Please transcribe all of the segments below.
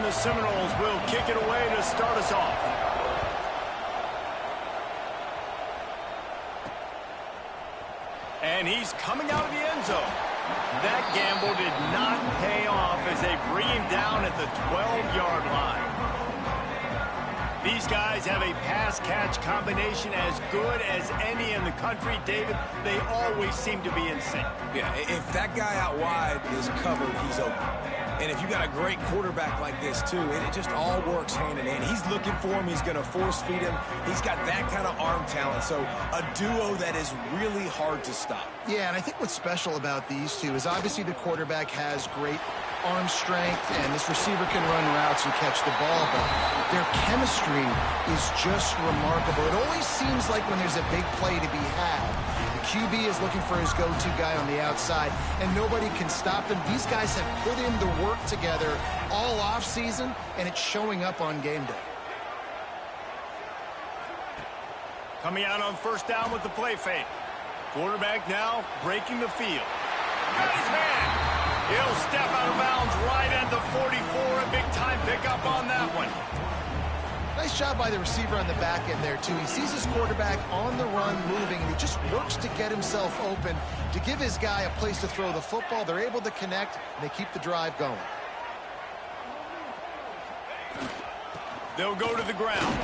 And the Seminoles will kick it away to start us off. And he's coming out of the end zone. That gamble did not pay off as they bring him down at the 12-yard line. These guys have a pass-catch combination as good as any in the country, David. They always seem to be in sync. Yeah, if that guy out wide is covered, he's open. And if you got a great quarterback like this, too, it just all works hand in hand. He's looking for him. He's going to force feed him. He's got that kind of arm talent. So a duo that is really hard to stop. Yeah, and I think what's special about these two is obviously the quarterback has great arm strength, and this receiver can run routes and catch the ball, but their chemistry is just remarkable. It always seems like when there's a big play to be had, the QB is looking for his go-to guy on the outside, and nobody can stop them. These guys have put in the work together all offseason, and it's showing up on game day. Coming out on first down with the play fake. Quarterback now breaking the field. Got his hand. He'll step out of bounds right at the 44. A big-time pickup on that one. Nice job by the receiver on the back end there, too. He sees his quarterback on the run moving, and he just works to get himself open to give his guy a place to throw the football. They're able to connect, and they keep the drive going. They'll go to the ground.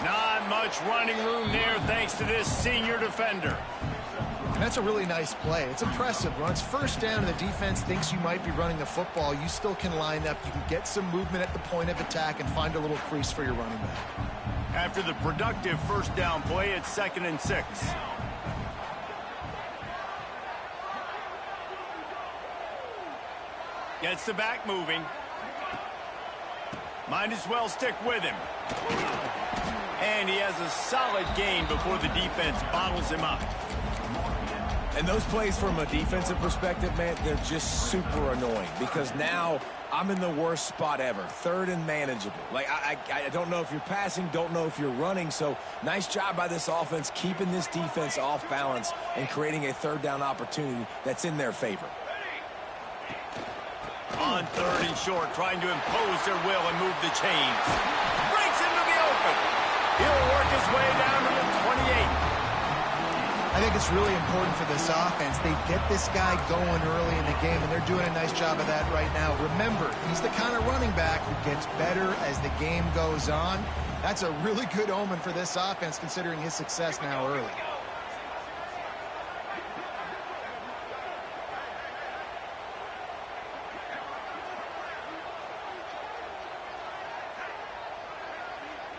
Not much running room there thanks to this senior defender. And that's a really nice play. It's impressive. When it's first down and the defense thinks you might be running the football, you still can line up. You can get some movement at the point of attack and find a little crease for your running back. After the productive first down play, it's 2nd and 6. Gets the back moving. Might as well stick with him. And he has a solid gain before the defense bottles him up. And those plays from a defensive perspective, man, they're just super annoying because now I'm in the worst spot ever, 3rd and manageable. Like, I don't know if you're passing, don't know if you're running, so nice job by this offense keeping this defense off balance and creating a 3rd down opportunity that's in their favor. On 3rd and short, trying to impose their will and move the chains. Breaks into the open. He'll work his way down to the 28. I think it's really important for this offense. They get this guy going early in the game, and they're doing a nice job of that right now. Remember, he's the kind of running back who gets better as the game goes on. That's a really good omen for this offense, considering his success now early.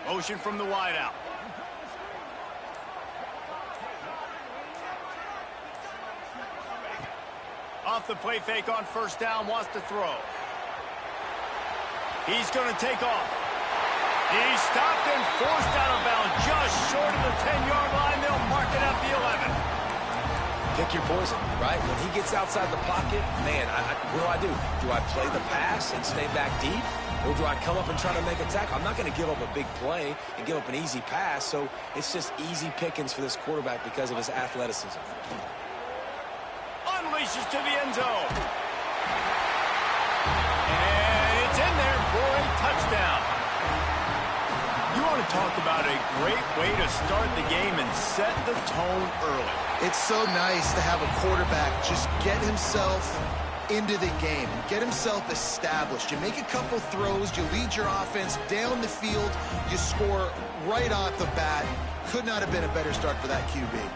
Motion from the wideout. Off the play fake on first down, wants to throw. He's going to take off. He's stopped and forced out of bounds just short of the 10-yard line. They'll mark it at the 11. Pick your poison, right? When he gets outside the pocket, man, what do? Do I play the pass and stay back deep? Or do I come up and try to make a tackle? I'm not going to give up a big play and give up an easy pass, so it's just easy pickings for this quarterback because of his athleticism. Unleashes to the end zone. And it's in there for a touchdown. You want to talk about a great way to start the game and set the tone early. It's so nice to have a quarterback just get himself into the game, get himself established. You make a couple throws, you lead your offense down the field, you score right off the bat. Could not have been a better start for that QB.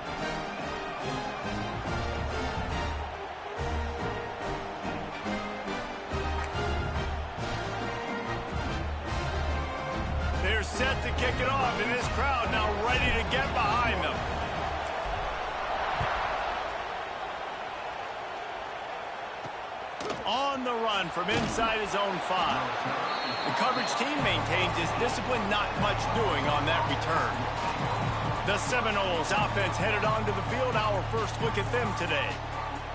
They're set to kick it off, and this crowd now ready to get behind them. On the run from inside his own 5. The coverage team maintains his discipline, not much doing on that return. The Seminoles offense headed onto the field. Our first look at them today.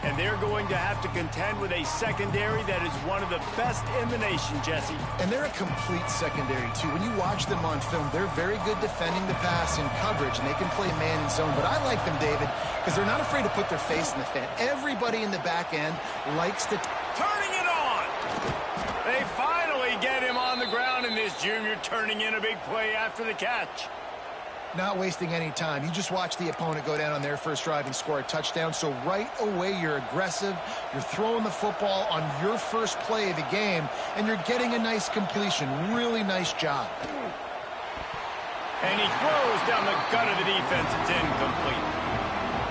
And they're going to have to contend with a secondary that is one of the best in the nation, Jesse. And they're a complete secondary, too. When you watch them on film, they're very good defending the pass and coverage, and they can play man and zone. But I like them, David, because they're not afraid to put their face in the fan. Everybody in the back end likes to... Turning it on! They finally running this, Junior, turning in a big play after the catch. Not wasting any time. You just watch the opponent go down on their first drive and score a touchdown. So right away, you're aggressive. You're throwing the football on your first play of the game, and you're getting a nice completion. Really nice job. And he throws down the gut of the defense. It's incomplete.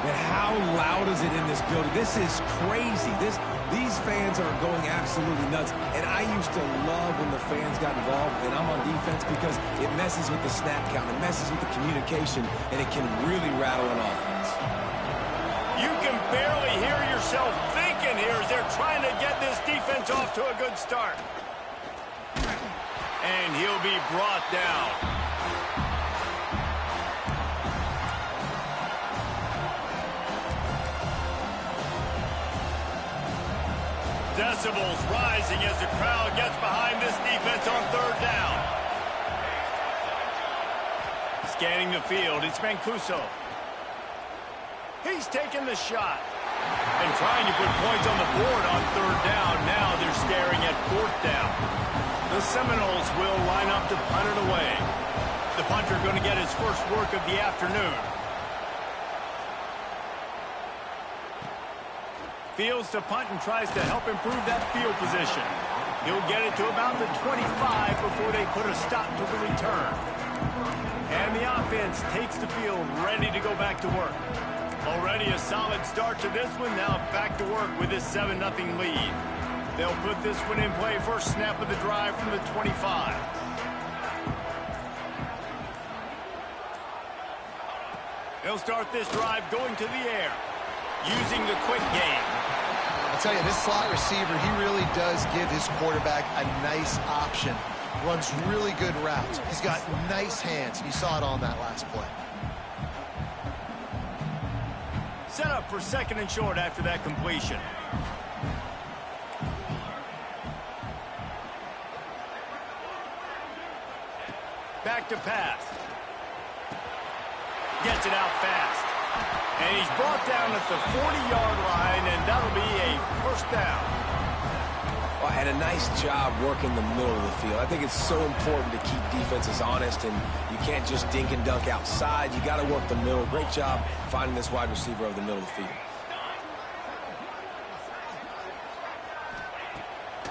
And how loud is it in this building? This is crazy. These fans are going absolutely nuts. And I used to love when the fans got involved, and I'm on defense because it messes with the snap count. It messes with the communication, and it can really rattle an offense. You can barely hear yourself thinking here as they're trying to get this defense off to a good start. And he'll be brought down. Decibels rising as the crowd gets behind this defense on third down. Scanning the field, it's Mancuso. He's taking the shot. And trying to put points on the board on third down. Now they're staring at fourth down. The Seminoles will line up to punt it away. The punter going to get his first work of the afternoon. Fields to punt and tries to help improve that field position. He'll get it to about the 25 before they put a stop to the return. And the offense takes the field, ready to go back to work. Already a solid start to this one. Now back to work with this 7-0 lead. They'll put this one in play. First snap of the drive from the 25. They'll start this drive going to the air, using the quick game. I'll tell you, this slot receiver, he really does give his quarterback a nice option. Runs really good routes. He's got nice hands. You saw it on that last play. Set up for second and short after that completion. Back to pass. Gets it out fast. And he's brought down at the 40-yard line, and that'll be a first down. Well, and a nice job working the middle of the field. I think it's so important to keep defenses honest, and you can't just dink and dunk outside. You got to work the middle. Great job finding this wide receiver over the middle of the field.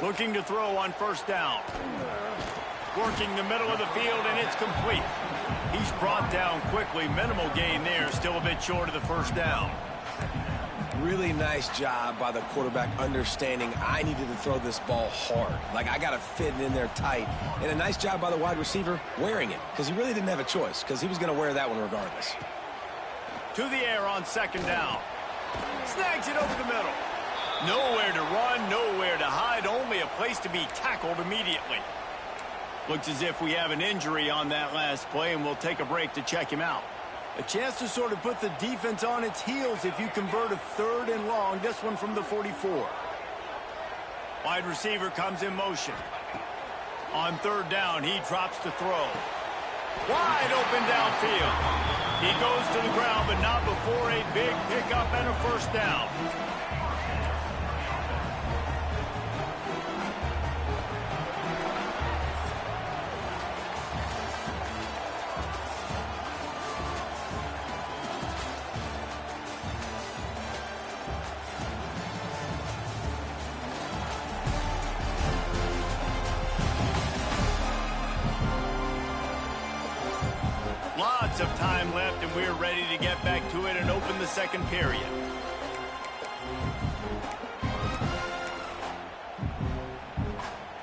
Looking to throw on first down. Working the middle of the field, and it's complete. He's brought down quickly. Minimal gain there. Still a bit short of the first down. Really nice job by the quarterback understanding I needed to throw this ball hard. Like, I got to fit it in there tight. And a nice job by the wide receiver wearing it, because he really didn't have a choice, because he was going to wear that one regardless. To the air on second down. Snags it over the middle. Nowhere to run, nowhere to hide, only a place to be tackled immediately. Looks as if we have an injury on that last play, and we'll take a break to check him out. A chance to sort of put the defense on its heels if you convert a third and long. This one from the 44. Wide receiver comes in motion. On third down, he drops to throw. Wide open downfield. He goes to the ground, but not before a big pickup and a first down. Lots of time left, and we're ready to get back to it and open the second period.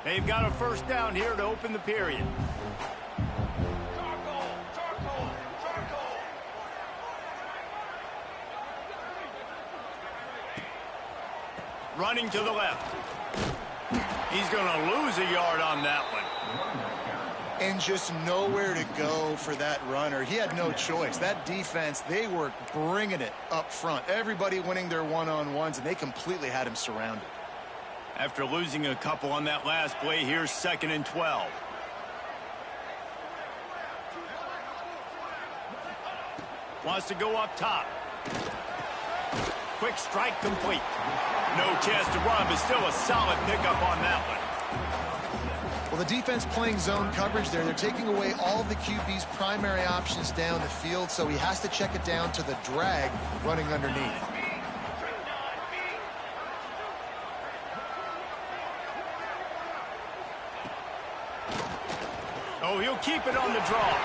They've got a first down here to open the period. Running to the left. He's going to lose a yard on that one. And just nowhere to go for that runner. He had no choice. That defense, they were bringing it up front. Everybody winning their one-on-ones, and they completely had him surrounded. After losing a couple on that last play, here's second and 12. Wants to go up top. Quick strike complete. No chance to run, but still a solid pickup on that one. Well, the defense playing zone coverage there, they're taking away all of the QB's primary options down the field, so he has to check it down to the drag running underneath. Oh, he'll keep it on the draw.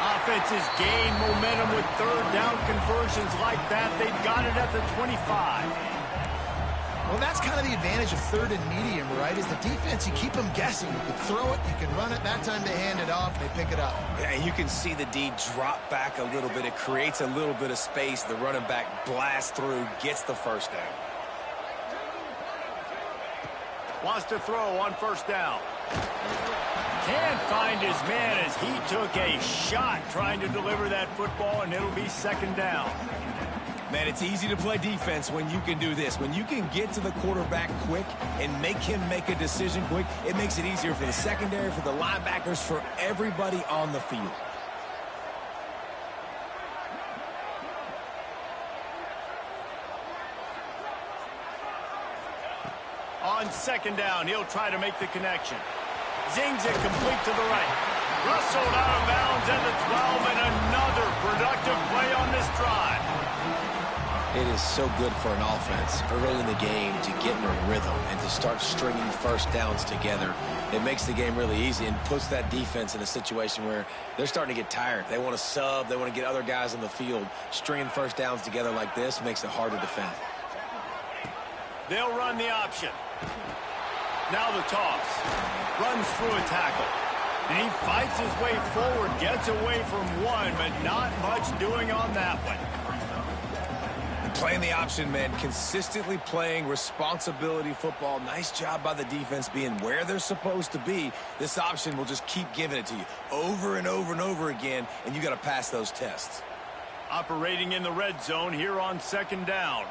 Offenses gain momentum with third down conversions like that. They've got it at the 25. Well, that's kind of the advantage of third and medium, right? Is the defense, you keep them guessing. You can throw it, you can run it. That time they hand it off, they pick it up. Yeah, and you can see the D drop back a little bit. It creates a little bit of space. The running back blasts through, gets the first down. Wants to throw on first down. Can't find his man as he took a shot trying to deliver that football, and it'll be second down. Man, it's easy to play defense when you can do this. When you can get to the quarterback quick and make him make a decision quick, it makes it easier for the secondary, for the linebackers, for everybody on the field. On second down, he'll try to make the connection. Zings it complete to the right. Rustled out of bounds at the 12, and another productive play on this drive. It is so good for an offense early in the game to get in a rhythm and to start stringing first downs together. It makes the game really easy and puts that defense in a situation where they're starting to get tired. They want to sub. They want to get other guys on the field. Stringing first downs together like this makes it hard to defend. They'll run the option. Now the toss. Runs through a tackle. And he fights his way forward, gets away from one, but not much doing on that one. Playing the option, man. Consistently playing responsibility football. Nice job by the defense being where they're supposed to be. This option will just keep giving it to you over and over and over again, and you got to pass those tests. Operating in the red zone here on second down.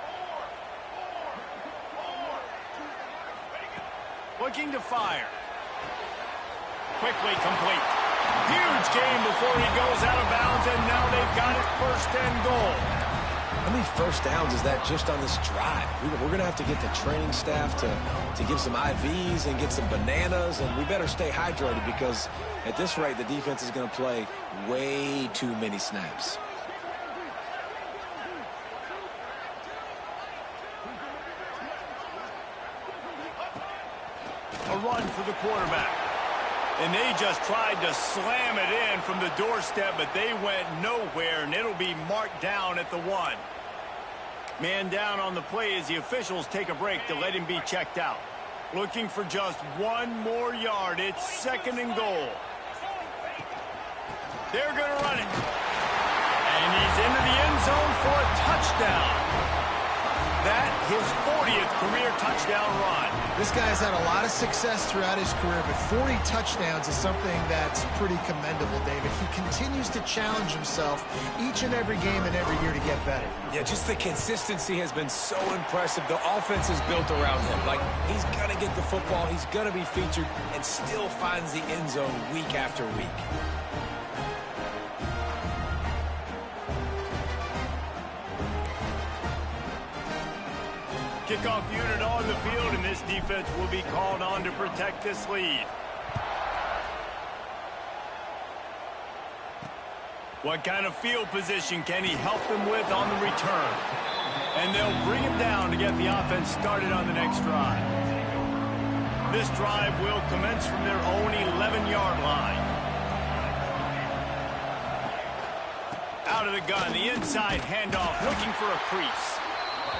Looking to fire. Quickly complete. Huge game before he goes out of bounds, and now they've got it first and goal. How many first downs is that just on this drive? We're going to have to get the training staff to give some IVs and get some bananas, and we better stay hydrated because at this rate, the defense is going to play way too many snaps. A run for the quarterback. And they just tried to slam it in from the doorstep, but they went nowhere, and it'll be marked down at the 1. Man down on the play as the officials take a break to let him be checked out. Looking for just one more yard. It's second and goal. They're going to run it. And he's into the end zone for a touchdown. That, his 40th career touchdown run. This guy's had a lot of success throughout his career, but 40 touchdowns is something that's pretty commendable, David. He continues to challenge himself each and every game and every year to get better. Yeah, just the consistency has been so impressive. The offense is built around him. Like, he's going to get the football, he's going to be featured, and still finds the end zone week after week. Kickoff unit on the field, and this defense will be called on to protect this lead. What kind of field position can he help them with on the return? And they'll bring him down to get the offense started on the next drive. This drive will commence from their own 11-yard line. Out of the gun, the inside handoff, looking for a crease.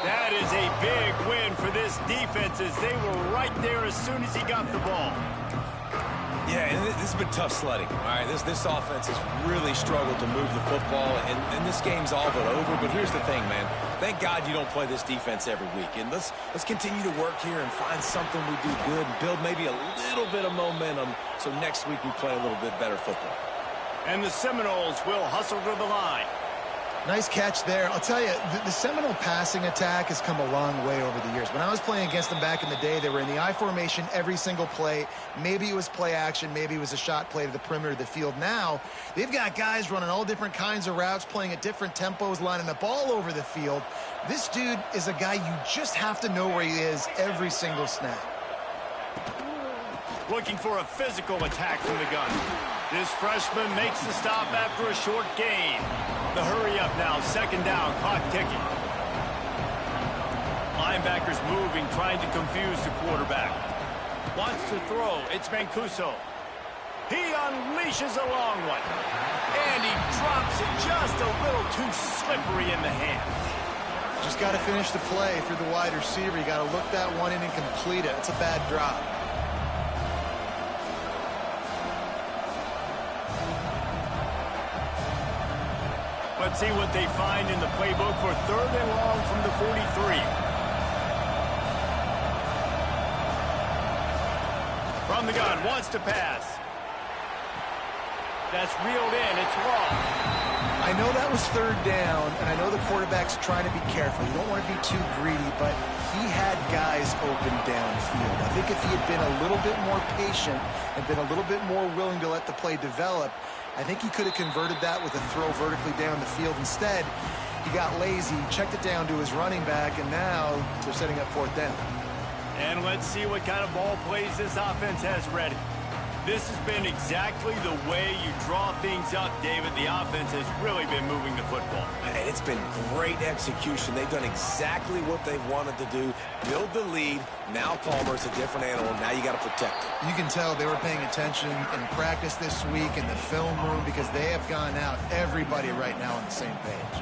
That is a big win for this defense as they were right there as soon as he got the ball. Yeah, and this has been tough sledding. All right, this offense has really struggled to move the football, and this game's all but over. But here's the thing, man. Thank God you don't play this defense every week. And let's continue to work here and find something we do good and build maybe a little bit of momentum so next week we play a little bit better football. And the Seminoles will hustle to the line. Nice catch there. I'll tell you, the Seminole passing attack has come a long way over the years. When I was playing against them back in the day, they were in the I formation every single play. Maybe it was play action. Maybe it was a shot play to the perimeter of the field. Now, they've got guys running all different kinds of routes, playing at different tempos, lining up all over the field. This dude is a guy you just have to know where he is every single snap. looking for a physical attack from the gun. This freshman makes the stop after a short gain. The hurry up now, second down, clock ticking. Linebackers moving, trying to confuse the quarterback. Wants to throw, it's Mancuso. He unleashes a long one. And he drops it just a little too slippery in the hands. Just got to finish the play through the wide receiver. You got to look that one in and complete it. It's a bad drop. Let's see what they find in the playbook for third and long from the 43. From the gun, wants to pass. That's reeled in, it's long. I know that was third down, and I know the quarterback's trying to be careful. You don't want to be too greedy, but he had guys open downfield. I think if he had been a little bit more patient and been a little bit more willing to let the play develop, I think he could have converted that with a throw vertically down the field. Instead, he got lazy, checked it down to his running back, and now they're setting up fourth down. And let's see what kind of ball plays this offense has ready. This has been exactly the way you draw things up, David. The offense has really been moving the football. And it's been great execution. They've done exactly what they've wanted to do. Build the lead. Now Palmer's a different animal. Now you got to protect him. You can tell they were paying attention in practice this week in the film room because they have gone out, everybody right now on the same page.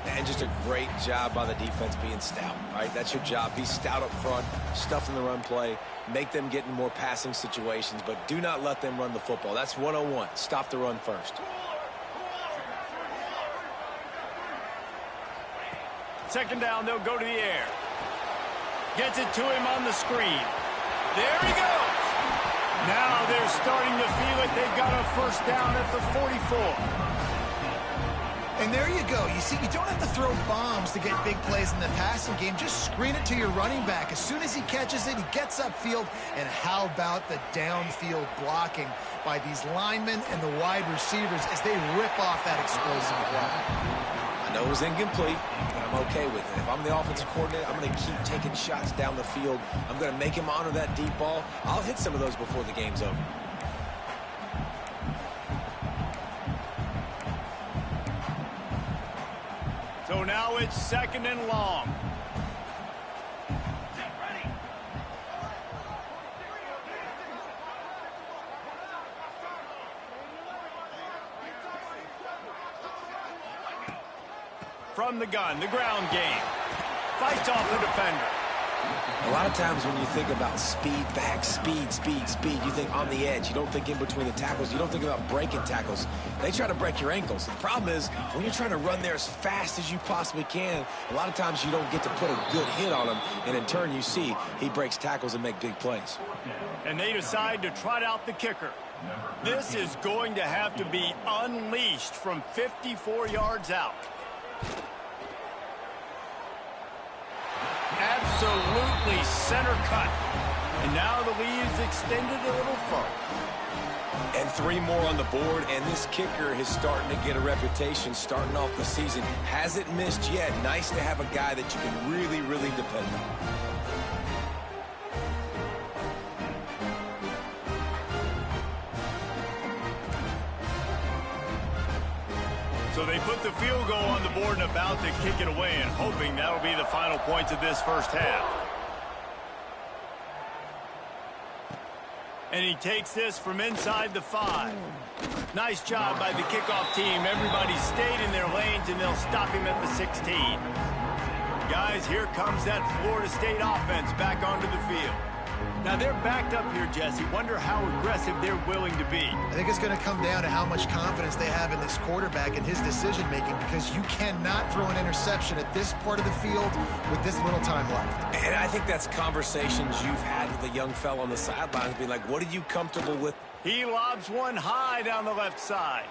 And just a great job by the defense being stout, right? That's your job. Be stout up front, stuff in the run play, make them get in more passing situations, but do not let them run the football. That's 101. Stop the run first. Second down, they'll go to the air. Gets it to him on the screen. There he goes. Now they're starting to feel it. They've got a first down at the 44. And there you go. You see, you don't have to throw bombs to get big plays in the passing game. Just screen it to your running back. As soon as he catches it, he gets upfield. And how about the downfield blocking by these linemen and the wide receivers as they rip off that explosive play? I know it was incomplete, but I'm okay with it. If I'm the offensive coordinator, I'm going to keep taking shots down the field. I'm going to make him honor that deep ball. I'll hit some of those before the game's over. So now it's second and long. From the gun, the ground game. Fights off the defender. A lot of times when you think about speed back, speed, you think on the edge. You don't think in between the tackles. You don't think about breaking tackles. They try to break your ankles. The problem is when you're trying to run there as fast as you possibly can, a lot of times you don't get to put a good hit on him, and in turn you see he breaks tackles and make big plays. And they decide to trot out the kicker. This is going to have to be unleashed from 54 yards out. Absolutely center cut. And now the lead is extended a little further. And 3 more on the board, and this kicker is starting to get a reputation starting off the season. Hasn't missed yet. Nice to have a guy that you can really, really depend on. So they put the field goal on the board and about to kick it away and hoping that'll be the final points of this first half. And he takes this from inside the 5. Nice job by the kickoff team. Everybody stayed in their lanes, and they'll stop him at the 16. Guys, here comes that Florida State offense back onto the field. Now they're backed up here, Jesse. Wonder how aggressive they're willing to be. I think it's going to come down to how much confidence they have in this quarterback and his decision-making, because you cannot throw an interception at this part of the field with this little time left. And I think that's conversations you've had with a young fellow on the sidelines, being like, what are you comfortable with? He lobs one high down the left side.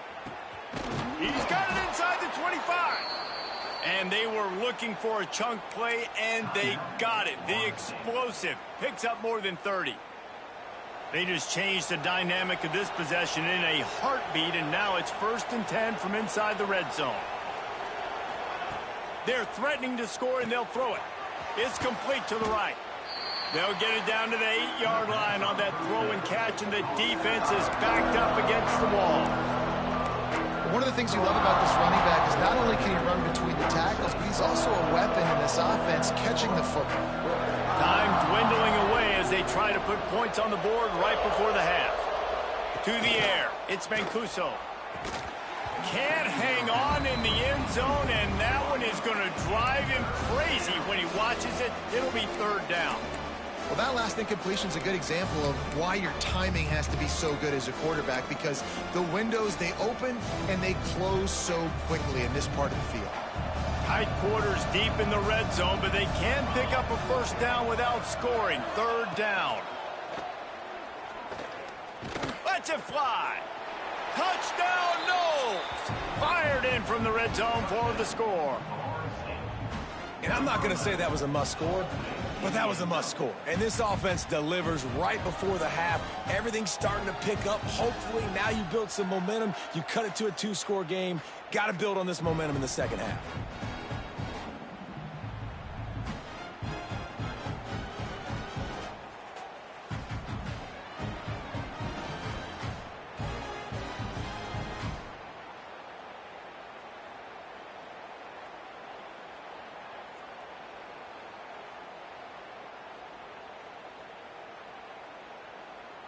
He's got it inside the 25. And they were looking for a chunk play, and they got it. The explosive picks up more than 30. They just changed the dynamic of this possession in a heartbeat, and now it's 1st and 10 from inside the red zone. They're threatening to score, and they'll throw it. It's complete to the right. They'll get it down to the 8-yard line on that throw and catch, and the defense is backed up against the wall. One of the things you love about this running back is not only can he run between the tackles, but he's also a weapon in this offense catching the football. Time dwindling away as they try to put points on the board right before the half. To the air, it's Mancuso. Can't hang on in the end zone, and that one is going to drive him crazy when he watches it. It'll be third down. Well, that last incompletion is a good example of why your timing has to be so good as a quarterback, because the windows, they open and they close so quickly in this part of the field. Tight quarters deep in the red zone, but they can pick up a first down without scoring. Third down. Let's it fly. Touchdown, Knowles! Fired in from the red zone for the score. And I'm not going to say that was a must score, but that was a must score. And this offense delivers right before the half. Everything's starting to pick up. Hopefully, now you build some momentum. You cut it to a 2-score game. Got to build on this momentum in the second half.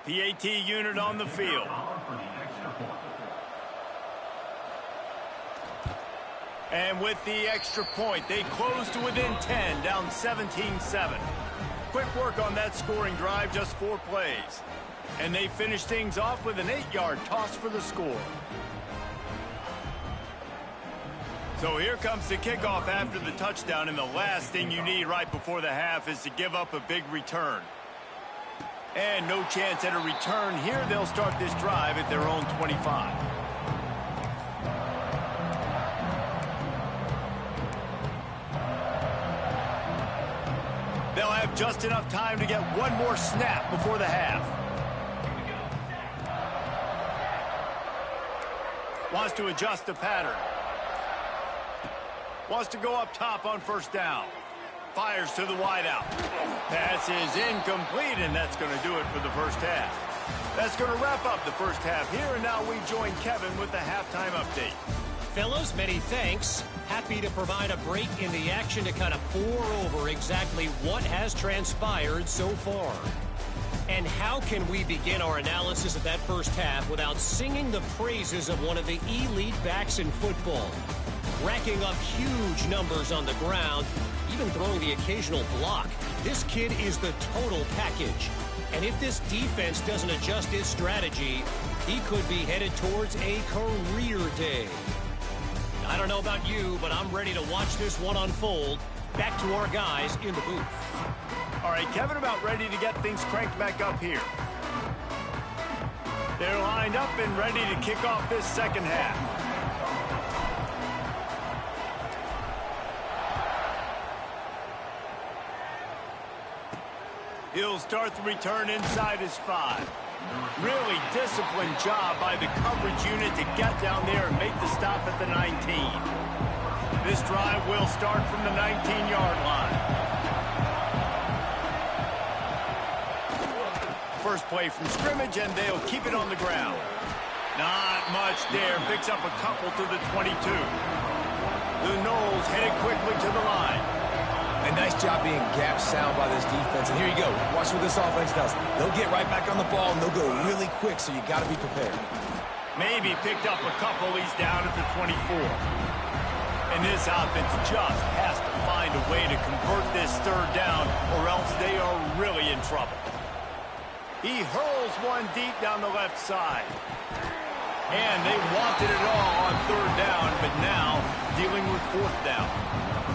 PAT unit on the field. And with the extra point, they close to within 10, down 17-7. Quick work on that scoring drive, just 4 plays. And they finish things off with an 8-yard toss for the score. So here comes the kickoff after the touchdown, and the last thing you need right before the half is to give up a big return. And no chance at a return here. They'll start this drive at their own 25. They'll have just enough time to get one more snap before the half. Wants to adjust the pattern. Wants to go up top on first down. Fires to the wideout. Pass is incomplete, and that's going to do it for the first half. That's going to wrap up the first half here, and now we join Kevin with the halftime update. Fellas, many thanks. Happy to provide a break in the action to kind of pour over exactly what has transpired so far. And how can we begin our analysis of that first half without singing the praises of one of the elite backs in football? Racking up huge numbers on the ground, even throwing the occasional block. This kid is the total package. And if this defense doesn't adjust its strategy, he could be headed towards a career day. I don't know about you, but I'm ready to watch this one unfold. Back to our guys in the booth. All right, Kevin, about ready to get things cranked back up here. They're lined up and ready to kick off this second half. He'll start the return inside his 5. Really disciplined job by the coverage unit to get down there and make the stop at the 19. This drive will start from the 19-yard line. First play from scrimmage, and they'll keep it on the ground. Not much there. Picks up a couple to the 22. The Knowles headed quickly to the line. A nice job being gap sound by this defense. And here you go. Watch what this offense does. They'll get right back on the ball, and they'll go really quick, so you got to be prepared. Maybe picked up a couple. He's down at the 24. And this offense just has to find a way to convert this third down, or else they are really in trouble. He hurls one deep down the left side. And they wanted it all on third down, but now dealing with fourth down.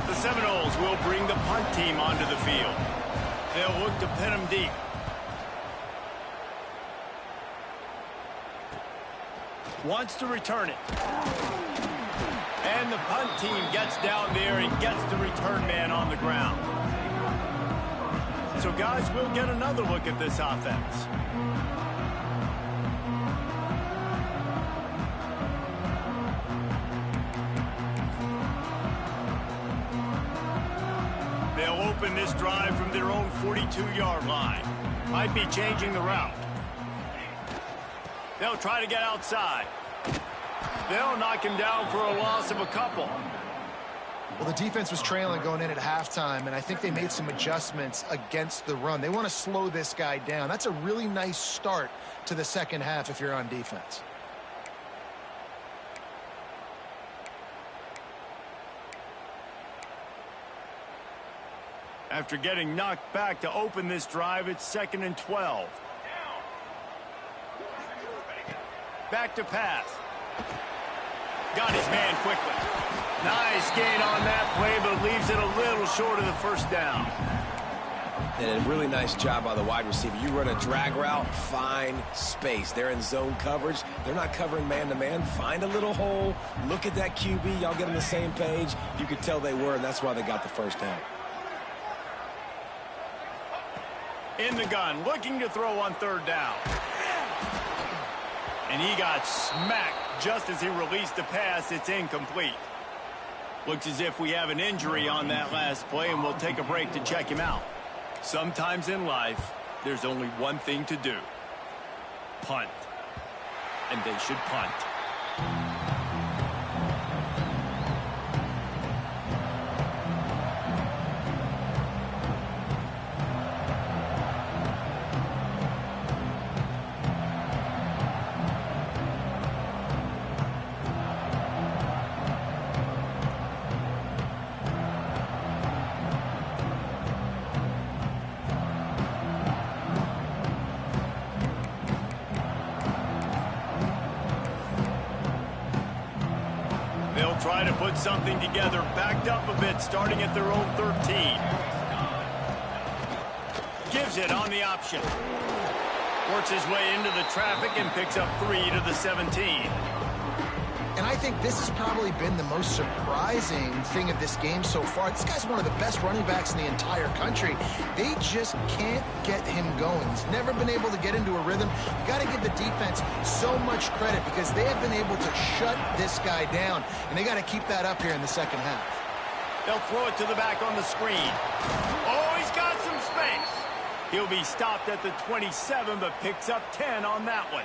The Seminoles will bring the punt team onto the field. They'll look to pin them deep. Wants to return it. And the punt team gets down there and gets the return man on the ground. So, guys, we'll get another look at this offense. They'll open this drive from their own 42-yard line. Might be changing the route. They'll try to get outside. They'll knock him down for a loss of a couple. Well, the defense was trailing going in at halftime, and I think they made some adjustments against the run. They want to slow this guy down. That's a really nice start to the second half if you're on defense. After getting knocked back to open this drive, it's 2nd and 12. Back to pass. Got his man quickly. Nice gain on that play, but leaves it a little short of the first down. And a really nice job by the wide receiver. You run a drag route, find space. They're in zone coverage. They're not covering man-to-man. Find a little hole. Look at that QB. Y'all get on the same page. You could tell they were, and that's why they got the first down. In the gun, looking to throw on 3rd down. And he got smacked just as he released the pass. It's incomplete. Looks as if we have an injury on that last play, and we'll take a break to check him out. Sometimes in life, there's only one thing to do. Punt. And they should punt. Try to put something together, backed up a bit, starting at their own 13. Gives it on the option. Works his way into the traffic and picks up 3 to the 17. And I think this has probably been the most surprising thing of this game so far. This guy's one of the best running backs in the entire country. They just can't get him going. He's never been able to get into a rhythm. You got to give the defense so much credit because they have been able to shut this guy down, and they got to keep that up here in the second half. They'll throw it to the back on the screen. Oh, he's got some space. He'll be stopped at the 27, but picks up 10 on that one.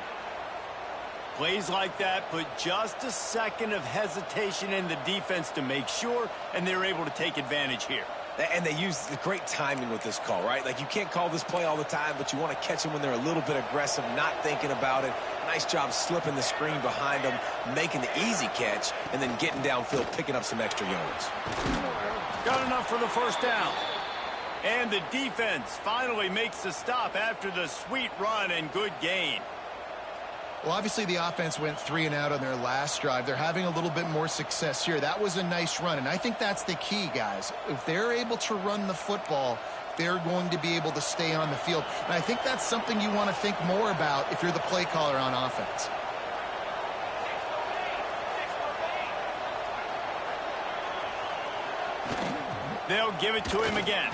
Plays like that put just a second of hesitation in the defense to make sure, and they're able to take advantage here. And they use the great timing with this call, right? Like, you can't call this play all the time, but you want to catch them when they're a little bit aggressive, not thinking about it. Nice job slipping the screen behind them, making the easy catch, and then getting downfield, picking up some extra yards. Got enough for the first down. And the defense finally makes the stop after the sweet run and good gain. Well, obviously the offense went 3 and out on their last drive. They're having a little bit more success here. That was a nice run, and I think that's the key, guys. If they're able to run the football, they're going to be able to stay on the field. And I think that's something you want to think more about if you're the play caller on offense. They'll give it to him again.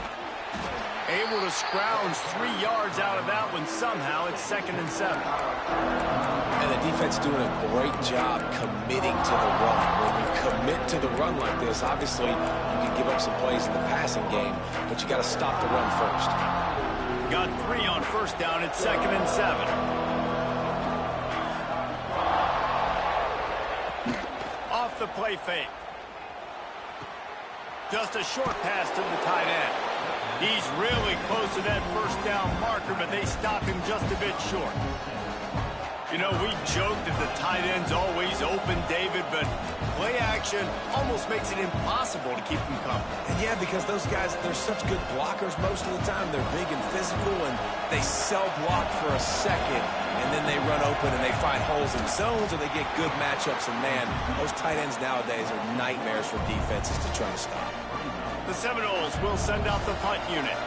Able to scrounge 3 yards out of that one somehow. It's 2nd and 7. And the defense doing a great job committing to the run. When you commit to the run like this, obviously you can give up some plays in the passing game, but you got to stop the run first. Got 3 on first down. It's 2nd and 7. Off the play fake. Just a short pass to the tight end. He's really close to that first down marker, but they stop him just a bit short. You know, we joked that the tight end's always open, David, but play action almost makes it impossible to keep them coming. And yeah, because those guys, they're such good blockers most of the time. They're big and physical, and they cell block for a second, and then they run open and they find holes in zones, or they get good matchups. And, man, those tight ends nowadays are nightmares for defenses to try to stop. The Seminoles will send out the punt unit.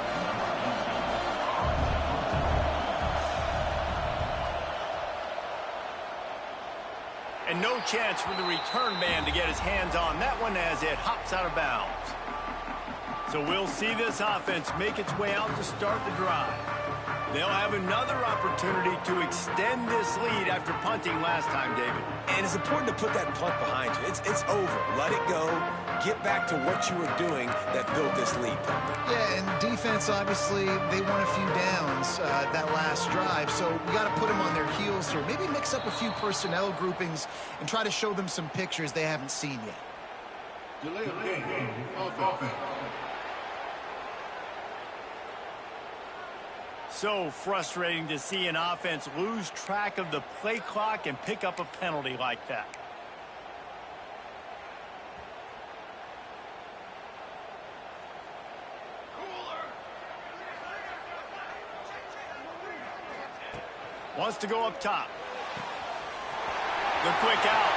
And no chance for the return man to get his hands on that one as it hops out of bounds. So we'll see this offense make its way out to start the drive. They'll have another opportunity to extend this lead after punting last time, David. And it's important to put that punt behind you. It's over. Let it go. Get back to what you were doing that built this lead. Yeah, and defense, obviously, they won a few downs that last drive, so we got to put them on their heels here. Maybe mix up a few personnel groupings and try to show them some pictures they haven't seen yet. Delay of game. Offense. So frustrating to see an offense lose track of the play clock and pick up a penalty like that. Wants to go up top. The quick out.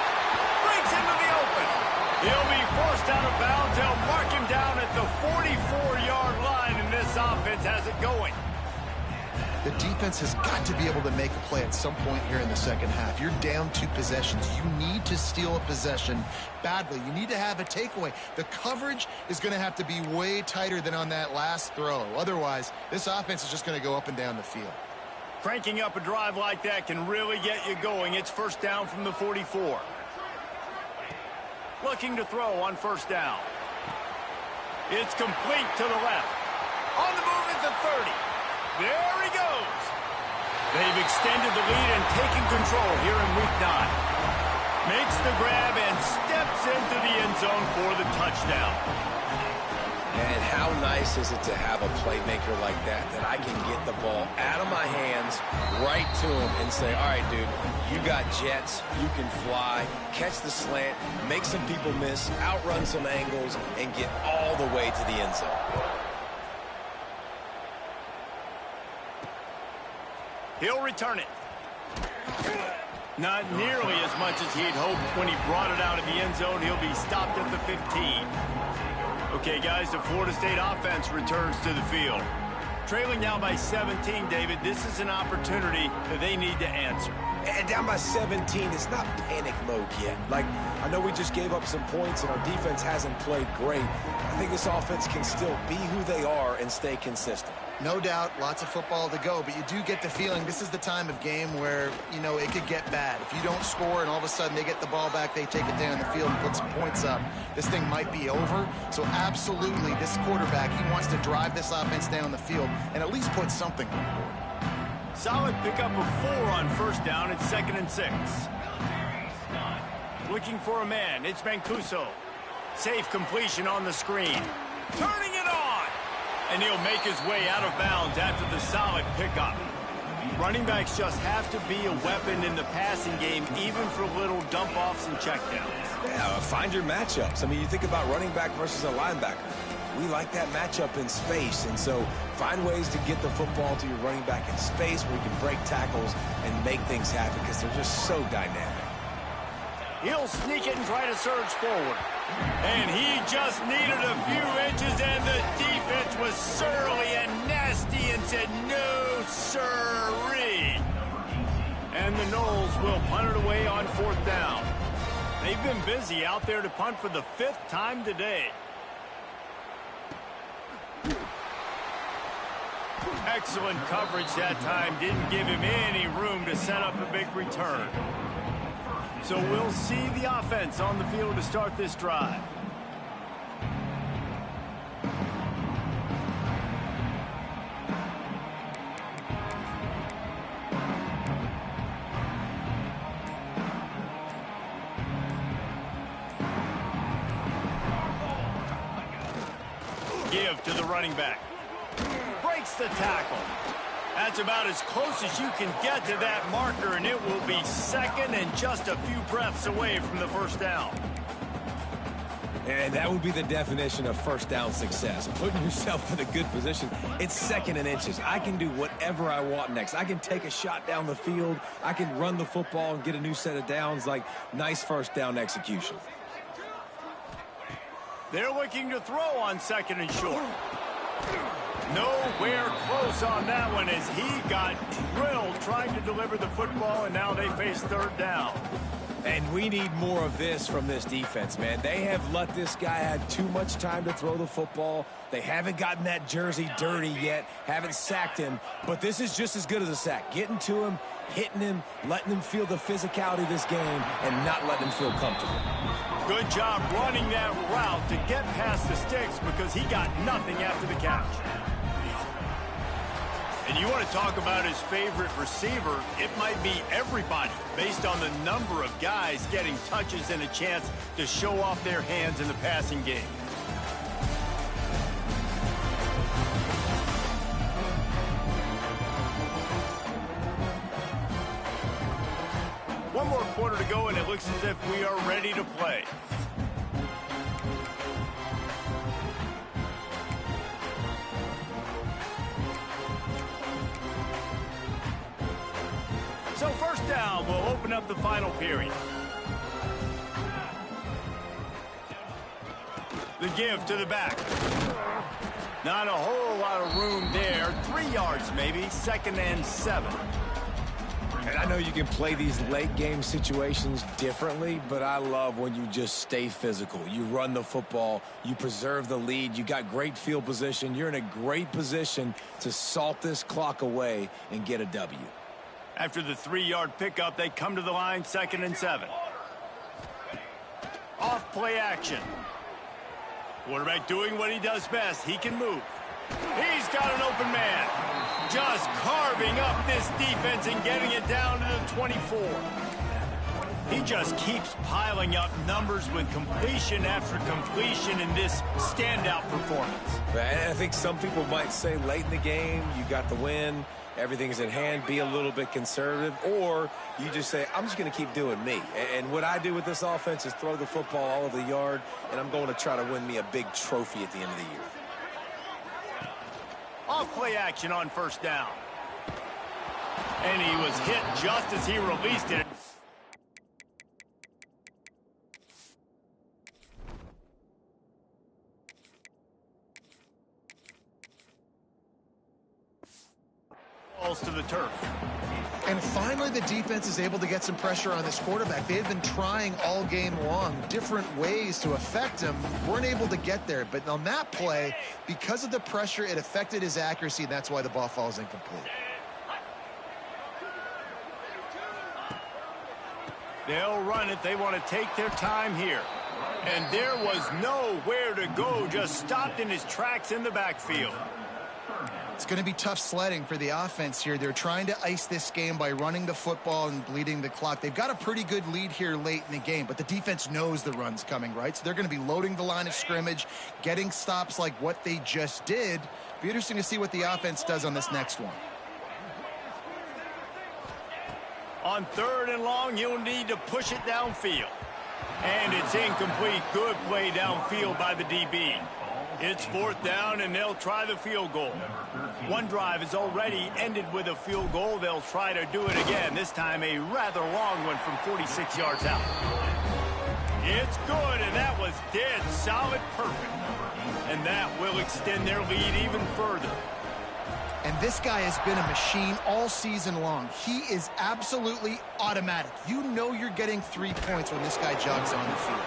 Breaks into the open. He'll be forced out of bounds. They'll mark him down at the 44-yard line, and this offense has it going. The defense has got to be able to make a play at some point here in the second half. You're down 2 possessions. You need to steal a possession badly. You need to have a takeaway. The coverage is going to have to be way tighter than on that last throw. Otherwise, this offense is just going to go up and down the field. Cranking up a drive like that can really get you going. It's first down from the 44. Looking to throw on first down. It's complete to the left. On the move at the 30. There he goes. They've extended the lead and taken control here in week 9. Makes the grab and steps into the end zone for the touchdown. And how nice is it to have a playmaker like that I can get the ball out of my hands right to him and say, all right, dude, you got jets, you can fly, catch the slant, make some people miss, outrun some angles, and get all the way to the end zone. He'll return it. Not nearly as much as he'd hoped when he brought it out of the end zone. He'll be stopped at the 15. Okay, guys, the Florida State offense returns to the field. Trailing now by 17, David, this is an opportunity that they need to answer. And down by 17, it's not panic mode yet. Like, I know we just gave up some points and our defense hasn't played great. I think this offense can still be who they are and stay consistent. No doubt, lots of football to go, but you do get the feeling this is the time of game where, you know, it could get bad. If you don't score and all of a sudden they get the ball back, they take it down the field and put some points up, this thing might be over. So absolutely, this quarterback, he wants to drive this offense down the field and at least put something on the board. Solid pickup of 4 on first down. It's 2nd and 6. Looking for a man. It's Mancuso. Safe completion on the screen. Turning it on. And he'll make his way out of bounds after the solid pickup. Running backs just have to be a weapon in the passing game, even for little dump-offs and checkdowns. Yeah, find your matchups. I mean, you think about running back versus a linebacker. We like that matchup in space, and so find ways to get the football to your running back in space where you can break tackles and make things happen because they're just so dynamic. He'll sneak it and try to surge forward. And he just needed a few inches, and the defense was surly and nasty and said, no, sirree. And the Noles will punt it away on 4th down. They've been busy out there to punt for the 5th time today. Excellent coverage that time. Didn't give him any room to set up a big return. So we'll see the offense on the field to start this drive. Give to the running back. Breaks the tackle. That's about as close as you can get to that marker, and it will be 2nd and just a few breaths away from the first down. And that would be the definition of first down success. Putting yourself in a good position. It's 2nd and inches. I can do whatever I want next. I can take a shot down the field. I can run the football and get a new set of downs. Like, nice first down execution. They're looking to throw on 2nd and short. Nowhere close on that one as he got drilled trying to deliver the football, and now they face 3rd down. And we need more of this from this defense, man. They have let this guy have too much time to throw the football. They haven't gotten that jersey dirty yet, haven't sacked him. But this is just as good as a sack. Getting to him, hitting him, letting him feel the physicality of this game, and not letting him feel comfortable. Good job running that route to get past the sticks because he got nothing after the catch. And you want to talk about his favorite receiver, it might be everybody based on the number of guys getting touches and a chance to show off their hands in the passing game. One more quarter to go, and it looks as if we are ready to play. So first down, we'll open up the final period. The give to the back. Not a whole lot of room there. 3 yards maybe, 2nd and 7. And I know you can play these late game situations differently, but I love when you just stay physical. You run the football, you preserve the lead, you got great field position. You're in a great position to salt this clock away and get a W. After the 3-yard pickup, they come to the line, 2nd and 7. Off play action. Quarterback doing what he does best. He can move. He's got an open man. Just carving up this defense and getting it down to the 24. He just keeps piling up numbers with completion after completion in this standout performance. I think some people might say late in the game, you got the win, everything's at hand, be a little bit conservative, or you just say, I'm just going to keep doing me. And what I do with this offense is throw the football all over the yard, and I'm going to try to win me a big trophy at the end of the year. Off play action on first down. And he was hit just as he released it. Falls to the turf. And finally, the defense is able to get some pressure on this quarterback. They've been trying all game long different ways to affect him. Weren't able to get there. But on that play, because of the pressure, it affected his accuracy, and that's why the ball falls incomplete. They'll run it. They want to take their time here. And there was nowhere to go. Just stopped in his tracks in the backfield. It's going to be tough sledding for the offense here. They're trying to ice this game by running the football and bleeding the clock. They've got a pretty good lead here late in the game, but the defense knows the run's coming, right? So they're going to be loading the line of scrimmage, getting stops like what they just did. Be interesting to see what the offense does on this next one. On 3rd and long, you'll need to push it downfield. And it's incomplete. Good play downfield by the DB. It's 4th down, and they'll try the field goal. One drive is already ended with a field goal. They'll try to do it again, this time a rather long one from 46 yards out. It's good, and that was dead solid perfect. And that will extend their lead even further. And this guy has been a machine all season long. He is absolutely automatic. You know you're getting 3 points when this guy jogs on the field.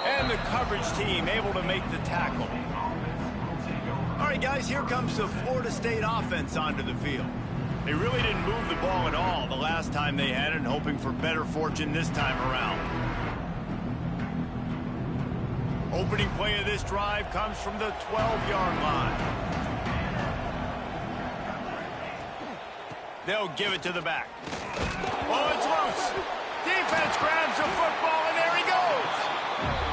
And the coverage team able to make the tackle. All right, guys, here comes the Florida State offense onto the field. They really didn't move the ball at all the last time they had it, and hoping for better fortune this time around. Opening play of this drive comes from the 12-yard line. They'll give it to the back. Oh, it's loose. Defense grabs the football, and there he goes.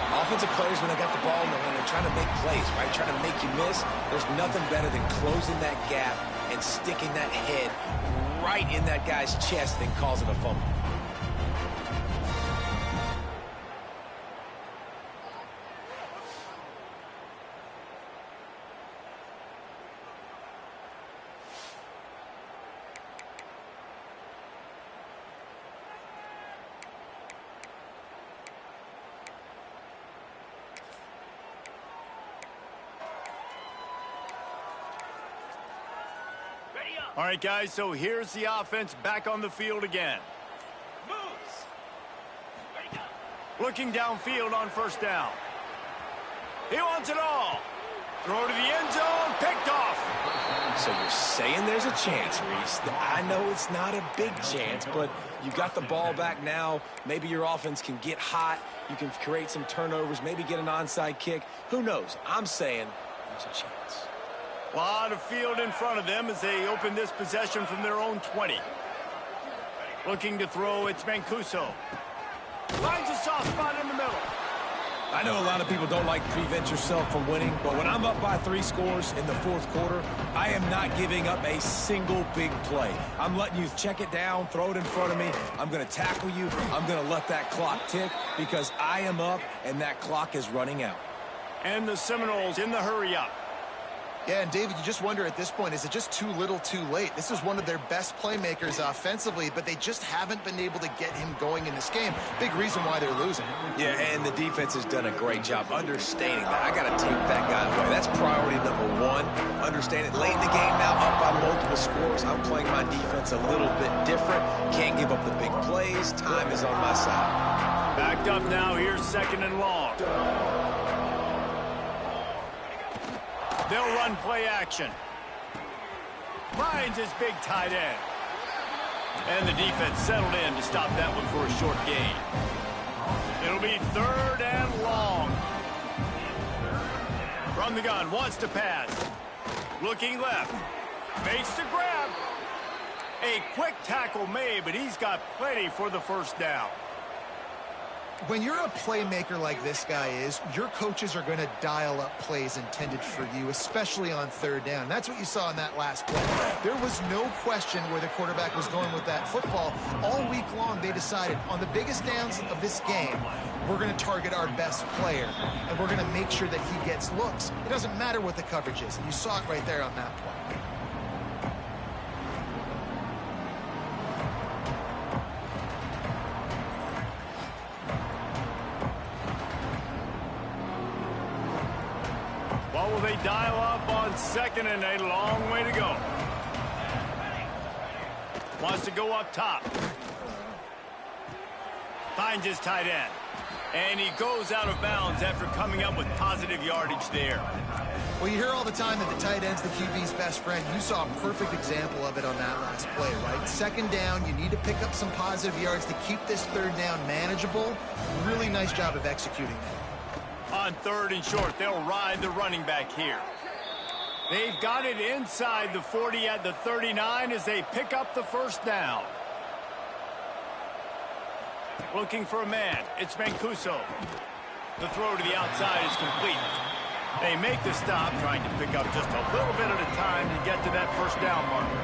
Offensive players, when they got the ball in their hand, they're trying to make plays, right? Trying to make you miss. There's nothing better than closing that gap and sticking that head right in that guy's chest and causing a fumble. All right, guys, so here's the offense back on the field again. Looking downfield on first down. He wants it all. Throw to the end zone, picked off. So you're saying there's a chance, Reese. I know it's not a big chance, but you got the ball back now. Maybe your offense can get hot. You can create some turnovers, maybe get an onside kick. Who knows? I'm saying there's a chance. A lot of field in front of them as they open this possession from their own 20. Looking to throw, it's Mancuso. Finds a soft spot in the middle. I know a lot of people don't like to prevent yourself from winning, but when I'm up by 3 scores in the fourth quarter, I am not giving up a single big play. I'm letting you check it down, throw it in front of me. I'm going to tackle you. I'm going to let that clock tick because I am up and that clock is running out. And the Seminoles in the hurry up. Yeah, and David, you just wonder at this point, is it just too little too late? This is one of their best playmakers offensively, but they just haven't been able to get him going in this game. Big reason why they're losing. Yeah, and the defense has done a great job understanding that. I got to take that guy away. That's priority number 1. Understand it. Late in the game now, up by multiple scores. I'm playing my defense a little bit different. Can't give up the big plays. Time is on my side. Backed up now. Here's second and long. They'll run play action. Finds his big tight end. And the defense settled in to stop that one for a short gain. It'll be third and long. From the gun, wants to pass. Looking left. Makes the grab. A quick tackle made, but he's got plenty for the first down. When you're a playmaker like this guy is, your coaches are going to dial up plays intended for you, especially on third down. That's what you saw in that last play. There was no question where the quarterback was going with that football. All week long, they decided on the biggest downs of this game, we're going to target our best player, and we're going to make sure that he gets looks. It doesn't matter what the coverage is, and you saw it right there on that play. Will they dial up on second and a long way to go? Wants to go up top. Finds his tight end. And he goes out of bounds after coming up with positive yardage there. Well, you hear all the time that the tight end's the QB's best friend. You saw a perfect example of it on that last play, right? Second down, you need to pick up some positive yards to keep this third down manageable. Really nice job of executing that. On third and short, they'll ride the running back here. They've got it inside the 40 at the 39 as they pick up the first down. Looking for a man. It's Mancuso. The throw to the outside is complete. They make the stop, trying to pick up just a little bit at a time to get to that first down marker.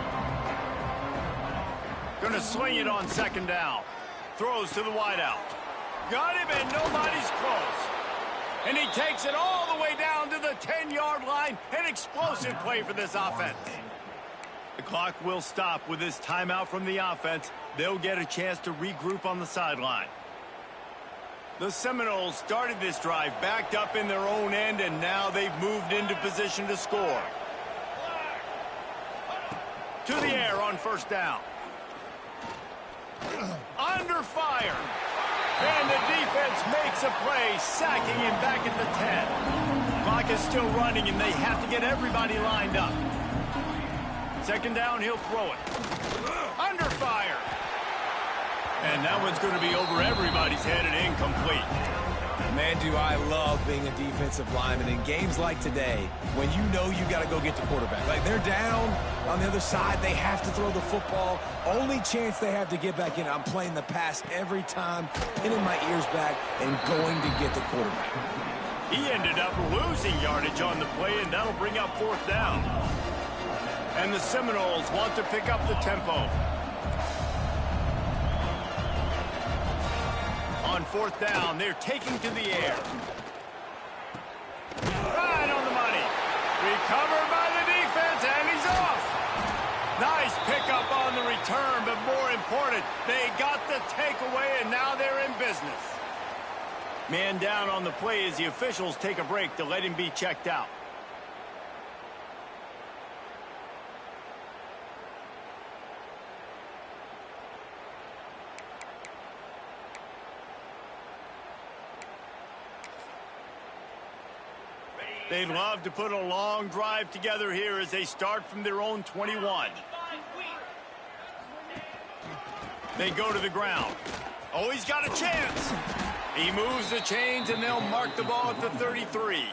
Gonna swing it on second down. Throws to the wideout. Got him, and nobody's close. And he takes it all the way down to the 10-yard line. An explosive play for this offense. The clock will stop with this timeout from the offense. They'll get a chance to regroup on the sideline. The Seminoles started this drive backed up in their own end, and now they've moved into position to score. To the air on first down. Under fire. And the defense makes a play, sacking him back at the 10. Clock is still running, and they have to get everybody lined up. Second down, he'll throw it. Under fire. And that one's going to be over everybody's head and incomplete. Man, do I love being a defensive lineman in games like today when you know you got to go get the quarterback. Like, they're down on the other side. They have to throw the football. Only chance they have to get back in. I'm playing the pass every time, pinning my ears back and going to get the quarterback. He ended up losing yardage on the play, and that'll bring up fourth down. And the Seminoles want to pick up the tempo. On fourth down, they're taking to the air. Right on the money. Recovered by the defense, and he's off. Nice pickup on the return, but more important, they got the takeaway, and now they're in business. Man down on the play as the officials take a break to let him be checked out. They'd love to put a long drive together here as they start from their own 21. They go to the ground. Oh, he's got a chance. He moves the chains, and they'll mark the ball at the 33.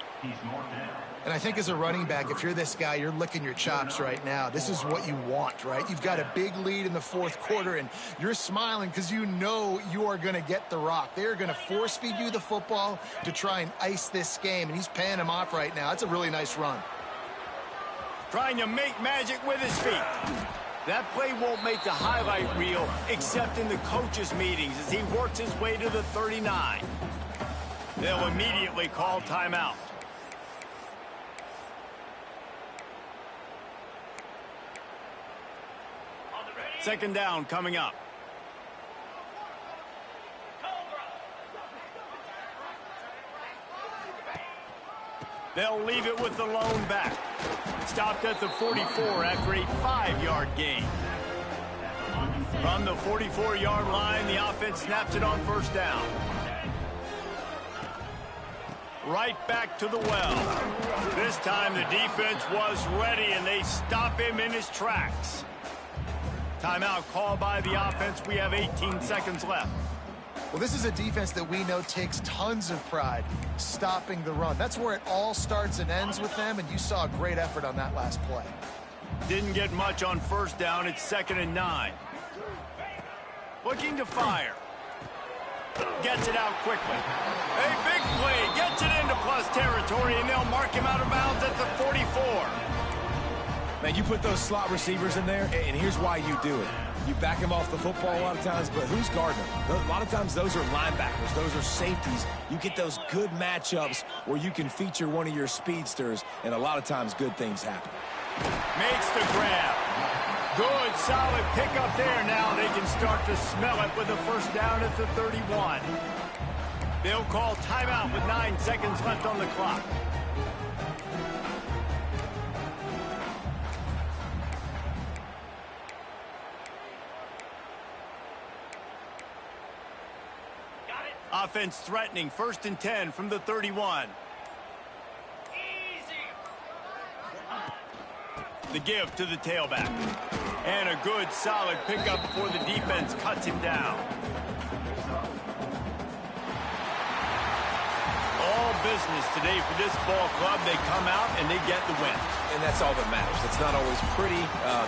And I think as a running back, if you're this guy, you're licking your chops right now. This is what you want, right? You've got a big lead in the fourth quarter, and you're smiling because you know you are going to get the rock. They're going to force feed you the football to try and ice this game, and he's paying him off right now. That's a really nice run. Trying to make magic with his feet. That play won't make the highlight reel except in the coaches' meetings as he works his way to the 39. They'll immediately call timeout. Second down coming up. They'll leave it with the lone back. Stopped at the 44 after a 5-yard gain. From the 44-yard line, the offense snaps it on first down. Right back to the well. This time the defense was ready, and they stop him in his tracks. Timeout called by the offense. We have 18 seconds left. Well, this is a defense that we know takes tons of pride stopping the run. That's where it all starts and ends with them, and you saw a great effort on that last play. Didn't get much on first down. It's 2nd and 9. Looking to fire. Gets it out quickly. A big play. Gets it into plus territory, and they'll mark him out of bounds at the 44. Man, you put those slot receivers in there, and here's why you do it. You back him off the football a lot of times, but who's guarding him? A lot of times those are linebackers. Those are safeties. You get those good matchups where you can feature one of your speedsters, and a lot of times good things happen. Makes the grab. Good, solid pickup there. Now they can start to smell it with a first down at the 31. They'll call timeout with 9 seconds left on the clock. Offense threatening, 1st and 10 from the 31. The give to the tailback. And a good, solid pickup before the defense cuts him down. All business today for this ball club. They come out and they get the win. And that's all that matters. It's not always pretty.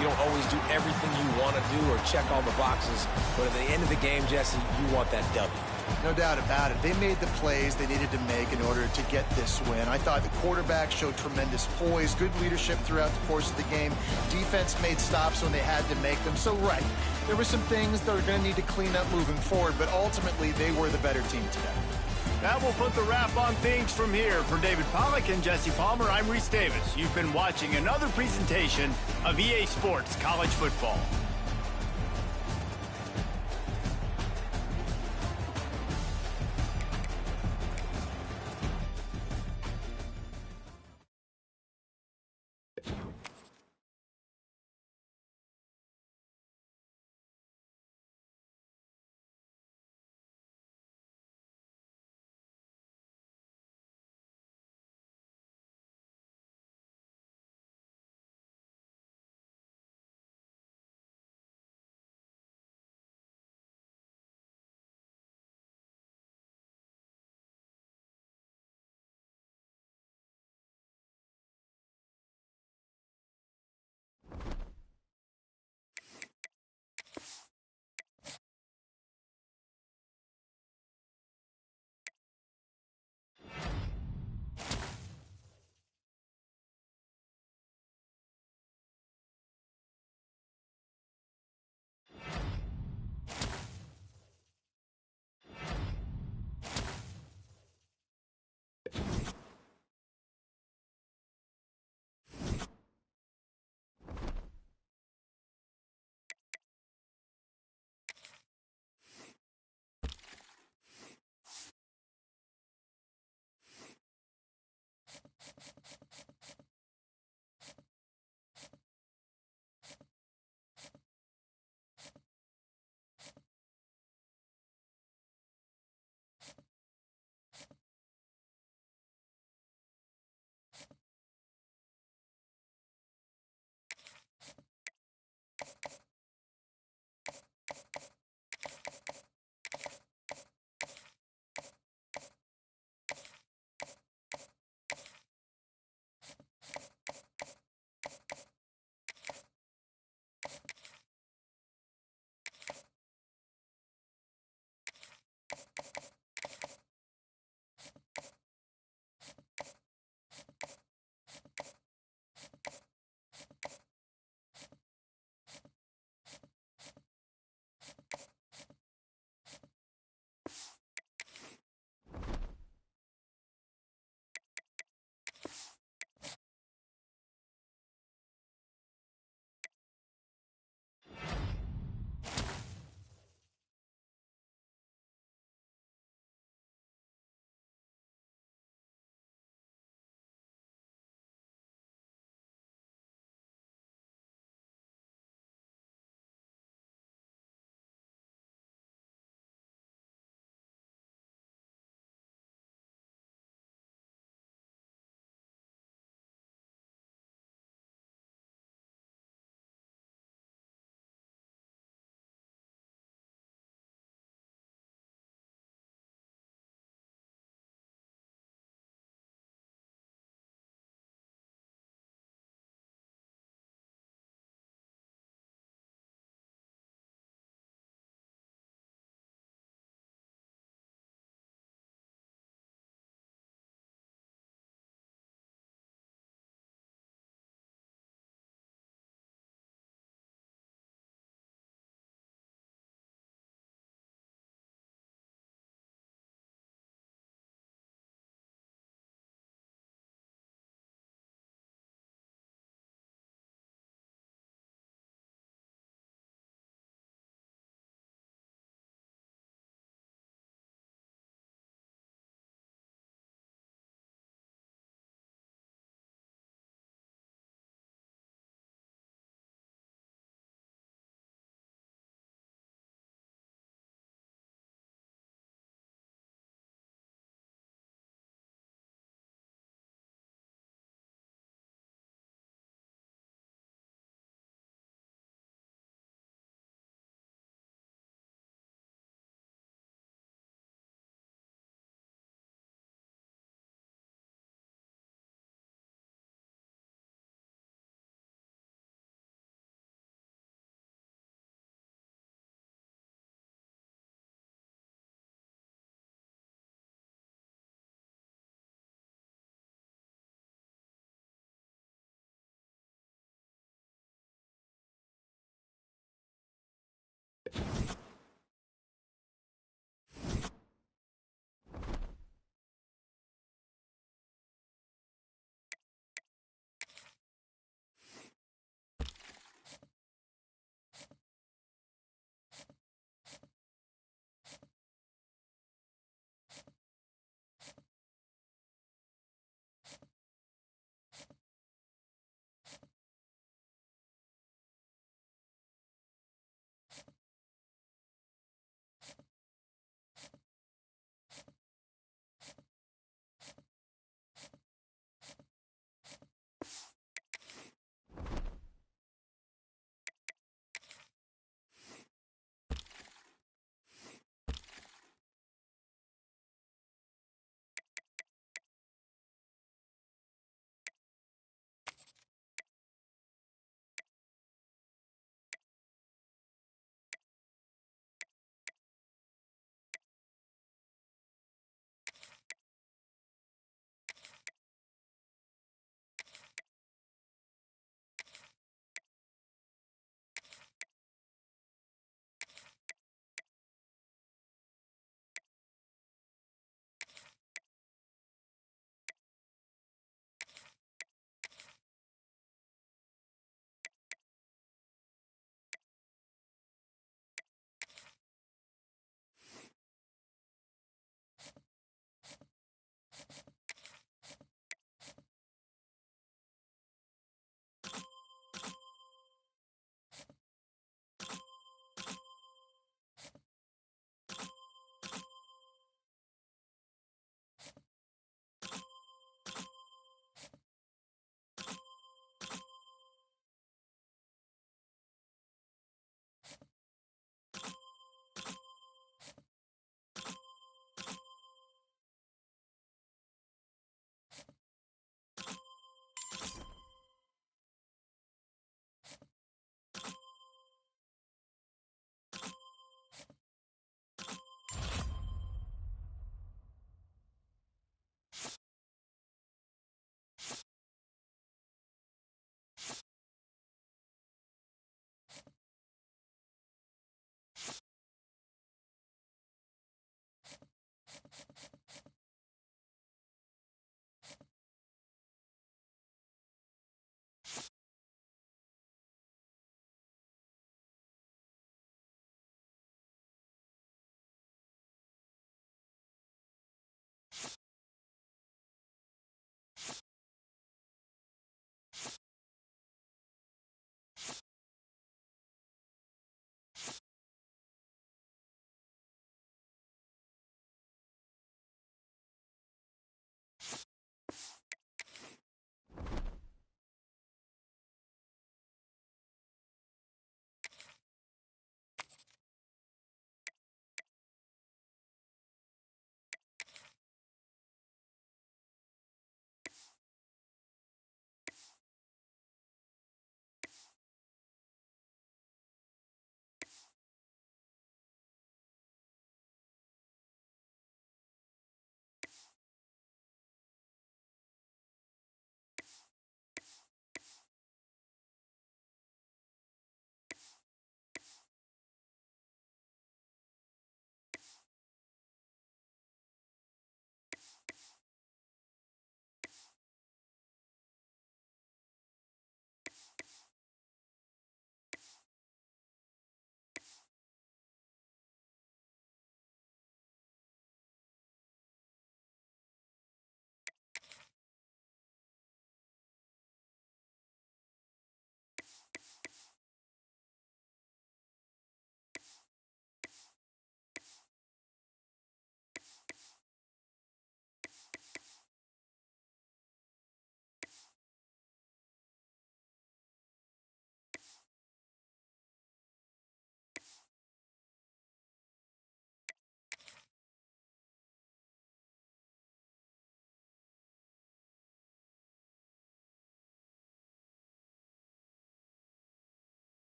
You don't always do everything you want to do or check all the boxes. But at the end of the game, Jesse, you want that W. No doubt about it. They made the plays they needed to make in order to get this win. I thought the quarterback showed tremendous poise, good leadership throughout the course of the game. Defense made stops when they had to make them. So, right, there were some things that are going to need to clean up moving forward, but ultimately they were the better team today. That will put the wrap on things from here. For David Pollack and Jesse Palmer, I'm Reese Davis. You've been watching another presentation of EA Sports College Football.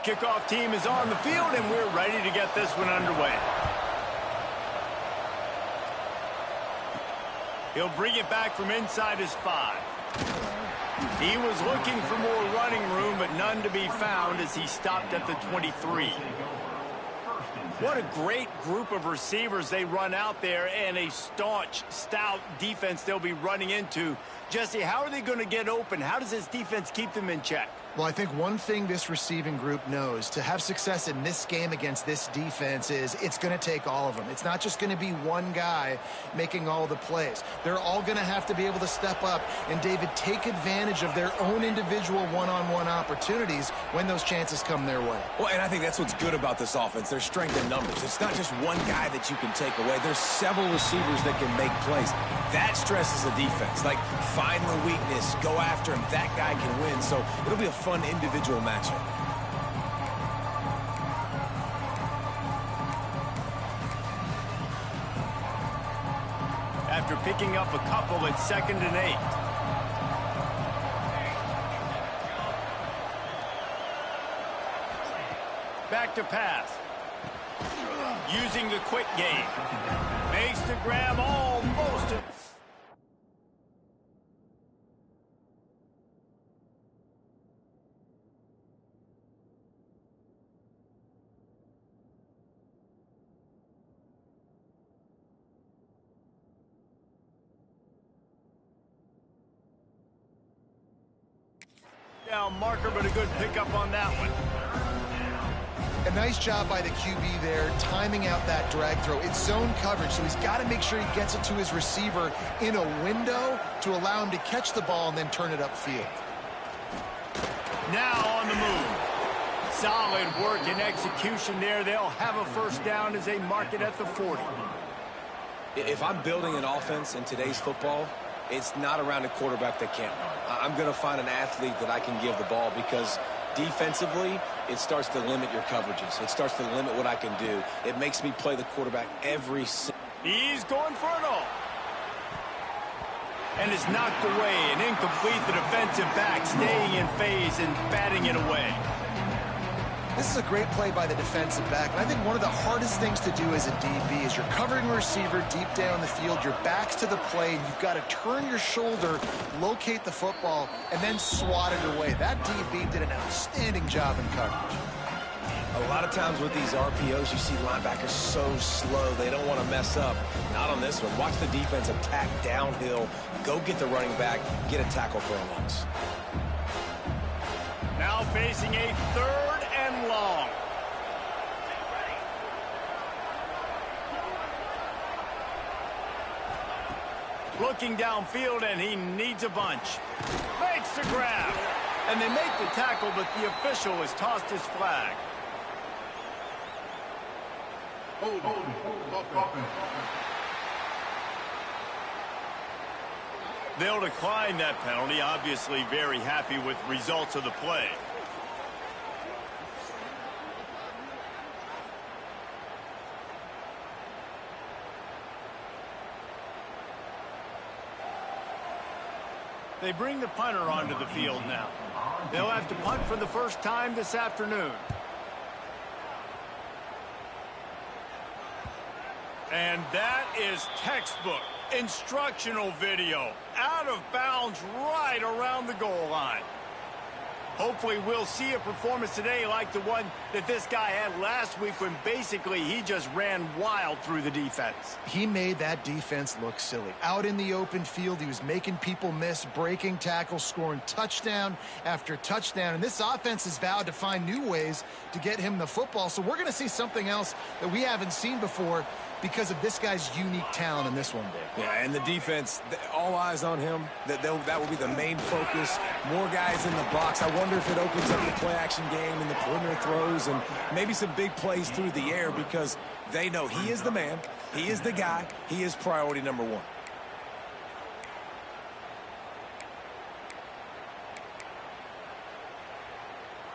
The kickoff team is on the field, and we're ready to get this one underway. He'll bring it back from inside his 5. He was looking for more running room, but none to be found as he stopped at the 23. What a great group of receivers they run out there, and a staunch, stout defense they'll be running into. Jesse, how are they going to get open? How does this defense keep them in check? Well, I think one thing this receiving group knows to have success in this game against this defense is it's going to take all of them. It's not just going to be one guy making all the plays. They're all going to have to be able to step up and, David, take advantage of their own individual one-on-one opportunities when those chances come their way. Well, and I think that's what's good about this offense. Their strength in numbers. It's not just one guy that you can take away. There's several receivers that can make plays. That stresses the defense. Like, find the weakness, go after him. That guy can win. So it'll be a fun individual matchup. After picking up a couple, it's 2nd and 8. Back to pass. Using the quick game. Makes the grab almost. Down marker, but a good pickup on that one. A nice job by the QB there, timing out that drag throw. It's zone coverage, so he's got to make sure he gets it to his receiver in a window to allow him to catch the ball and then turn it upfield. Now on the move. Solid work and execution there. They'll have a first down as they mark it at the 40. If I'm building an offense in today's football, it's not around a quarterback that can't run. I'm going to find an athlete that I can give the ball because defensively, it starts to limit your coverages. It starts to limit what I can do. It makes me play the quarterback every single. He's going for it all. And it's knocked away and incomplete. The defensive back staying in phase and batting it away. This is a great play by the defensive back. And I think one of the hardest things to do as a DB is you're covering a receiver deep down the field, your back's to the play, and you've got to turn your shoulder, locate the football, and then swat it away. That DB did an outstanding job in coverage. A lot of times with these RPOs, you see linebackers so slow, they don't want to mess up. Not on this one. Watch the defense attack downhill, go get the running back, get a tackle for a loss. Now facing a 3rd and long. Looking downfield, and he needs a bunch. Makes the grab. And they make the tackle, but the official has tossed his flag. Offense. They'll decline that penalty, obviously very happy with results of the play. They bring the punter onto the field now. They'll have to punt for the first time this afternoon. And that is textbook instructional video. Out of bounds right around the goal line. Hopefully we'll see a performance today like the one that this guy had last week when basically he just ran wild through the defense. He made that defense look silly. Out in the open field, he was making people miss, breaking tackles, scoring touchdown after touchdown. And this offense has vowed to find new ways to get him the football. So we're going to see something else that we haven't seen before because of this guy's unique talent in this one, Dave. Yeah, and the defense, all eyes on him. That will be the main focus. More guys in the box. I wonder if it opens up the play-action game and the perimeter throws and maybe some big plays through the air because they know he is the man, he is the guy, he is priority number one.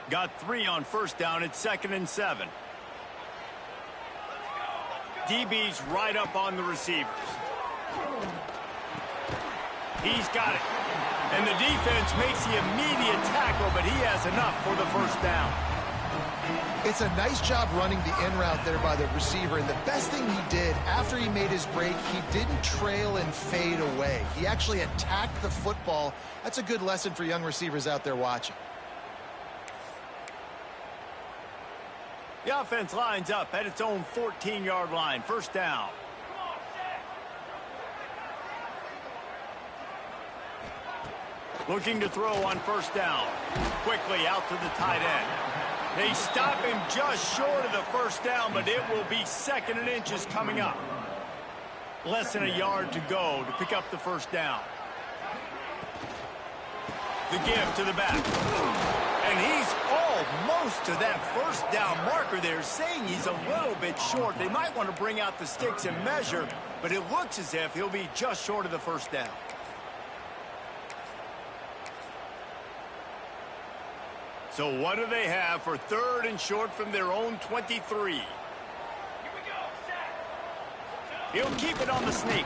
Got 3 on first down. It's 2nd and 7. DB's right up on the receivers. He's got it. And the defense makes the immediate tackle, but he has enough for the first down. It's a nice job running the in route there by the receiver. And the best thing he did after he made his break, he didn't trail and fade away. He actually attacked the football. That's a good lesson for young receivers out there watching. The offense lines up at its own 14-yard line. First down. Looking to throw on first down. Quickly out to the tight end. They stop him just short of the first down, but it will be 2nd and inches coming up. Less than a yard to go to pick up the first down. The give to the back. And he's almost to that first down marker there, saying he's a little bit short. They might want to bring out the sticks and measure, but it looks as if he'll be just short of the first down. So what do they have for 3rd and short from their own 23? He'll keep it on the sneak.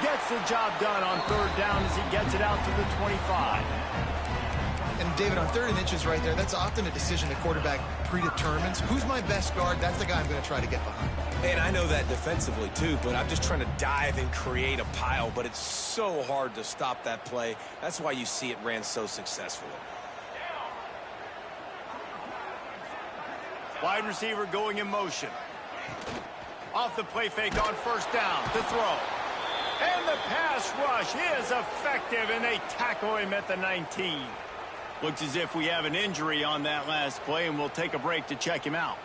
Gets the job done on 3rd down as he gets it out to the 25. And David, on 3rd and inches right there, that's often a decision the quarterback predetermines. Who's my best guard? That's the guy I'm going to try to get behind. And I know that defensively too, but I'm just trying to dive and create a pile, but it's so hard to stop that play. That's why you see it ran so successfully. Wide receiver going in motion. Off the play fake on first down to throw. And the pass rush is effective, and they tackle him at the 19. Looks as if we have an injury on that last play, and we'll take a break to check him out.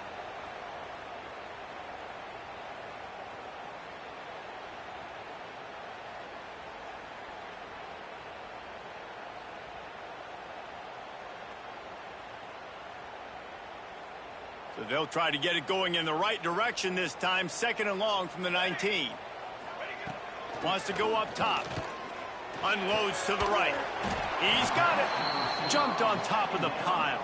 So they'll try to get it going in the right direction this time. 2nd and long from the 19. Wants to go up top. Unloads to the right. He's got it. Jumped on top of the pile.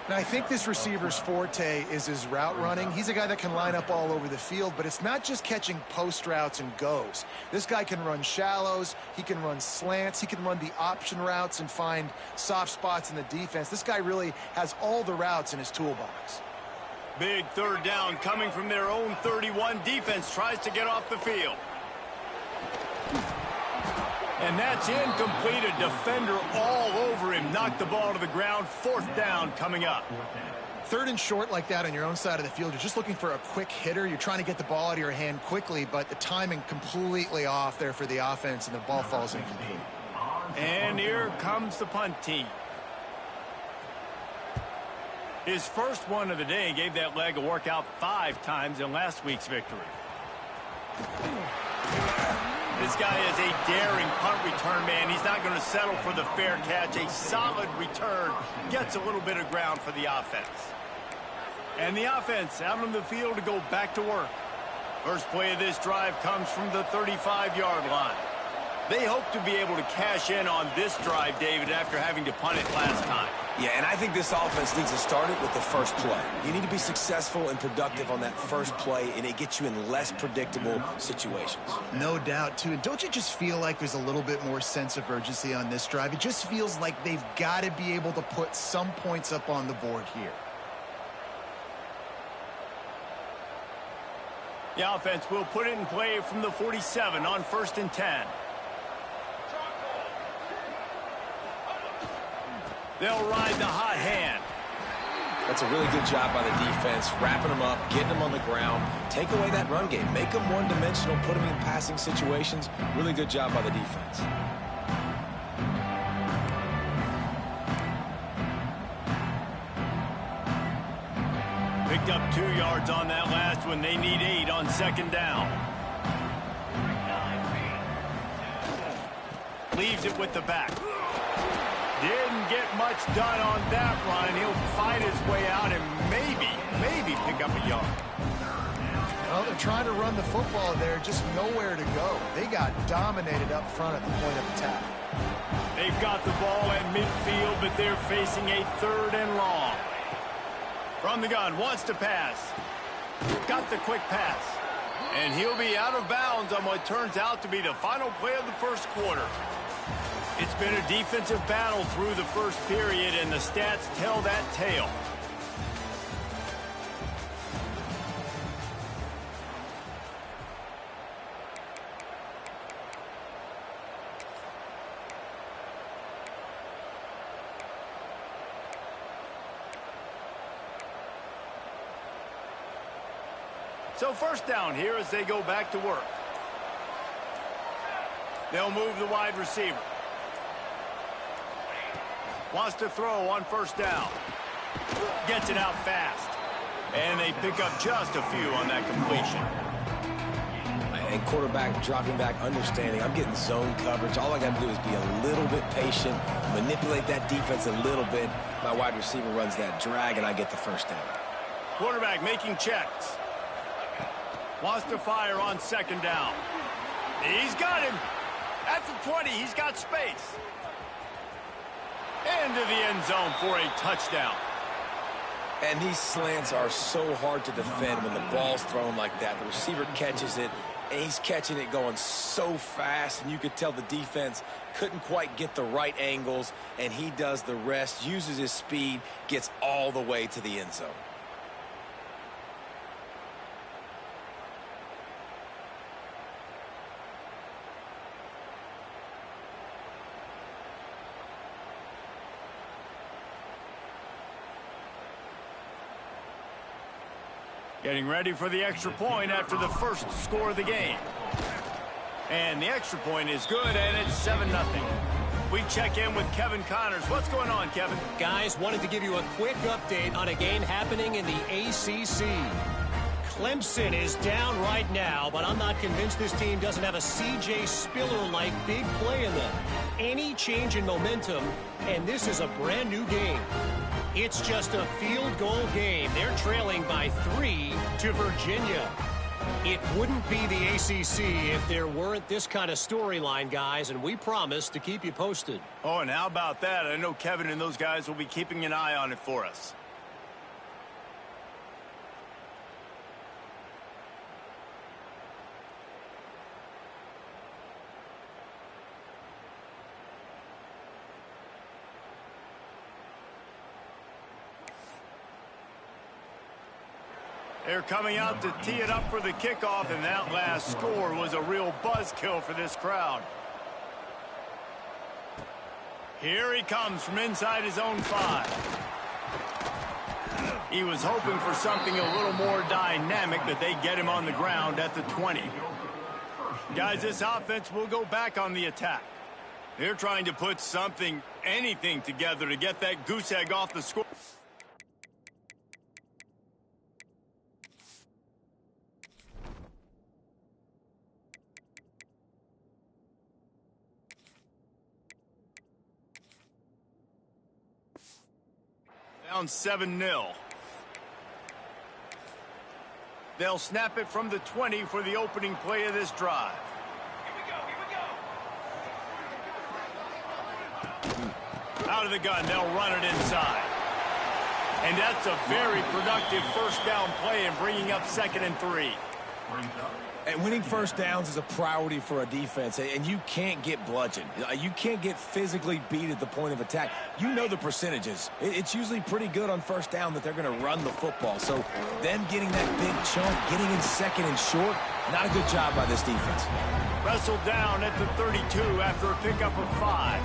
And I think this receiver's forte is his route running. He's a guy that can line up all over the field, but it's not just catching post routes and goes. This guy can run shallows, he can run slants, he can run the option routes and find soft spots in the defense. This guy really has all the routes in his toolbox. Big third down coming from their own 31. Defense tries to get off the field. And that's incomplete. A defender all over him. Knocked the ball to the ground. Fourth down coming up. Third and short like that on your own side of the field. You're just looking for a quick hitter. You're trying to get the ball out of your hand quickly, but the timing completely off there for the offense, and the ball falls incomplete. And here comes the punt team. His first one of the day gave that leg a workout 5 times in last week's victory. This guy is a daring punt return man. He's not going to settle for the fair catch. A solid return gets a little bit of ground for the offense. And the offense out on the field to go back to work. First play of this drive comes from the 35-yard line. They hope to be able to cash in on this drive, David, after having to punt it last time. Yeah, and I think this offense needs to start it with the first play. You need to be successful and productive on that first play, and it gets you in less predictable situations. No doubt, too. And don't you just feel like there's a little bit more sense of urgency on this drive? It just feels like they've got to be able to put some points up on the board here. The offense will put it in play from the 47 on 1st and 10. They'll ride the hot hand. That's a really good job by the defense, wrapping them up, getting them on the ground. Take away that run game. Make them one-dimensional, put them in passing situations. Really good job by the defense. Picked up 2 yards on that last one. They need 8 on 2nd down. Leaves it with the back. Didn't get much done on that run. He'll fight his way out and maybe pick up a yard. Well, they're trying to run the football there, just nowhere to go. They got dominated up front at the point of attack. They've got the ball at midfield, but they're facing a 3rd and long. From the gun, wants to pass. Got the quick pass. And he'll be out of bounds on what turns out to be the final play of the first quarter. It's been a defensive battle through the first period, and the stats tell that tale. So first down here as they go back to work. They'll move the wide receiver. Wants to throw on 1st down. Gets it out fast. And they pick up just a few on that completion. And quarterback dropping back, understanding I'm getting zone coverage. All I got to do is be a little bit patient, manipulate that defense a little bit. My wide receiver runs that drag, and I get the first down. Quarterback making checks. Wants to fire on 2nd down. He's got him. At the 20, he's got space. Into the end zone for a touchdown. And these slants are so hard to defend when the ball's thrown like that. The receiver catches it, and he's catching it going so fast, and you could tell the defense couldn't quite get the right angles, and he does the rest, uses his speed, gets all the way to the end zone. Getting ready for the extra point after the first score of the game. And the extra point is good, and it's 7-0. We check in with Kevin Connors. What's going on, Kevin? Guys, wanted to give you a quick update on a game happening in the ACC. Clemson is down right now, but I'm not convinced this team doesn't have a C.J. Spiller-like big play in them. Any change in momentum, and this is a brand new game. It's just a field goal game. They're trailing by 3 to Virginia. It wouldn't be the ACC if there weren't this kind of storyline, guys, and we promise to keep you posted. Oh, and how about that? I know Kevin and those guys will be keeping an eye on it for us. They're coming out to tee it up for the kickoff, and that last score was a real buzzkill for this crowd. Here he comes from inside his own 5. He was hoping for something a little more dynamic, but they get him on the ground at the 20. Guys, this offense will go back on the attack. They're trying to put something, anything together to get that goose egg off the score. Down 7-0. They'll snap it from the 20 for the opening play of this drive. Out of the gun, they'll run it inside. And that's a very productive first down play and bringing up 2nd and 3. And winning first downs is a priority for a defense, and you can't get bludgeoned. You can't get physically beat at the point of attack. You know the percentages. It's usually pretty good on first down that they're going to run the football. So then getting that big chunk, getting in 2nd and short, not a good job by this defense. Wrestled down at the 32 after a pickup of 5.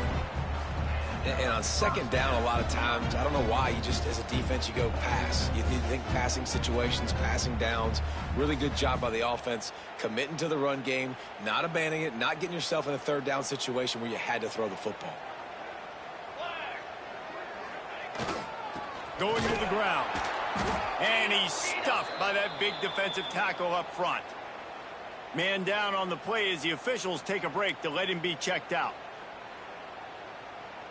And on 2nd down, a lot of times, I don't know why, you just, as a defense, you go pass. You think passing situations, passing downs. Really good job by the offense, committing to the run game, not abandoning it, not getting yourself in a 3rd down situation where you had to throw the football. Going to the ground. And he's stuffed by that big defensive tackle up front. Man down on the play as the officials take a break to let him be checked out.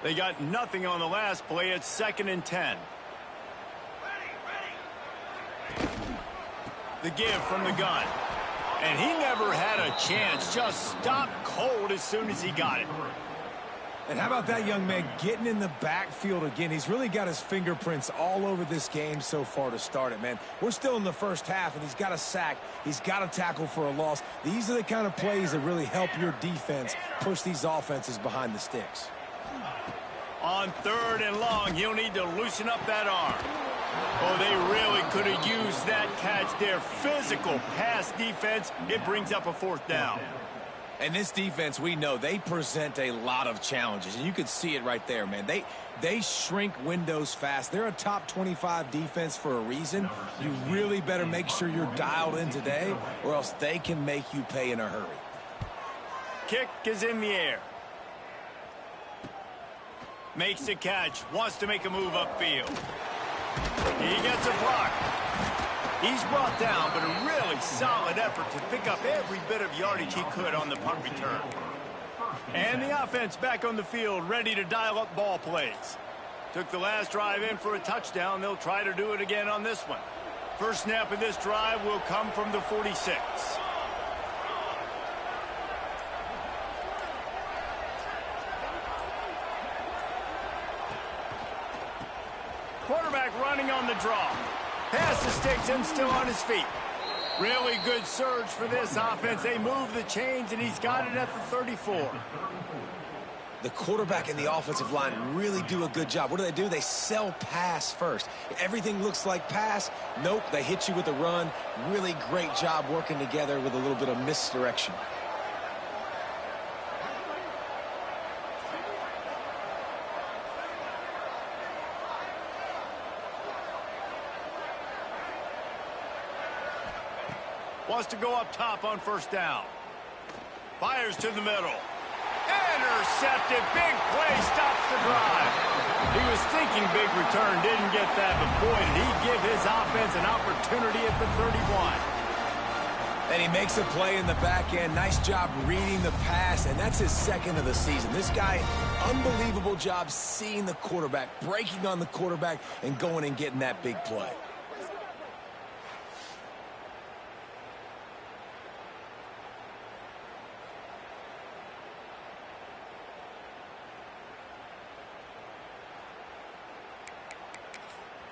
They got nothing on the last play. It's 2nd and 10. The give from the gun. And he never had a chance. Just stopped cold as soon as he got it. And how about that young man getting in the backfield again? He's really got his fingerprints all over this game so far to start it, man. We're still in the first half, and he's got a sack. He's got a tackle for a loss. These are the kind of plays that really help your defense push these offenses behind the sticks. On 3rd and long, he'll need to loosen up that arm. Oh, they really could have used that catch there. Physical pass defense. It brings up a 4th down. And this defense, we know, they present a lot of challenges. And you can see it right there, man. They shrink windows fast. They're a top 25 defense for a reason. You really better make sure you're dialed in today, or else they can make you pay in a hurry. Kick is in the air. Makes the catch. Wants to make a move upfield. He gets a block. He's brought down, but a really solid effort to pick up every bit of yardage he could on the punt return. And the offense back on the field, ready to dial up ball plays. Took the last drive in for a touchdown. They'll try to do it again on this one. First snap of this drive will come from the 46. Quarterback running on the draw. Pass the sticks and still on his feet. Really good surge for this offense. They move the chains, and he's got it at the 34. The quarterback and the offensive line really do a good job. What do? They sell pass first. Everything looks like pass. Nope, they hit you with a run. Really great job working together with a little bit of misdirection. Wants to go up top on first down. Fires to the middle. Intercepted. Big play. Stops the drive. He was thinking big return. Didn't get that. But boy, did he give his offense an opportunity at the 31. And he makes a play in the back end. Nice job reading the pass. And that's his 2nd of the season. This guy, unbelievable job seeing the quarterback, breaking on the quarterback, and going and getting that big play.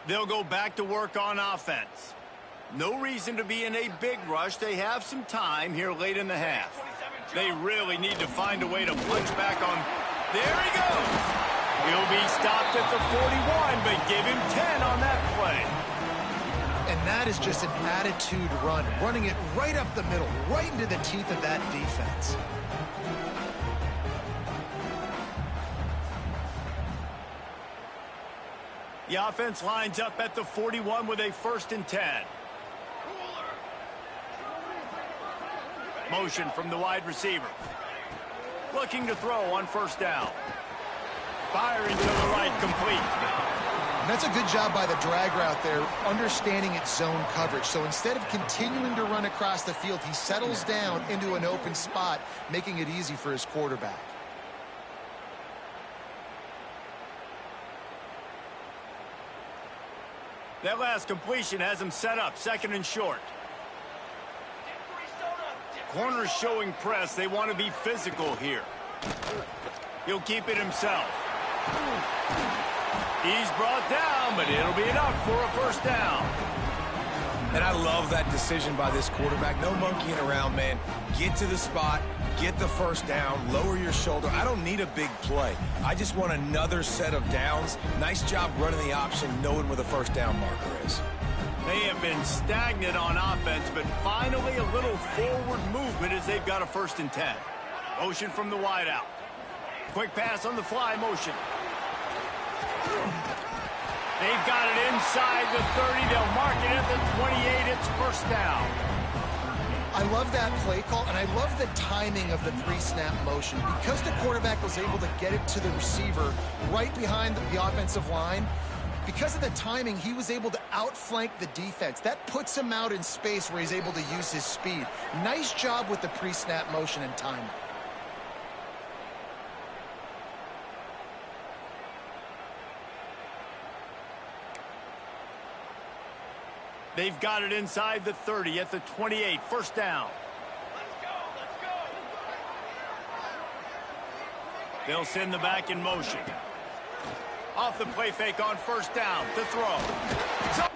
They'll go back to work on offense. No reason to be in a big rush. They have some time here late in the half. They really need to find a way to punch back on. There he goes. He'll be stopped at the 41, but give him 10 on that play. And And that is just an attitude run, running it right up the middle, right into the teeth of that defense. The offense lines up at the 41 with a 1st and 10. Motion from the wide receiver. Looking to throw on 1st down. Firing to the right, complete. And that's a good job by the drag route there, understanding its zone coverage. So instead of continuing to run across the field, he settles down into an open spot, making it easy for his quarterback. That last completion has him set up 2nd and short. Corners showing press. They want to be physical here. He'll keep it himself. He's brought down, but it'll be enough for a 1st down. And I love that decision by this quarterback. No monkeying around, man. Get to the spot, get the 1st down, lower your shoulder. I don't need a big play. I just want another set of downs. Nice job running the option, knowing where the 1st down marker is. They have been stagnant on offense, but finally a little forward movement as they've got a 1st and 10. Motion from the wide out. Quick pass on the fly motion. They've got it inside the 30. They'll mark it at the 28. It's 1st down. I love that play call, and I love the timing of the pre-snap motion. Because the quarterback was able to get it to the receiver right behind the offensive line, because of the timing, he was able to outflank the defense. That puts him out in space where he's able to use his speed. Nice job with the pre-snap motion and timing. They've got it inside the 30 at the 28. 1st down. Let's go. They'll send the back in motion. Off the play fake on 1st down to throw.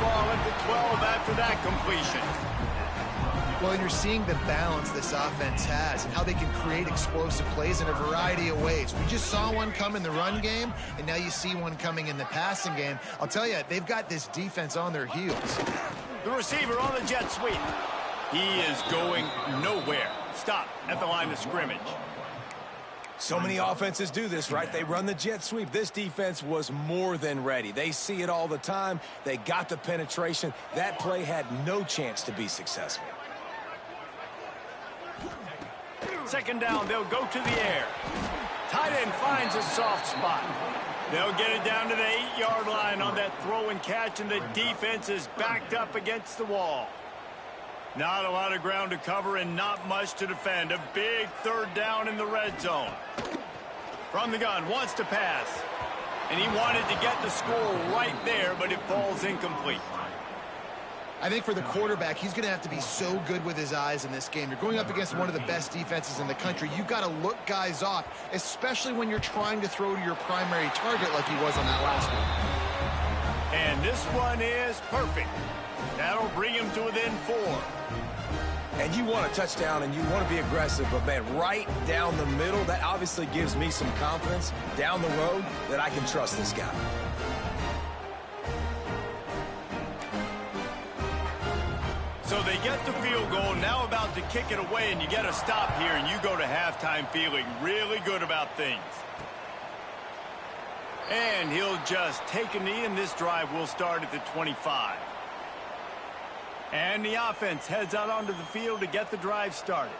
ball at the 12 after that completion. Well, and you're seeing the balance this offense has and how they can create explosive plays in a variety of ways. We just saw one come in the run game, and now you see one coming in the passing game. I'll tell you, they've got this defense on their heels. The receiver on the jet sweep. He is going nowhere. Stop at the line of scrimmage. So many offenses do this, right? They run the jet sweep. This defense was more than ready. They see it all the time. They got the penetration. That play had no chance to be successful. Second down, they'll go to the air. Tight end finds a soft spot. They'll get it down to the 8-yard line on that throw and catch, and the defense is backed up against the wall. Not a lot of ground to cover and not much to defend. A big third down in the red zone. From the gun, wants to pass. And he wanted to get the score right there, but it falls incomplete. I think for the quarterback, he's going to have to be so good with his eyes in this game. You're going up against one of the best defenses in the country. You've got to look guys off, especially when you're trying to throw to your primary target like he was on that last one. And this one is perfect. That'll bring him to within 4. And you want a touchdown and you want to be aggressive, but man, right down the middle, that obviously gives me some confidence down the road that I can trust this guy. So they get the field goal, now about to kick it away, and you get a stop here, and you go to halftime feeling really good about things. And he'll just take a knee, and this drive will start at the 25. And the offense heads out onto the field to get the drive started.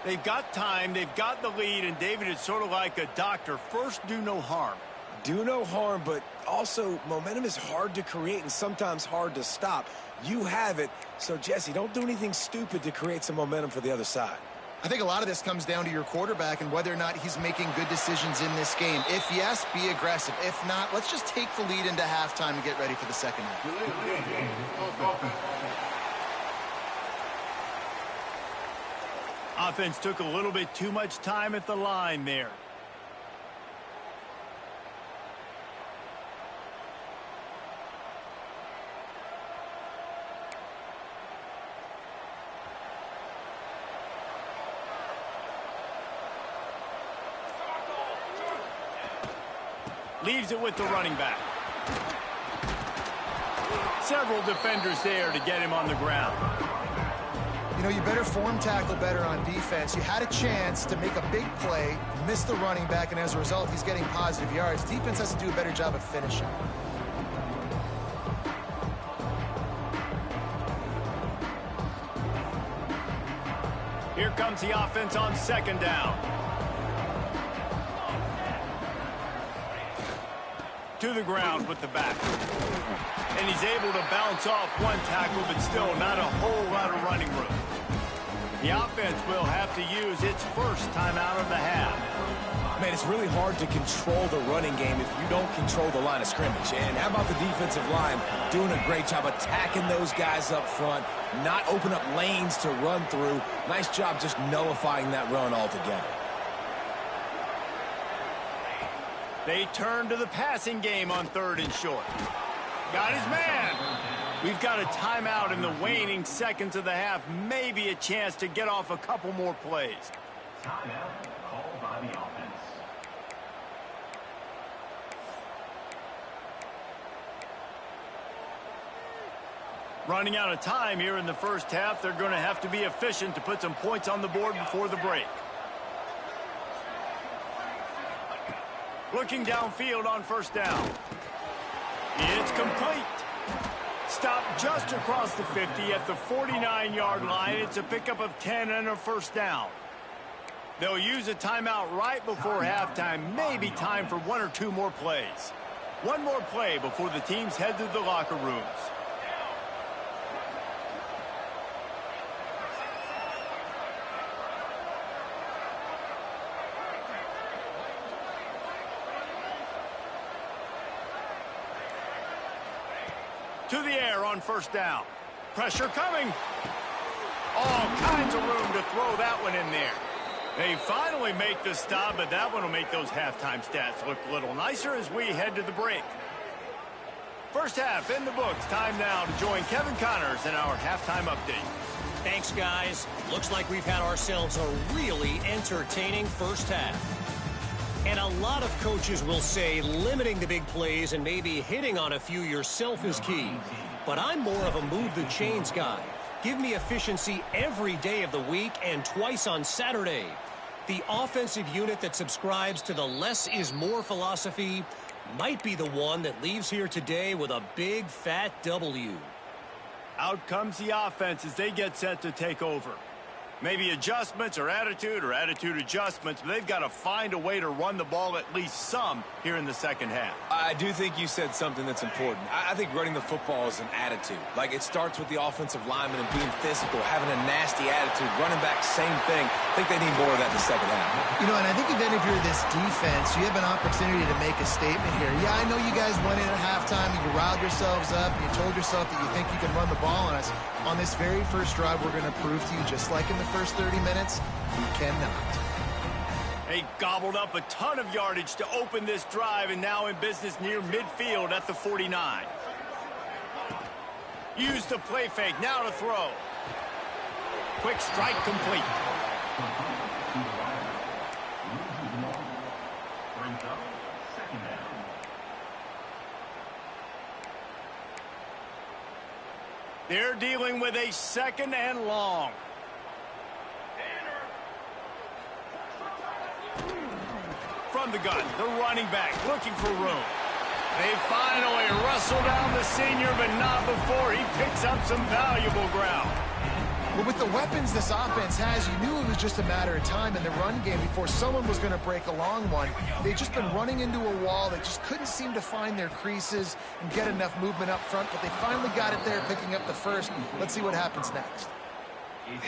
They've got time, they've got the lead, and David is sort of like a doctor. First, do no harm. Do no harm, but also momentum is hard to create and sometimes hard to stop. You have it, so Jesse, don't do anything stupid to create some momentum for the other side. I think a lot of this comes down to your quarterback and whether or not he's making good decisions in this game. If yes, be aggressive. If not, let's just take the lead into halftime and get ready for the second half. Offense took a little bit too much time at the line there. Leaves it with the running back. Several defenders there to get him on the ground. You know, you better form tackle better on defense. You had a chance to make a big play, miss the running back, and as a result, he's getting positive yards. Defense has to do a better job of finishing. Here comes the offense on second down. To the ground with the back. And he's able to bounce off one tackle, but still not a whole lot of running room. The offense will have to use its first timeout of the half. Man, it's really hard to control the running game if you don't control the line of scrimmage. And how about the defensive line doing a great job attacking those guys up front, not open up lanes to run through. Nice job just nullifying that run altogether. They turn to the passing game on third and short. Got his man. We've got a timeout in the waning seconds of the half. Maybe a chance to get off a couple more plays. Timeout called by the offense. Running out of time here in the first half. They're going to have to be efficient to put some points on the board before the break. Looking downfield on first down. It's complete. Stopped just across the 50 at the 49-yard line. It's a pickup of 10 and a first down. They'll use a timeout right before halftime. Maybe time for one or two more plays. One more play before the teams head to the locker rooms. To the air on first down. Pressure coming. All kinds of room to throw that one in there. They finally make the stop, but that one will make those halftime stats look a little nicer as we head to the break. First half in the books. Time now to join Kevin Connors in our halftime update. Thanks, guys. Looks like we've had ourselves a really entertaining first half. And a lot of coaches will say limiting the big plays and maybe hitting on a few yourself is key. But I'm more of a move the chains guy. Give me efficiency every day of the week and twice on Saturday. The offensive unit that subscribes to the less is more philosophy might be the one that leaves here today with a big fat W. Out comes the offense as they get set to take over. Maybe adjustments or attitude adjustments, but they've got to find a way to run the ball at least some here in the second half. I do think you said something that's important. I think running the football is an attitude. Like, it starts with the offensive lineman and being physical, having a nasty attitude. Running back, same thing. I think they need more of that in the second half. You know, and I think even if you're this defense, you have an opportunity to make a statement here. Yeah, I know you guys went in at halftime and you riled yourselves up and you told yourself that you think you can run the ball on us. On this very first drive, we're going to prove to you, just like in the first 30 minutes, you cannot. They gobbled up a ton of yardage to open this drive, and now in business near midfield at the 49. Use the play fake, now to throw. Quick strike complete. Brings up second down. They're dealing with a second and long. From the gun, the running back looking for room. They finally wrestle down the senior, but not before he picks up some valuable ground. But with the weapons this offense has, you knew it was just a matter of time in the run game before someone was going to break a long one. They've just been running into a wall. They just couldn't seem to find their creases and get enough movement up front, but they finally got it there, picking up the first. Let's see what happens next.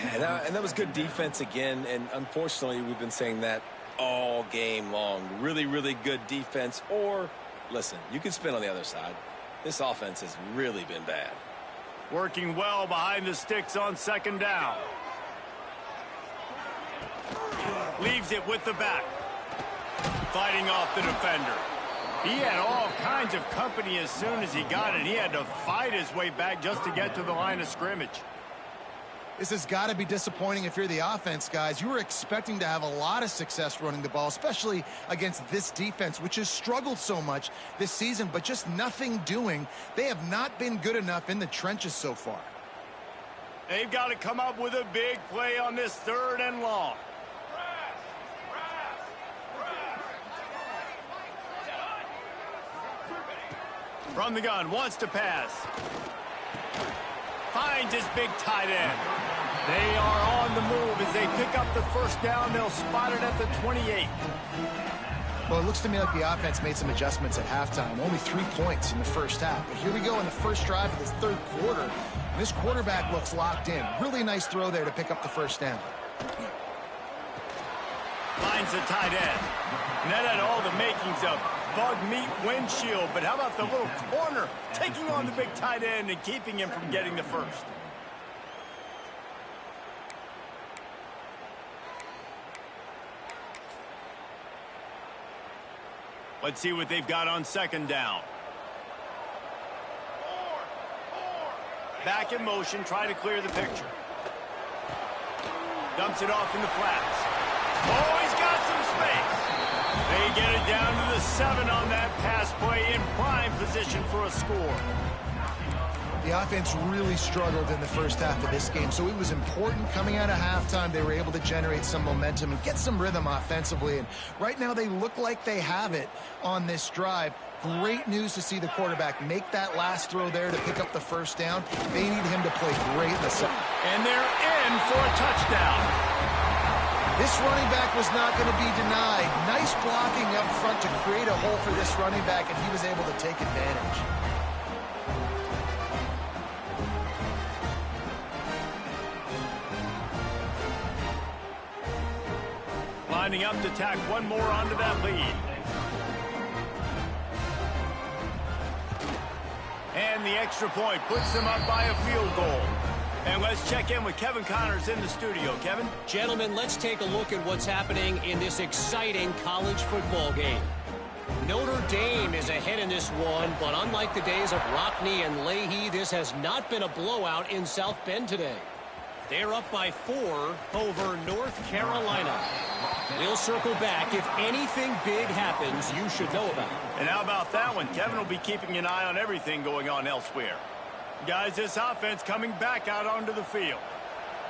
Yeah, and that was good defense again, and unfortunately, we've been saying that all game long. Really, really good defense. Or, listen, you can spin on the other side. This offense has really been bad. Working well behind the sticks on second down. Leaves it with the back. Fighting off the defender. He had all kinds of company as soon as he got it. He had to fight his way back just to get to the line of scrimmage. This has got to be disappointing if you're the offense, guys. You were expecting to have a lot of success running the ball, especially against this defense, which has struggled so much this season, but just nothing doing. They have not been good enough in the trenches so far. They've got to come up with a big play on this third and long. From the gun, wants to pass. Finds his big tight end. They are on the move as they pick up the first down. They'll spot it at the 28. Well, it looks to me like the offense made some adjustments at halftime. Only 3 points in the first half. But here we go in the first drive of this third quarter. This quarterback looks locked in. Really nice throw there to pick up the first down. Finds the tight end. And that had all the makings of bug meat windshield. But how about the little corner taking on the big tight end and keeping him from getting the first? Let's see what they've got on second down. Back in motion, try to clear the picture. Dumps it off in the flats. Oh, he's got some space. They get it down to the 7 on that pass play, in prime position for a score. The offense really struggled in the first half of this game, so it was important coming out of halftime. They were able to generate some momentum and get some rhythm offensively. And right now they look like they have it on this drive. Great news to see the quarterback make that last throw there to pick up the first down. They need him to play great in the second. And they're in for a touchdown. This running back was not going to be denied. Nice blocking up front to create a hole for this running back, and he was able to take advantage. Lining up to tack one more onto that lead. And the extra point puts them up by a field goal. And let's check in with Kevin Connors in the studio. Kevin? Gentlemen, let's take a look at what's happening in this exciting college football game. Notre Dame is ahead in this one, but unlike the days of Rockne and Leahy, this has not been a blowout in South Bend today. They're up by 4 over North Carolina. We'll circle back. If anything big happens, you should know about it. And how about that one? Kevin will be keeping an eye on everything going on elsewhere. Guys, this offense coming back out onto the field.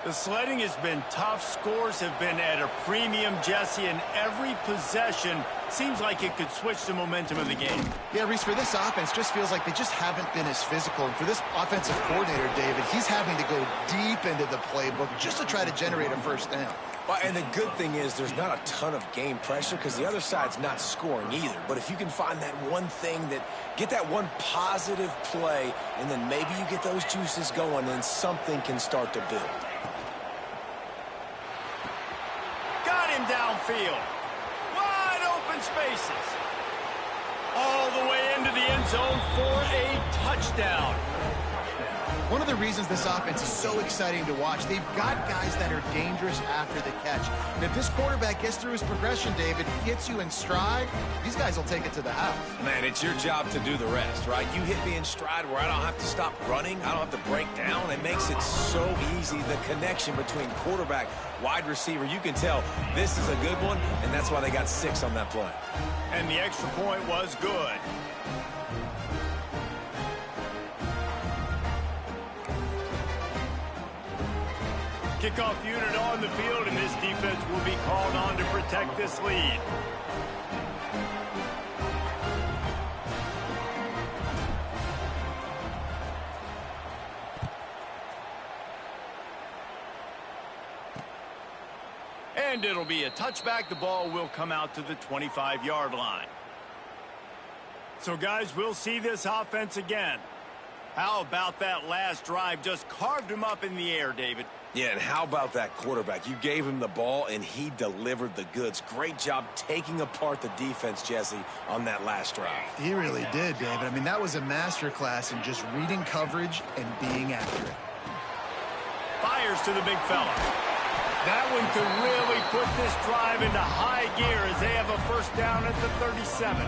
The sledding has been tough. Scores have been at a premium, Jesse, and every possession seems like it could switch the momentum of the game. Yeah, Reese, for this offense, just feels like they just haven't been as physical. And for this offensive coordinator, David, he's having to go deep into the playbook just to try to generate a first down. Well, and the good thing is there's not a ton of game pressure because the other side's not scoring either. But if you can find that one thing get that one positive play, and then maybe you get those juices going, then something can start to build. Got him downfield. Wide open spaces. All the way into the end zone for a touchdown. One of the reasons this offense is so exciting to watch, they've got guys that are dangerous after the catch. And if this quarterback gets through his progression, David, hits you in stride, these guys will take it to the house. Man, it's your job to do the rest, right? You hit me in stride where I don't have to stop running. I don't have to break down. It makes it so easy, the connection between quarterback, wide receiver. You can tell this is a good one, and that's why they got 6 on that play. And the extra point was good. Kickoff unit on the field, and this defense will be called on to protect this lead. And it'll be a touchback. The ball will come out to the 25-yard line. So, guys, we'll see this offense again. How about that last drive? Just carved him up in the air, David. Yeah, and how about that quarterback? You gave him the ball, and he delivered the goods. Great job taking apart the defense, Jesse, on that last drive. He really did, David. I mean, that was a masterclass in just reading coverage and being accurate. Fires to the big fella. That one could really put this drive into high gear as they have a first down at the 37.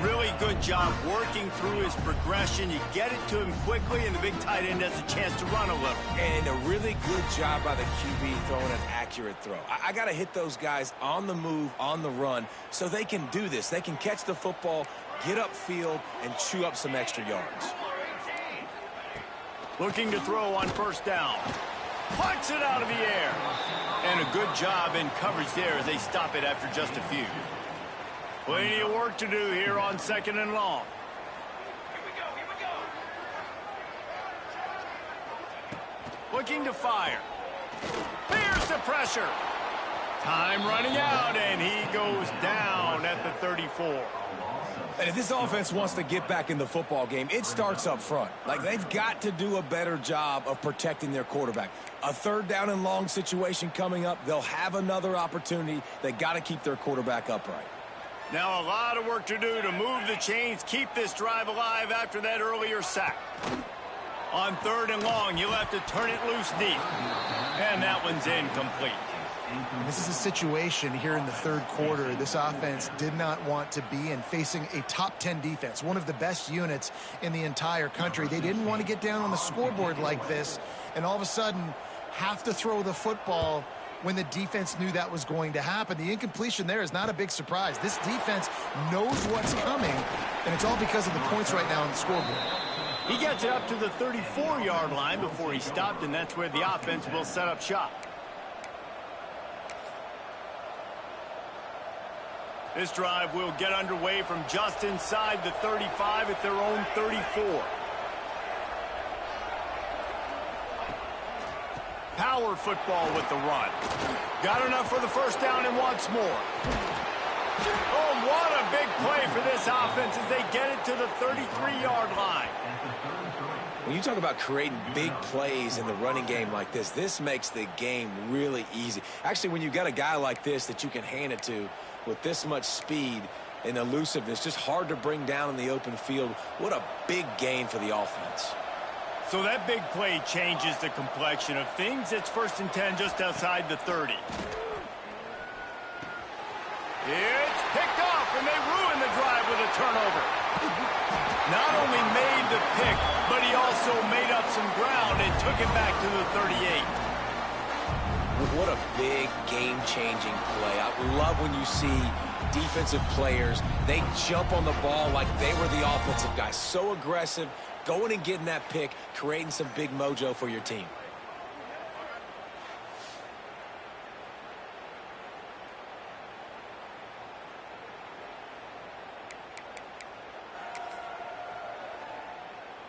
Really good job working through his progression. You get it to him quickly, and the big tight end has a chance to run a little. And a really good job by the QB throwing an accurate throw. I got to hit those guys on the move, on the run, so they can do this. They can catch the football, get upfield, and chew up some extra yards. Looking to throw on first down. Punts it out of the air. And a good job in coverage there as they stop it after just a few. Plenty of work to do here on 2nd and long. Here we go. Looking to fire. Here's the pressure. Time running out, and he goes down at the 34. And if this offense wants to get back in the football game, it starts up front. Like, they've got to do a better job of protecting their quarterback. A 3rd down and long situation coming up. They'll have another opportunity. They got to keep their quarterback upright. Now a lot of work to do to move the chains, keep this drive alive after that earlier sack. On 3rd and long, you'll have to turn it loose deep. And that one's incomplete. This is a situation here in the 3rd quarter this offense did not want to be in, facing a top 10 defense, one of the best units in the entire country. They didn't want to get down on the scoreboard like this and all of a sudden have to throw the football when the defense knew that was going to happen. The incompletion there is not a big surprise. This defense knows what's coming, and it's all because of the points right now on the scoreboard. He gets it up to the 34-yard line before he stopped, and that's where the offense will set up shop. This drive will get underway from just inside the 35 at their own 34. Power football with the run. Got enough for the first down and wants more. Oh, what a big play for this offense as they get it to the 33-yard line. When you talk about creating big plays in the running game like this makes the game really easy. Actually, when you've got a guy like this that you can hand it to with this much speed and elusiveness, just hard to bring down in the open field, what a big gain for the offense. So that big play changes the complexion of things. It's 1st and 10 just outside the 30. It's picked off, and they ruin turnover. Not only made the pick, but he also made up some ground and took it back to the 38. What a big game-changing play. I love when you see defensive players, they jump on the ball like they were the offensive guy. So aggressive, going and getting that pick, creating some big mojo for your team.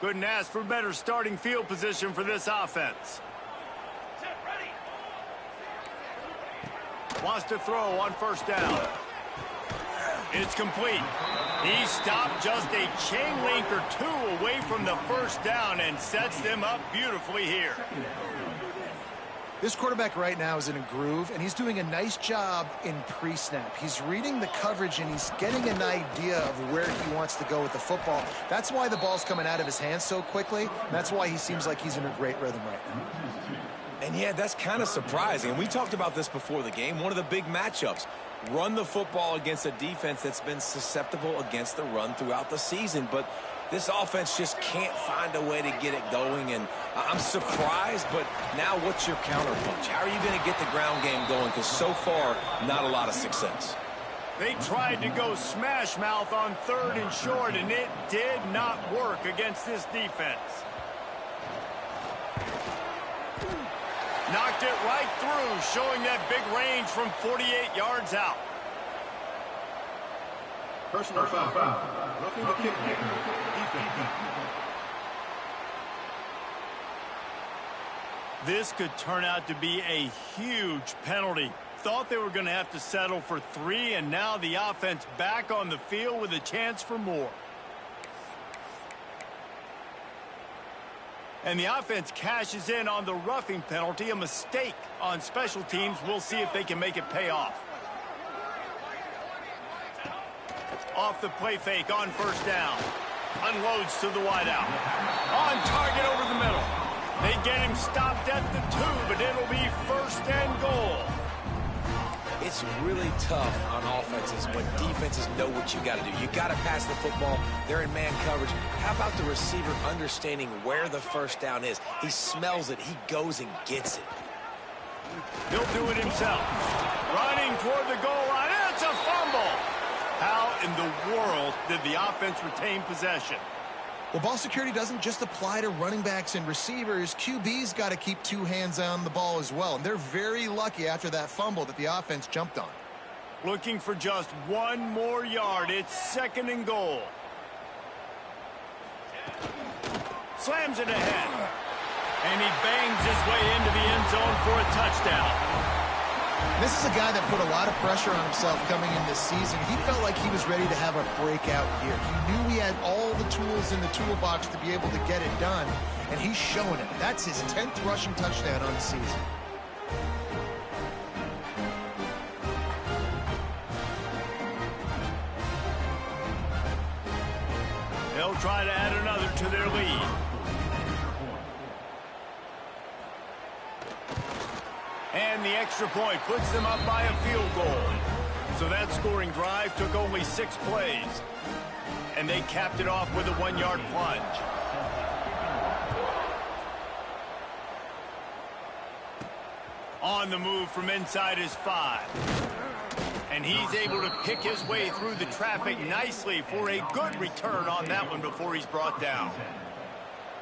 Couldn't ask for better starting field position for this offense. Wants to throw on first down. It's complete. He stopped just a chain link or two away from the first down and sets them up beautifully here. This quarterback right now is in a groove, and he's doing a nice job in pre-snap. He's reading the coverage, and he's getting an idea of where he wants to go with the football. That's why the ball's coming out of his hands so quickly. That's why he seems like he's in a great rhythm right now. And yeah, that's kind of surprising. We talked about this before the game. One of the big matchups. Run the football against a defense that's been susceptible against the run throughout the season. But this offense just can't find a way to get it going. And I'm surprised, but now what's your counterpunch? How are you going to get the ground game going? Because so far, not a lot of success. They tried to go smash mouth on third and short, and it did not work against this defense. Knocked it right through, showing that big range from 48 yards out. Personal foul. Roughing the kickmaker. Defense. This could turn out to be a huge penalty. Thought they were going to have to settle for 3, and now the offense back on the field with a chance for more. And the offense cashes in on the roughing penalty, a mistake on special teams. We'll see if they can make it pay off. Off the play fake on first down. Unloads to the wideout. On target over the middle. They get him stopped at the 2, but it'll be first and goal. It's really tough on offenses when defenses know what you got to do. You got to pass the football. They're in man coverage. How about the receiver understanding where the first down is? He smells it. He goes and gets it. He'll do it himself. Running toward the goal line. It's a fumble. How in the world did the offense retain possession? Well, ball security doesn't just apply to running backs and receivers. QB's got to keep 2 hands on the ball as well. And they're very lucky after that fumble that the offense jumped on. Looking for just 1 more yard. It's second and goal. Slams it ahead. And he bangs his way into the end zone for a touchdown. This is a guy that put a lot of pressure on himself coming in this season. He felt like he was ready to have a breakout year. He knew he had all the tools in the toolbox to be able to get it done, and he's showing it. That's his 10th rushing touchdown on the season. They'll try to add another to their lead. And the extra point puts them up by a field goal. So that scoring drive took only 6 plays. And they capped it off with a 1-yard plunge. On the move from inside his 5. And he's able to pick his way through the traffic nicely for a good return on that one before he's brought down.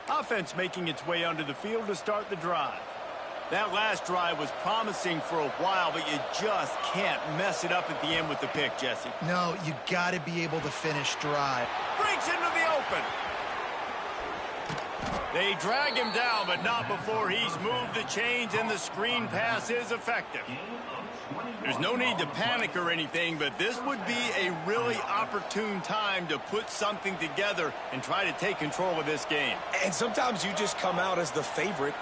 Offense making its way onto the field to start the drive. That last drive was promising for a while, but you just can't mess it up at the end with the pick, Jesse. No, you got to be able to finish drive. Breaks into the open. They drag him down, but not before he's moved the chains, and the screen pass is effective. There's no need to panic or anything, but this would be a really opportune time to put something together and try to take control of this game. And sometimes you just come out as the favorite,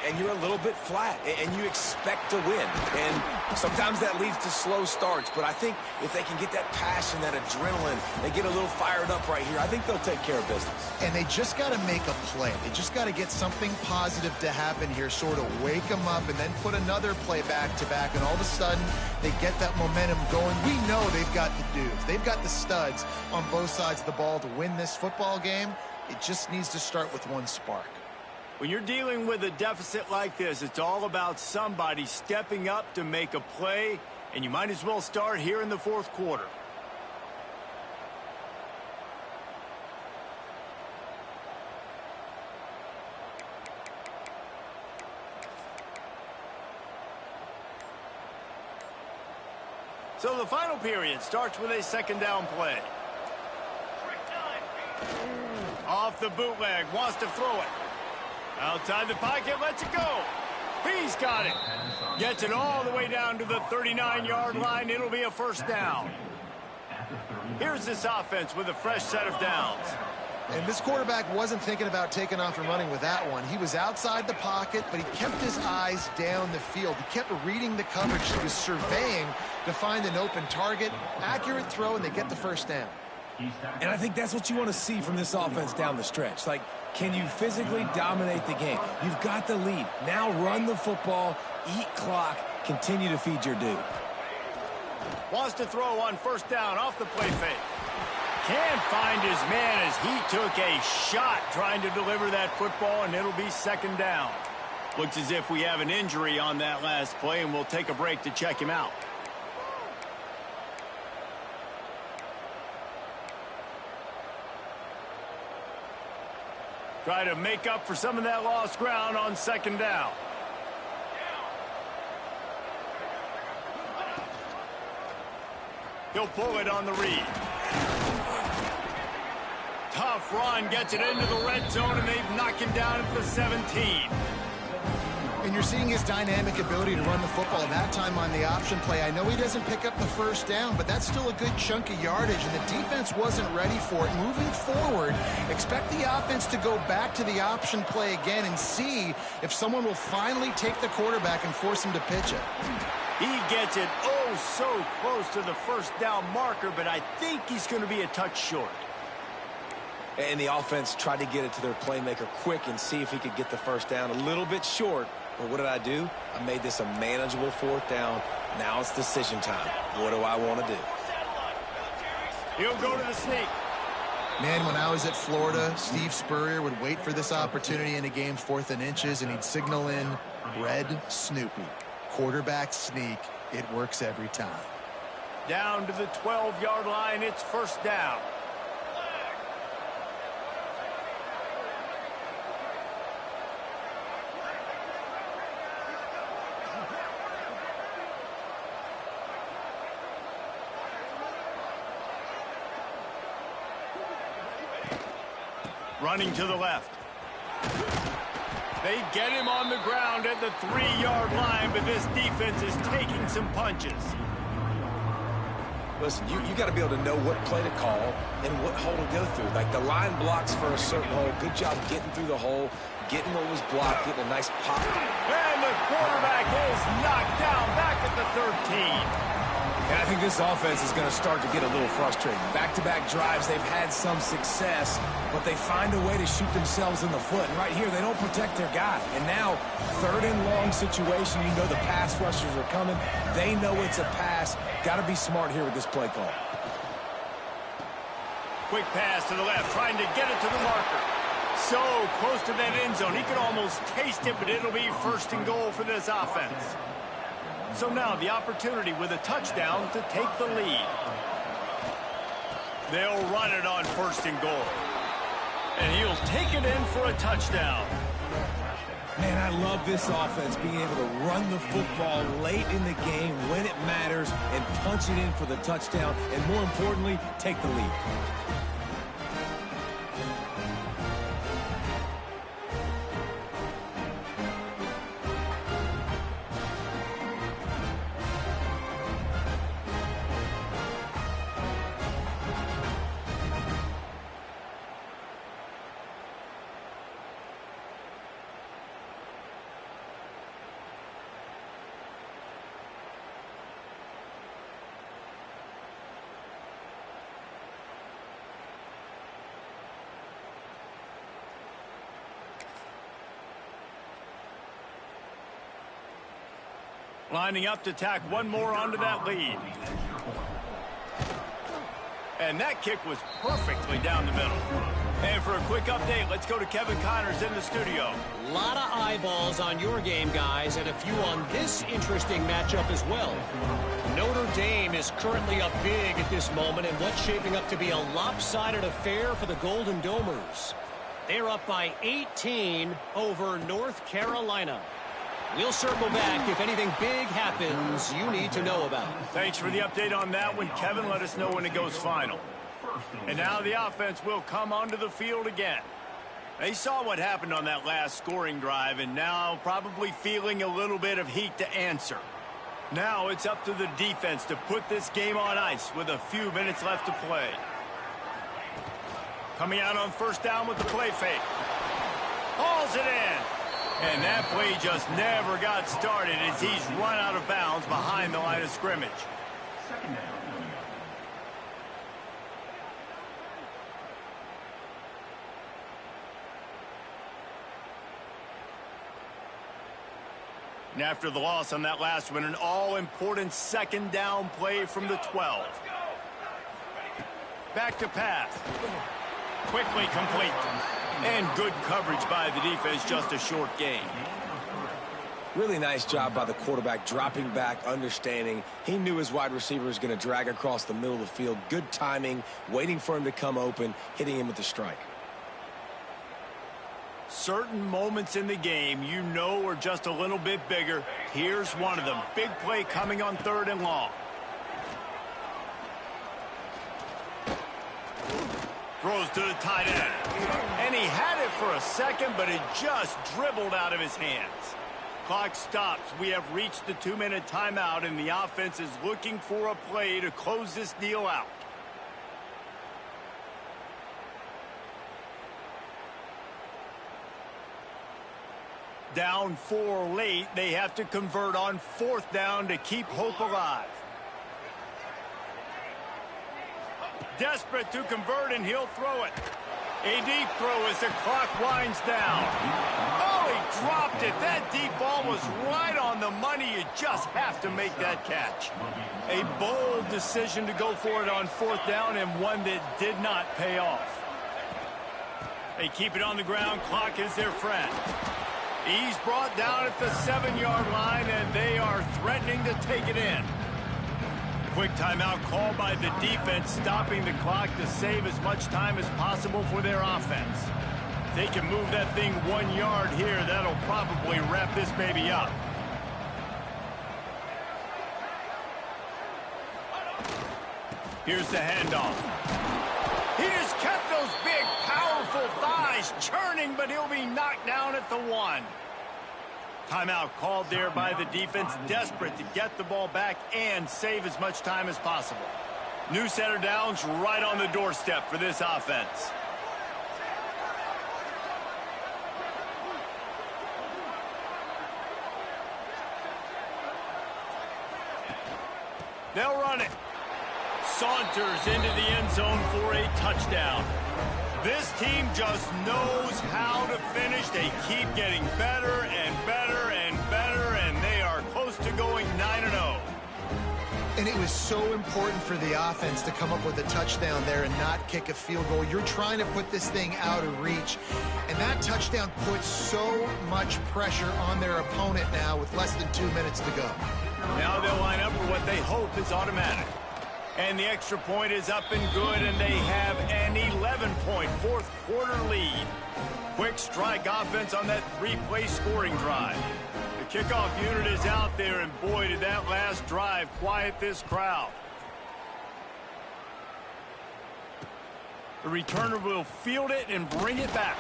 and you're a little bit flat, and you expect to win. And sometimes that leads to slow starts, but I think if they can get that passion, that adrenaline, they get a little fired up right here, I think they'll take care of business. And they just got to make a play. They just just got to get something positive to happen here, sort of wake them up, and then put another play back-to-back, and all of a sudden they get that momentum going. We know they've got the dudes. They've got the studs on both sides of the ball to win this football game. It just needs to start with one spark. When you're dealing with a deficit like this, it's all about somebody stepping up to make a play, and you might as well start here in the fourth quarter. So the final period starts with a second down play. Off the bootleg, wants to throw it. Outside the pocket, lets it go. He's got it. Gets it all the way down to the 39-yard line. It'll be a first down. Here's this offense with a fresh set of downs. And this quarterback wasn't thinking about taking off and running with that one. He was outside the pocket, but he kept his eyes down the field. He kept reading the coverage. He was surveying to find an open target. Accurate throw, and they get the first down. And I think that's what you want to see from this offense down the stretch. Like, can you physically dominate the game? You've got the lead. Now run the football, eat clock, continue to feed your dude. Wants to throw on first down off the play fake. Can't find his man as he took a shot trying to deliver that football, and it'll be second down. Looks as if we have an injury on that last play, and we'll take a break to check him out. Try to make up for some of that lost ground on second down. He'll pull it on the read. Tough run, gets it into the red zone, and they've knocked him down at the 17. And you're seeing his dynamic ability to run the football. That time on the option play, I know he doesn't pick up the first down, but that's still a good chunk of yardage, and the defense wasn't ready for it. Moving forward, expect the offense to go back to the option play again and see if someone will finally take the quarterback and force him to pitch it. He gets it oh so close to the first down marker, but I think he's going to be a touch short. And the offense tried to get it to their playmaker quick and see if he could get the first down. A little bit short, but what did I do? I made this a manageable fourth down. Now it's decision time. What do I want to do? He'll go to the sneak. Man, when I was at Florida, Steve Spurrier would wait for this opportunity in a game 4th and inches, and he'd signal in Red Snoopy. Quarterback sneak. It works every time. Down to the 12-yard line. It's first down. Running to the left. They get him on the ground at the 3-yard line, but this defense is taking some punches. Listen, you got to be able to know what play to call and what hole to go through. Like the line blocks for a certain hole. Good job getting through the hole, getting what was blocked, getting a nice pop. And the quarterback is knocked down back at the 13. And I think this offense is going to start to get a little frustrating. Back-to-back drives, they've had some success, but they find a way to shoot themselves in the foot. And right here, they don't protect their guy. And now, 3rd and long situation, you know the pass rushers are coming. They know it's a pass. Got to be smart here with this play call. Quick pass to the left, trying to get it to the marker. So close to that end zone. He could almost taste it, but it'll be 1st and goal for this offense. So now the opportunity with a touchdown to take the lead. They'll run it on 1st and goal. And he'll take it in for a touchdown. Man, I love this offense being able to run the football late in the game when it matters and punch it in for the touchdown and, more importantly, take the lead. Lining up to tack one more onto that lead. And that kick was perfectly down the middle. And for a quick update, let's go to Kevin Connors in the studio. A lot of eyeballs on your game, guys, and a few on this interesting matchup as well. Notre Dame is currently up big at this moment in what's shaping up to be a lopsided affair for the Golden Domers. They're up by 18 over North Carolina. We'll circle back if anything big happens you need to know about. Thanks for the update on that one, Kevin. Let us know when it goes final. And now the offense will come onto the field again. They saw what happened on that last scoring drive, and now probably feeling a little bit of heat to answer. Now it's up to the defense to put this game on ice with a few minutes left to play. Coming out on first down with the play fake. Hauls it in. And that play just never got started as he's run out of bounds behind the line of scrimmage. And after the loss on that last one, an all-important second down play from the 12. Back to pass. Quickly complete. And good coverage by the defense, just a short gain. Really nice job by the quarterback, dropping back, understanding. He knew his wide receiver was going to drag across the middle of the field. Good timing, waiting for him to come open, hitting him with the strike. Certain moments in the game you know are just a little bit bigger. Here's one of them. Big play coming on 3rd and long. Throws to the tight end. And he had it for a second, but it just dribbled out of his hands. Clock stops. We have reached the 2-minute timeout, and the offense is looking for a play to close this deal out. Down 4 late, they have to convert on 4th down to keep hope alive. Desperate to convert, and he'll throw it. A deep throw as the clock winds down. Oh, he dropped it. That deep ball was right on the money. You just have to make that catch. A bold decision to go for it on 4th down, and one that did not pay off. They keep it on the ground. Clock is their friend. He's brought down at the 7-yard line, and they are threatening to take it in. Quick timeout called by the defense, stopping the clock to save as much time as possible for their offense. If they can move that thing 1 yard here, that'll probably wrap this baby up. Here's the handoff. He just kept those big, powerful thighs churning, but he'll be knocked down at the 1. Timeout called there by the defense, desperate to get the ball back and save as much time as possible. New set of downs right on the doorstep for this offense. They'll run it. Saunters into the end zone for a touchdown. This team just knows how to finish. They keep getting better and better and better, and they are close to going 9-0. And it was so important for the offense to come up with a touchdown there and not kick a field goal. You're trying to put this thing out of reach, and that touchdown puts so much pressure on their opponent now with less than 2 minutes to go. Now they'll line up for what they hope is automatic. And the extra point is up and good, and they have an 11-point fourth-quarter lead. Quick strike offense on that 3-play scoring drive. The kickoff unit is out there, and boy, did that last drive quiet this crowd. The returner will field it and bring it back.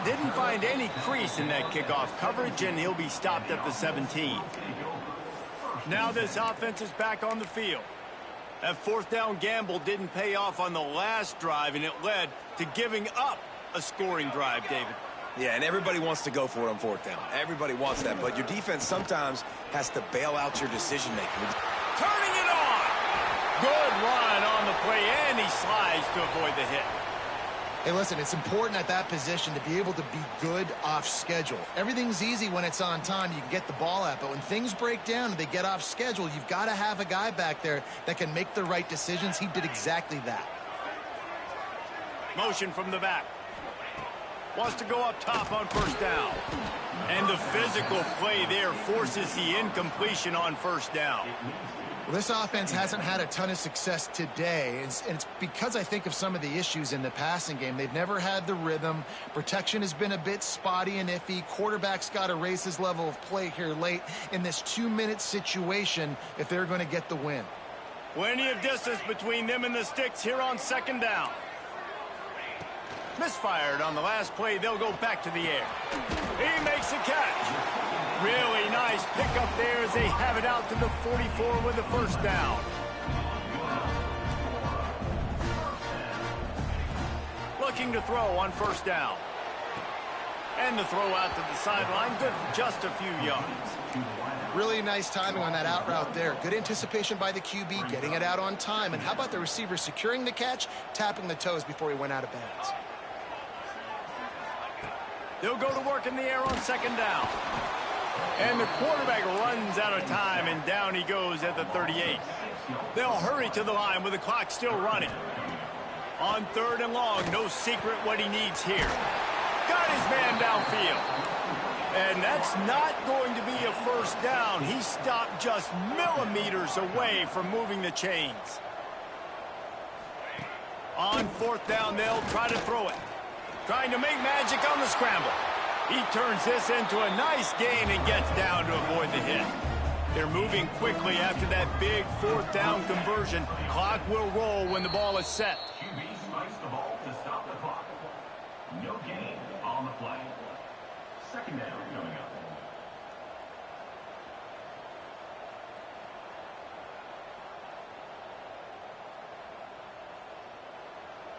Didn't find any crease in that kickoff coverage, and he'll be stopped at the 17. Now this offense is back on the field. That 4th down gamble didn't pay off on the last drive, and it led to giving up a scoring drive, David. Yeah, and everybody wants to go for it on 4th down. Everybody wants that, but your defense sometimes has to bail out your decision-making. Turning it on! Good run on the play, and he slides to avoid the hit. Hey, listen, it's important at that position to be able to be good off schedule. Everything's easy when it's on time. You can get the ball out. But when things break down and they get off schedule, you've got to have a guy back there that can make the right decisions. He did exactly that. Motion from the back. Wants to go up top on first down. And the physical play there forces the incompletion on first down. Well, this offense hasn't had a ton of success today, and it's because I think of some of the issues in the passing game. They've never had the rhythm. Protection has been a bit spotty and iffy. Quarterback's got to raise his level of play here late in this 2-minute situation if they're going to get the win. Plenty of distance between them and the sticks here on second down. Misfired on the last play. They'll go back to the air. He makes the catch. Really nice pickup there as they have it out to the 44 with the first down. Looking to throw on first down. And the throw out to the sideline, good for just a few yards. Really nice timing on that out route there. Good anticipation by the QB, getting it out on time. And how about the receiver securing the catch, tapping the toes before he went out of bounds. They'll go to work in the air on second down. And the quarterback runs out of time, and down he goes at the 38. They'll hurry to the line with the clock still running. On third and long, no secret what he needs here. Got his man downfield. And that's not going to be a first down. He stopped just millimeters away from moving the chains. On fourth down, they'll try to throw it. Trying to make magic on the scramble. He turns this into a nice gain and gets down to avoid the hit. They're moving quickly after that big fourth down conversion. Clock will roll when the ball is set. QB spikes the ball to stop the clock. No gain on the play. Second down coming up.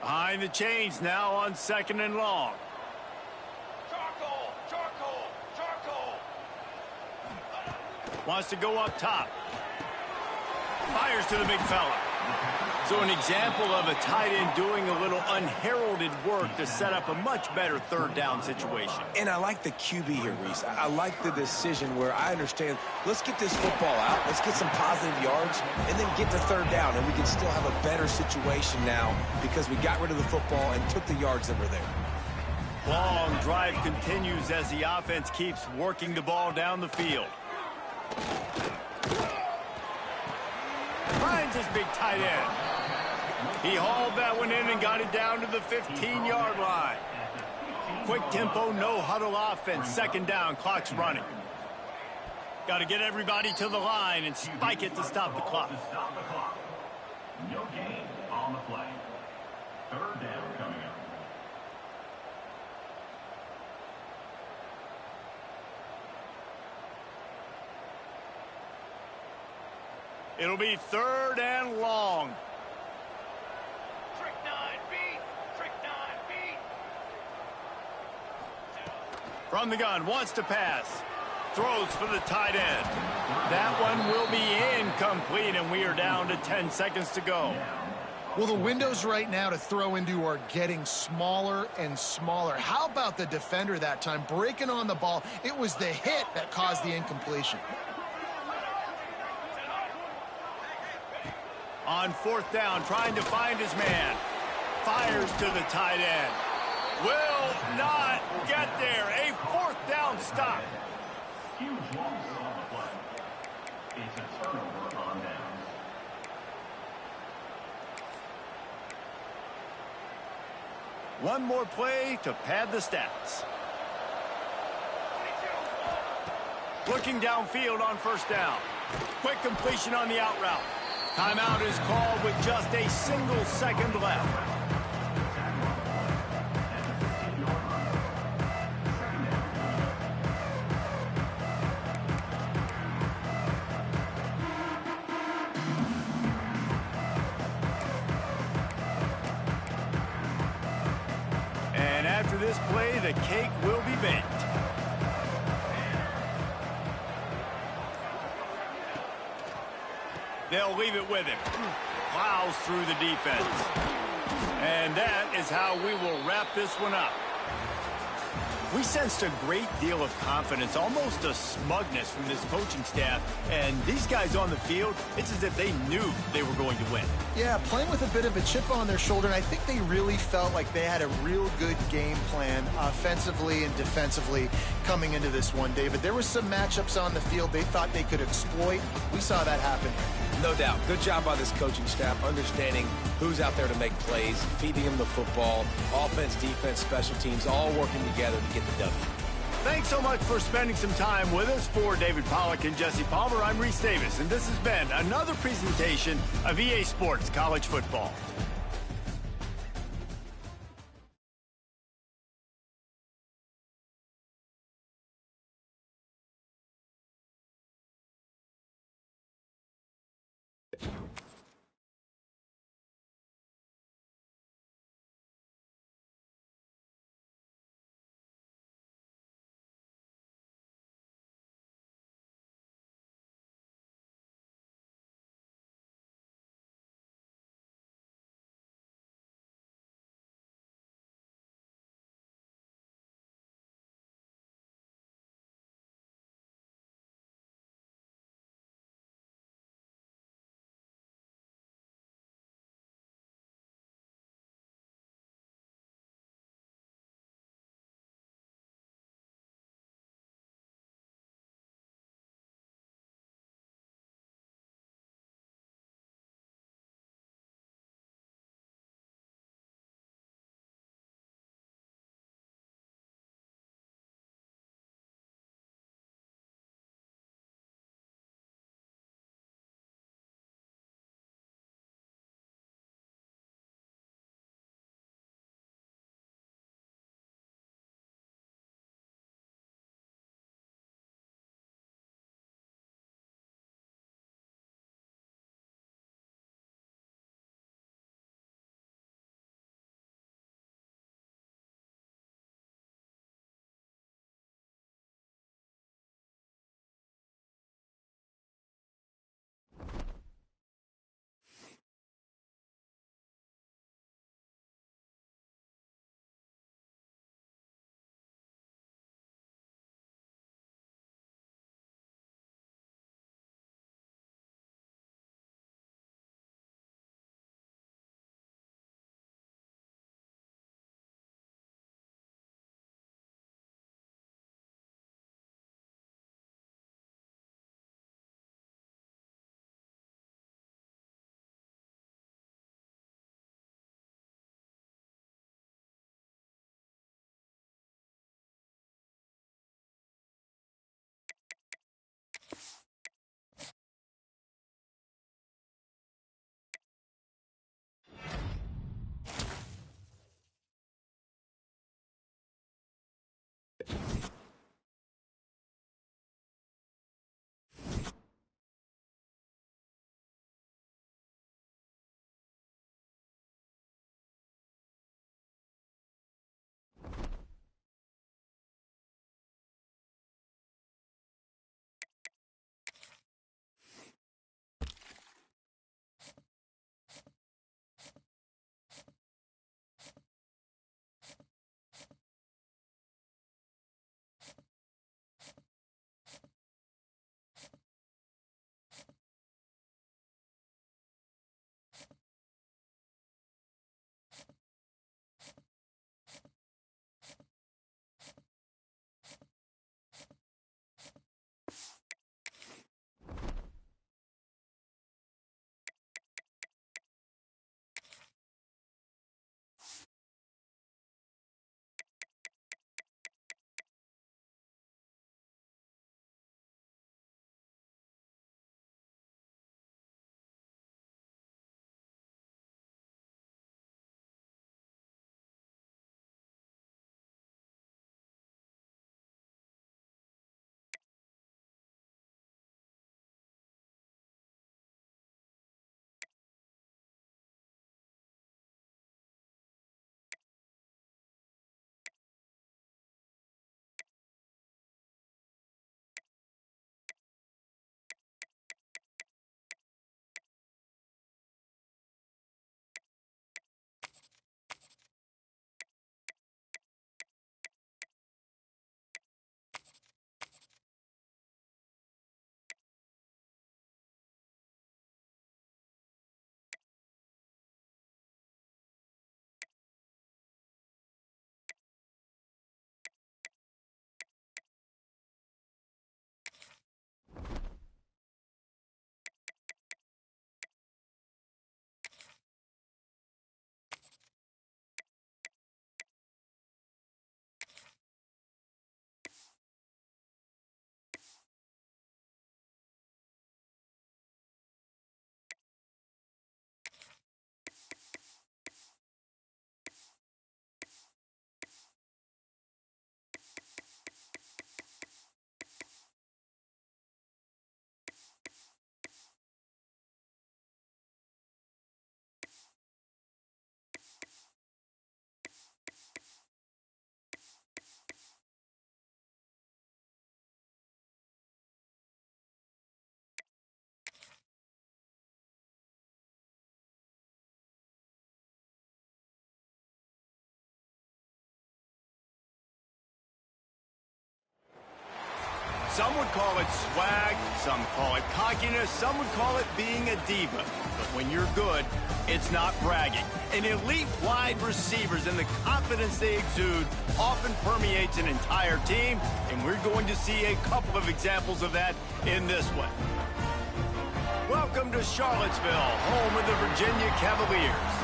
Behind the chains now on second and long. Charcoal! Charcoal! Charcoal! Wants to go up top. Fires to the big fella. So an example of a tight end doing a little unheralded work to set up a much better third down situation. And I like the QB here, Reese. I like the decision where I understand, let's get this football out, let's get some positive yards, and then get to third down, and we can still have a better situation now because we got rid of the football and took the yards that were there. Long drive continues as the offense keeps working the ball down the field. Finds his big tight end. He hauled that one in and got it down to the 15-yard line. Quick tempo, no huddle offense. Second down, clock's running. Got to get everybody to the line and spike it to stop the clock. No gain on the play. Third down coming up. It'll be third and long. Trick 9, beat! Trick 9, beat! From the gun, wants to pass. Throws for the tight end. That one will be incomplete, and we are down to 10 seconds to go. Well, the windows right now to throw into are getting smaller and smaller. How about the defender that time breaking on the ball? It was the hit that caused the incompletion. On fourth down, trying to find his man. Fires to the tight end. Will not get there. A fourth down stop. Huge loss on the play. It's a turnover on downs. One more play to pad the stats. Looking downfield on first down. Quick completion on the out route. Timeout is called with just a single second left. And after this play, the cake will be baked. They'll leave it with him. Plows through the defense. And that is how we will wrap this one up. We sensed a great deal of confidence, almost a smugness from this coaching staff. And these guys on the field, it's as if they knew they were going to win. Yeah, playing with a bit of a chip on their shoulder, and I think they really felt like they had a real good game plan offensively and defensively coming into this one, David. There were some matchups on the field they thought they could exploit. We saw that happen. No doubt. Good job by this coaching staff, understanding who's out there to make plays, feeding them the football, offense, defense, special teams, all working together to get the W. Thanks so much for spending some time with us. For David Pollack and Jesse Palmer, I'm Reese Davis, and this has been another presentation of EA Sports College Football. Some would call it swag, some call it cockiness, some would call it being a diva. But when you're good, it's not bragging. And elite wide receivers and the confidence they exude often permeates an entire team, and we're going to see a couple of examples of that in this one. Welcome to Charlottesville, home of the Virginia Cavaliers.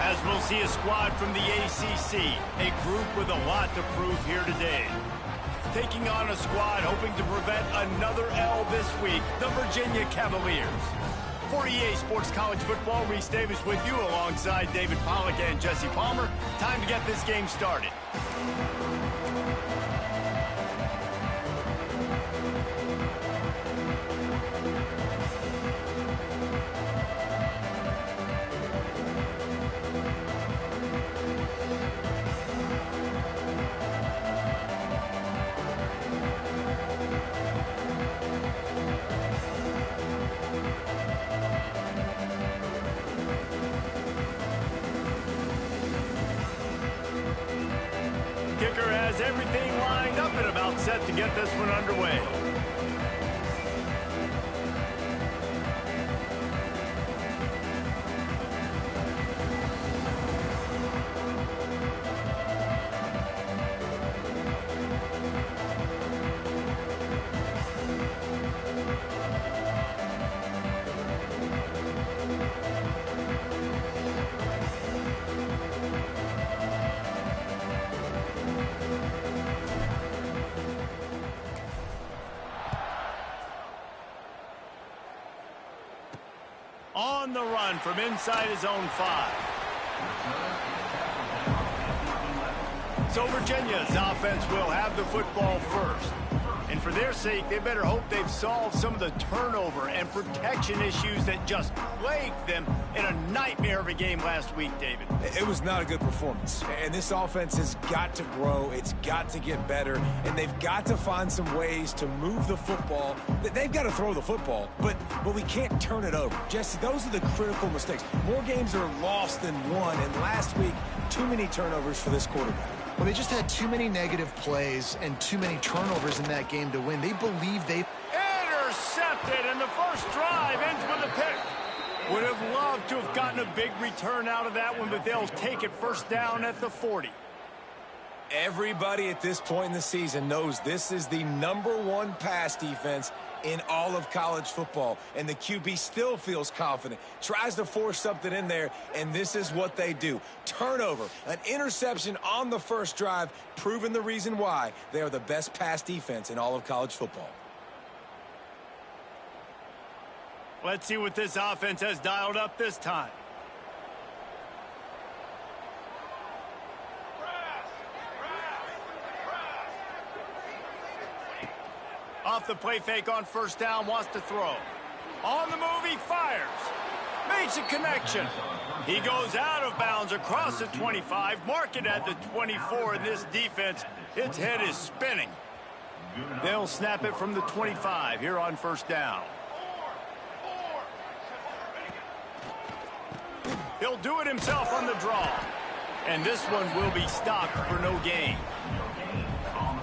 As we'll see a squad from the ACC, a group with a lot to prove here today. Taking on a squad hoping to prevent another L this week, the Virginia Cavaliers. For EA Sports College Football, Reese Davis with you alongside David Pollack and Jesse Palmer. Time to get this game started. Kicker has everything lined up and about set to get this one underway. On the run from inside his own 5. So Virginia's offense will have the football first. And for their sake, they better hope they've solved some of the turnover and protection issues that just plagued them in a nightmare of a game last week, David. It was not a good performance. And this offense has got to grow. It's got to get better. And they've got to find some ways to move the football. They've got to throw the football, but we can't turn it over. Jesse, those are the critical mistakes. More games are lost than won. And last week, too many turnovers for this quarterback. Well, they just had too many negative plays and too many turnovers in that game to win. They believe they... Intercepted, and the first drive ends with a pick. Would have loved to have gotten a big return out of that one, but they'll take it first down at the 40. Everybody at this point in the season knows this is the #1 pass defense in all of college football, and the QB still feels confident, tries to force something in there, and this is what they do. Turnover, an interception on the first drive, proving the reason why they are the best pass defense in all of college football. Let's see what this offense has dialed up this time. Off the play fake on first down, wants to throw. On the move, he fires. Makes a connection. He goes out of bounds across the 25, mark it at the 24, and this defense, its head is spinning. They'll snap it from the 25 here on first down. He'll do it himself on the draw. And this one will be stopped for no gain.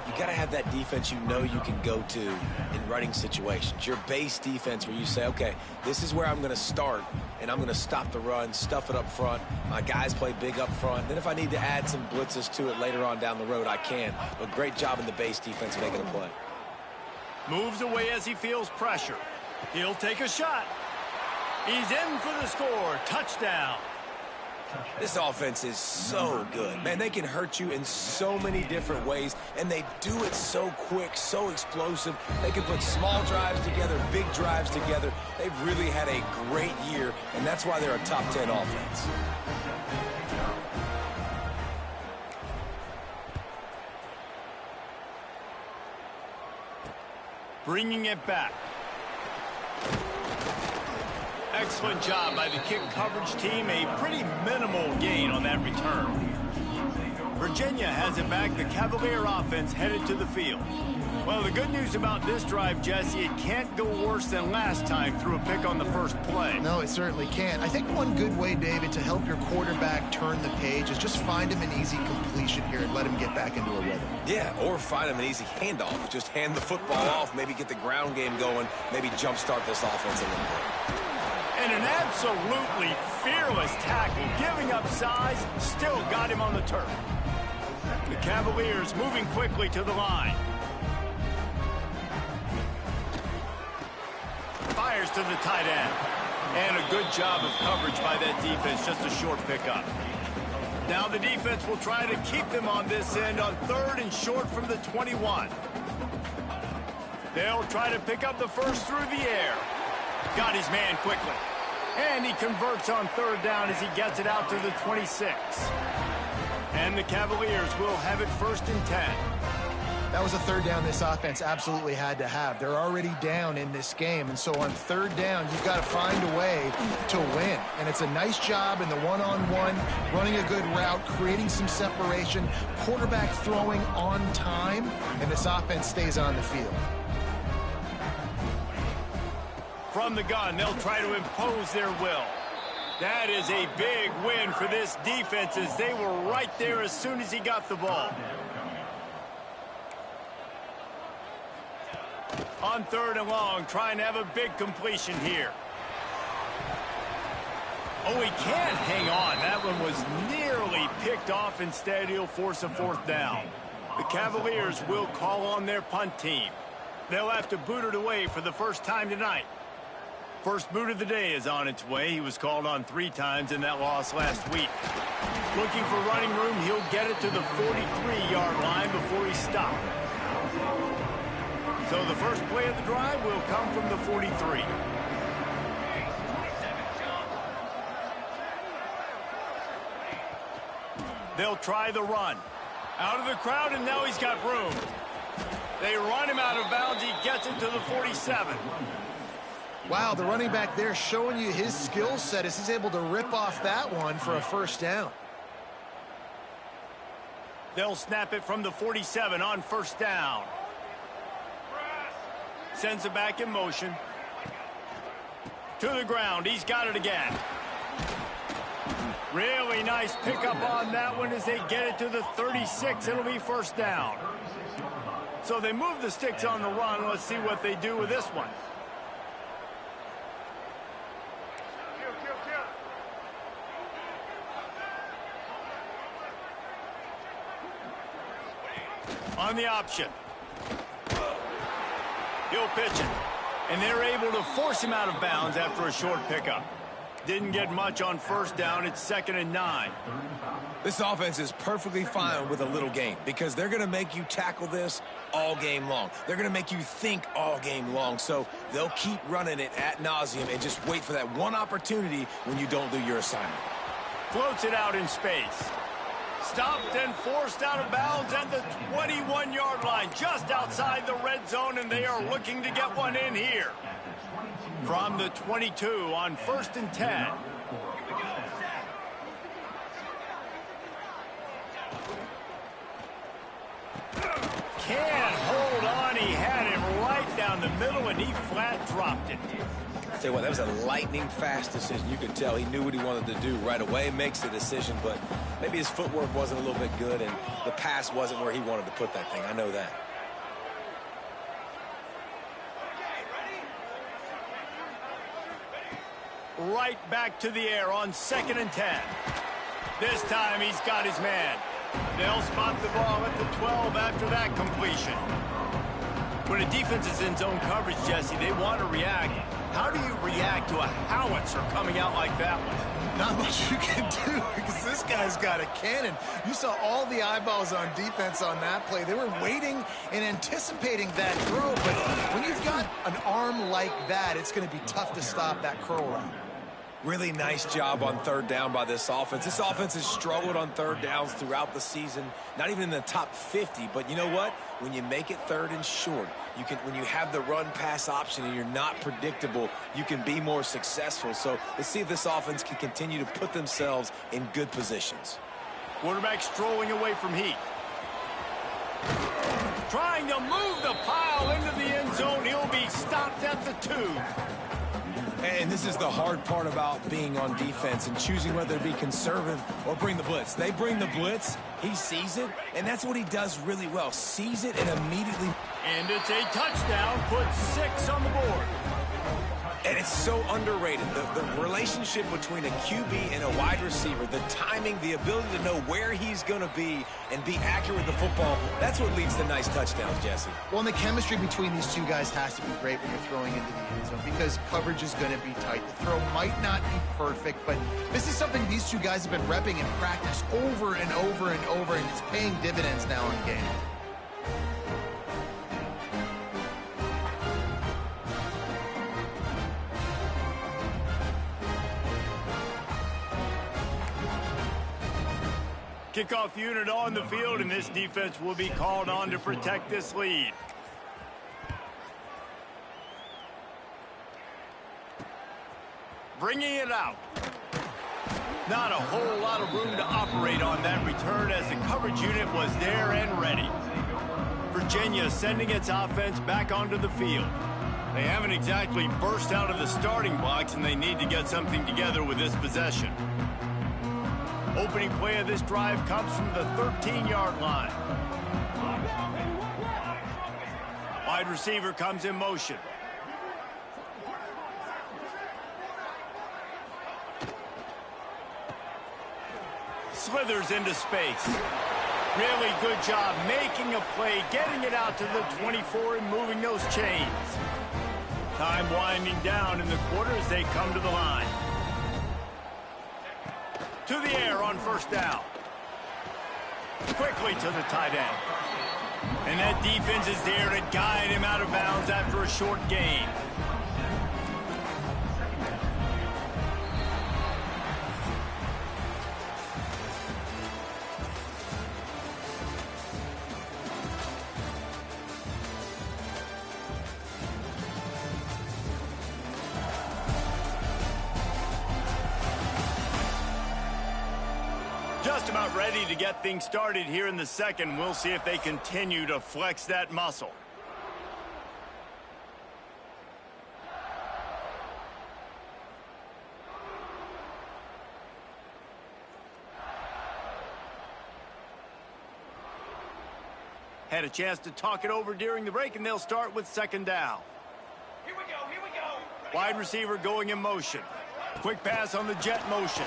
You got to have that defense you know you can go to in running situations. Your base defense where you say, okay, this is where I'm going to start, and I'm going to stop the run, stuff it up front. My guys play big up front. Then if I need to add some blitzes to it later on down the road, I can. But great job in the base defense making a play. Moves away as he feels pressure. He'll take a shot. He's in for the score. Touchdown. This offense is so good. Man, they can hurt you in so many different ways, and they do it so quick, so explosive. They can put small drives together, big drives together. They've really had a great year, and that's why they're a top 10 offense. Bringing it back. Excellent job by the kick coverage team. A pretty minimal gain on that return. Virginia has it back. The Cavalier offense headed to the field. Well, the good news about this drive, Jesse, it can't go worse than last time through a pick on the first play. No, it certainly can't. I think one good way, David, to help your quarterback turn the page is just find him an easy completion here and let him get back into a rhythm. Yeah, or find him an easy handoff. Just hand the football off, maybe get the ground game going, maybe jumpstart this offense a little bit. And an absolutely fearless tackle, giving up size, still got him on the turf. The Cavaliers moving quickly to the line. Fires to the tight end. And a good job of coverage by that defense, just a short pickup. Now the defense will try to keep them on this end on 3rd and short from the 21. They'll try to pick up the first through the air. Got his man quickly. And he converts on 3rd down as he gets it out to the 26. And the Cavaliers will have it 1st and 10. That was a 3rd down this offense absolutely had to have. They're already down in this game, and so on 3rd down, you've got to find a way to win. And it's a nice job in the one-on-one, running a good route, creating some separation, quarterback throwing on time, and this offense stays on the field. From the gun, they'll try to impose their will. That is a big win for this defense as they were right there as soon as he got the ball. On 3rd and long, trying to have a big completion here. Oh, he can't hang on. That one was nearly picked off. Instead, he'll force a 4th down. The Cavaliers will call on their punt team. They'll have to boot it away for the first time tonight. First boot of the day is on its way. He was called on 3 times in that loss last week. Looking for running room, he'll get it to the 43-yard line before he stopped. So the first play of the drive will come from the 43. They'll try the run. Out of the crowd, and now he's got room. They run him out of bounds. He gets it to the 47. Wow, the running back there showing you his skill set as he's able to rip off that one for a 1st down. They'll snap it from the 47 on 1st down. Sends it back in motion. To the ground. He's got it again. Really nice pickup on that one as they get it to the 36. It'll be 1st down. So they move the sticks on the run. Let's see what they do with this one. On the option. He'll pitch it. And they're able to force him out of bounds after a short pickup. Didn't get much on 1st down. It's 2nd and 9. This offense is perfectly fine with a little game because they're going to make you tackle this all game long. They're going to make you think all game long. So they'll keep running it ad nauseum and just wait for that one opportunity when you don't do your assignment. Floats it out in space. Stopped and forced out of bounds at the 21-yard line, just outside the red zone, and they are looking to get one in here. From the 22 on 1st and 10. Can't hold on. He had him right down the middle, and he flat dropped it. I'll tell you what, that was a lightning-fast decision. You could tell he knew what he wanted to do right away, makes the decision, but maybe his footwork wasn't a little bit good, and the pass wasn't where he wanted to put that thing. I know that. Right back to the air on 2nd and 10. This time he's got his man. They'll spot the ball at the 12 after that completion. When a defense is in zone coverage, Jesse, they want to react. How do you react to a howitzer coming out like that one? Not much you can do because this guy's got a cannon. You saw all the eyeballs on defense on that play. They were waiting and anticipating that throw, but when you've got an arm like that, it's going to be tough to stop that curl route. Really nice job on 3rd down by this offense. This offense has struggled on 3rd downs throughout the season. Not even in the top 50, but you know what? When you make it 3rd and short, when you have the run-pass option and you're not predictable, you can be more successful. So let's see if this offense can continue to put themselves in good positions. Quarterback strolling away from heat. Trying to move the pile into the end zone. He'll be stopped at the 2. And this is the hard part about being on defense and choosing whether to be conservative or bring the blitz. They bring the blitz, he sees it, and that's what he does really well. Sees it and immediately... And it's a touchdown, puts 6 on the board. And it's so underrated. The relationship between a QB and a wide receiver, the timing, the ability to know where he's going to be and be accurate with the football, that's what leads to nice touchdowns, Jesse. Well, and the chemistry between these two guys has to be great when you're throwing into the end zone because coverage is going to be tight. The throw might not be perfect, but this is something these two guys have been repping in practice over and over and over, and it's paying dividends now in game. Kickoff unit on the field, and this defense will be called on to protect this lead. Bringing it out. Not a whole lot of room to operate on that return as the coverage unit was there and ready. Virginia sending its offense back onto the field. They haven't exactly burst out of the starting blocks, and they need to get something together with this possession. Opening play of this drive comes from the 13-yard line. Wide receiver comes in motion. Slithers into space. Really good job making a play, getting it out to the 24 and moving those chains. Time winding down in the quarter as they come to the line. To the air on first down. Quickly to the tight end. And that defense is there to guide him out of bounds after a short gain. Just about ready to get things started here in the second. We'll see if they continue to flex that muscle. Had a chance to talk it over during the break, and they'll start with second down. Here we go, here we go. Wide receiver going in motion. Quick pass on the jet motion.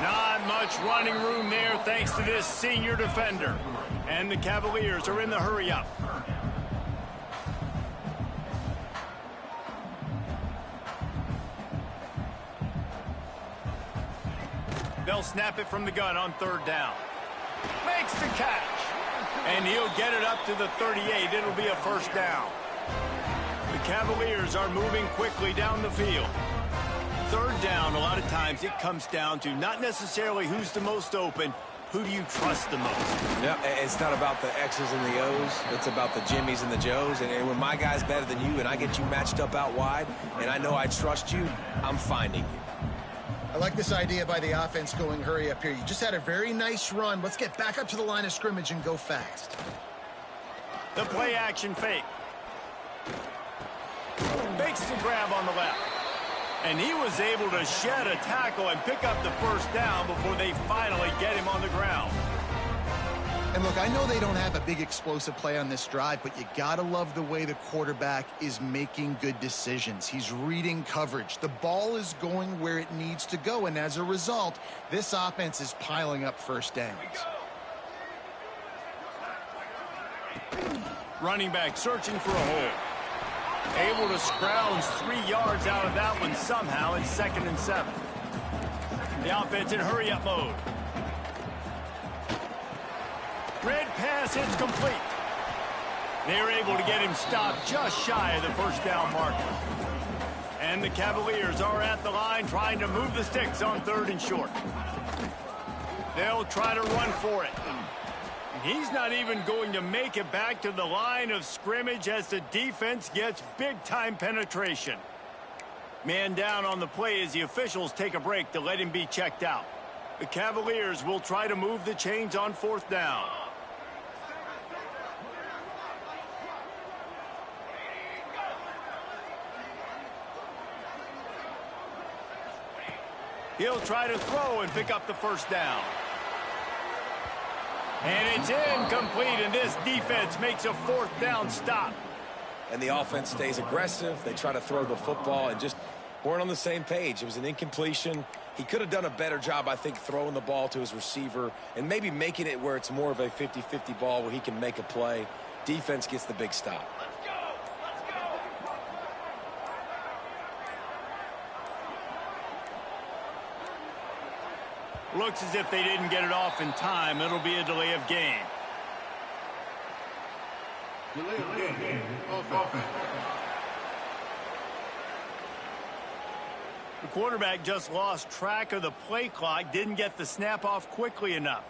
Not much running room there thanks to this senior defender. And the Cavaliers are in the hurry-up. They'll snap it from the gun on third down. Makes the catch. And he'll get it up to the 38. It'll be a first down. The Cavaliers are moving quickly down the field. Third down, a lot of times it comes down to not necessarily who's the most open, who do you trust the most? Yeah, it's not about the X's and the O's. It's about the Jimmys and the Joes. And when my guy's better than you and I get you matched up out wide and I know I trust you, I'm finding you. I like this idea by the offense going hurry up here. You just had a very nice run. Let's get back up to the line of scrimmage and go fast. The play action fake. Makes the grab on the left. And he was able to shed a tackle and pick up the first down before they finally get him on the ground. And look, I know they don't have a big explosive play on this drive, but you gotta love the way the quarterback is making good decisions. He's reading coverage. The ball is going where it needs to go, and as a result, this offense is piling up first downs. Running back searching for a hole. Able to scrounge 3 yards out of that one somehow in 2nd and 7. The offense in hurry-up mode. Red pass hits complete. They're able to get him stopped just shy of the first down marker. And the Cavaliers are at the line trying to move the sticks on 3rd and short. They'll try to run for it. He's not even going to make it back to the line of scrimmage as the defense gets big-time penetration. Man down on the play as the officials take a break to let him be checked out. The Cavaliers will try to move the chains on 4th down. He'll try to throw and pick up the first down. And it's incomplete, and this defense makes a fourth down stop. And the offense stays aggressive. They try to throw the football and just weren't on the same page. It was an incompletion. He could have done a better job, I think, throwing the ball to his receiver and maybe making it where it's more of a 50-50 ball where he can make a play. Defense gets the big stop. Let's go! Let's go! Looks as if they didn't get it off in time. It'll be a delay of game. Delay of game. Offense. The quarterback just lost track of the play clock, didn't get the snap off quickly enough.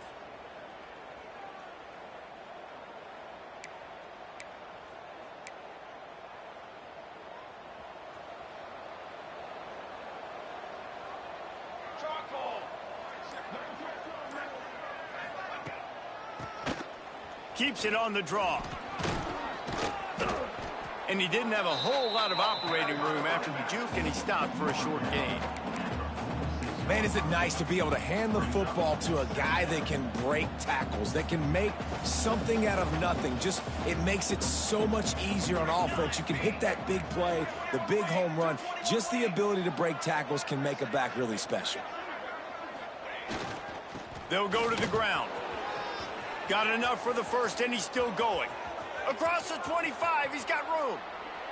Keeps it on the draw. And he didn't have a whole lot of operating room after the juke, and he stopped for a short gain. Man, is it nice to be able to hand the football to a guy that can break tackles, that can make something out of nothing. Just, it makes it so much easier on offense. You can hit that big play, the big home run. Just the ability to break tackles can make a back really special. They'll go to the ground. Got enough for the first, and he's still going. Across the 25, he's got room.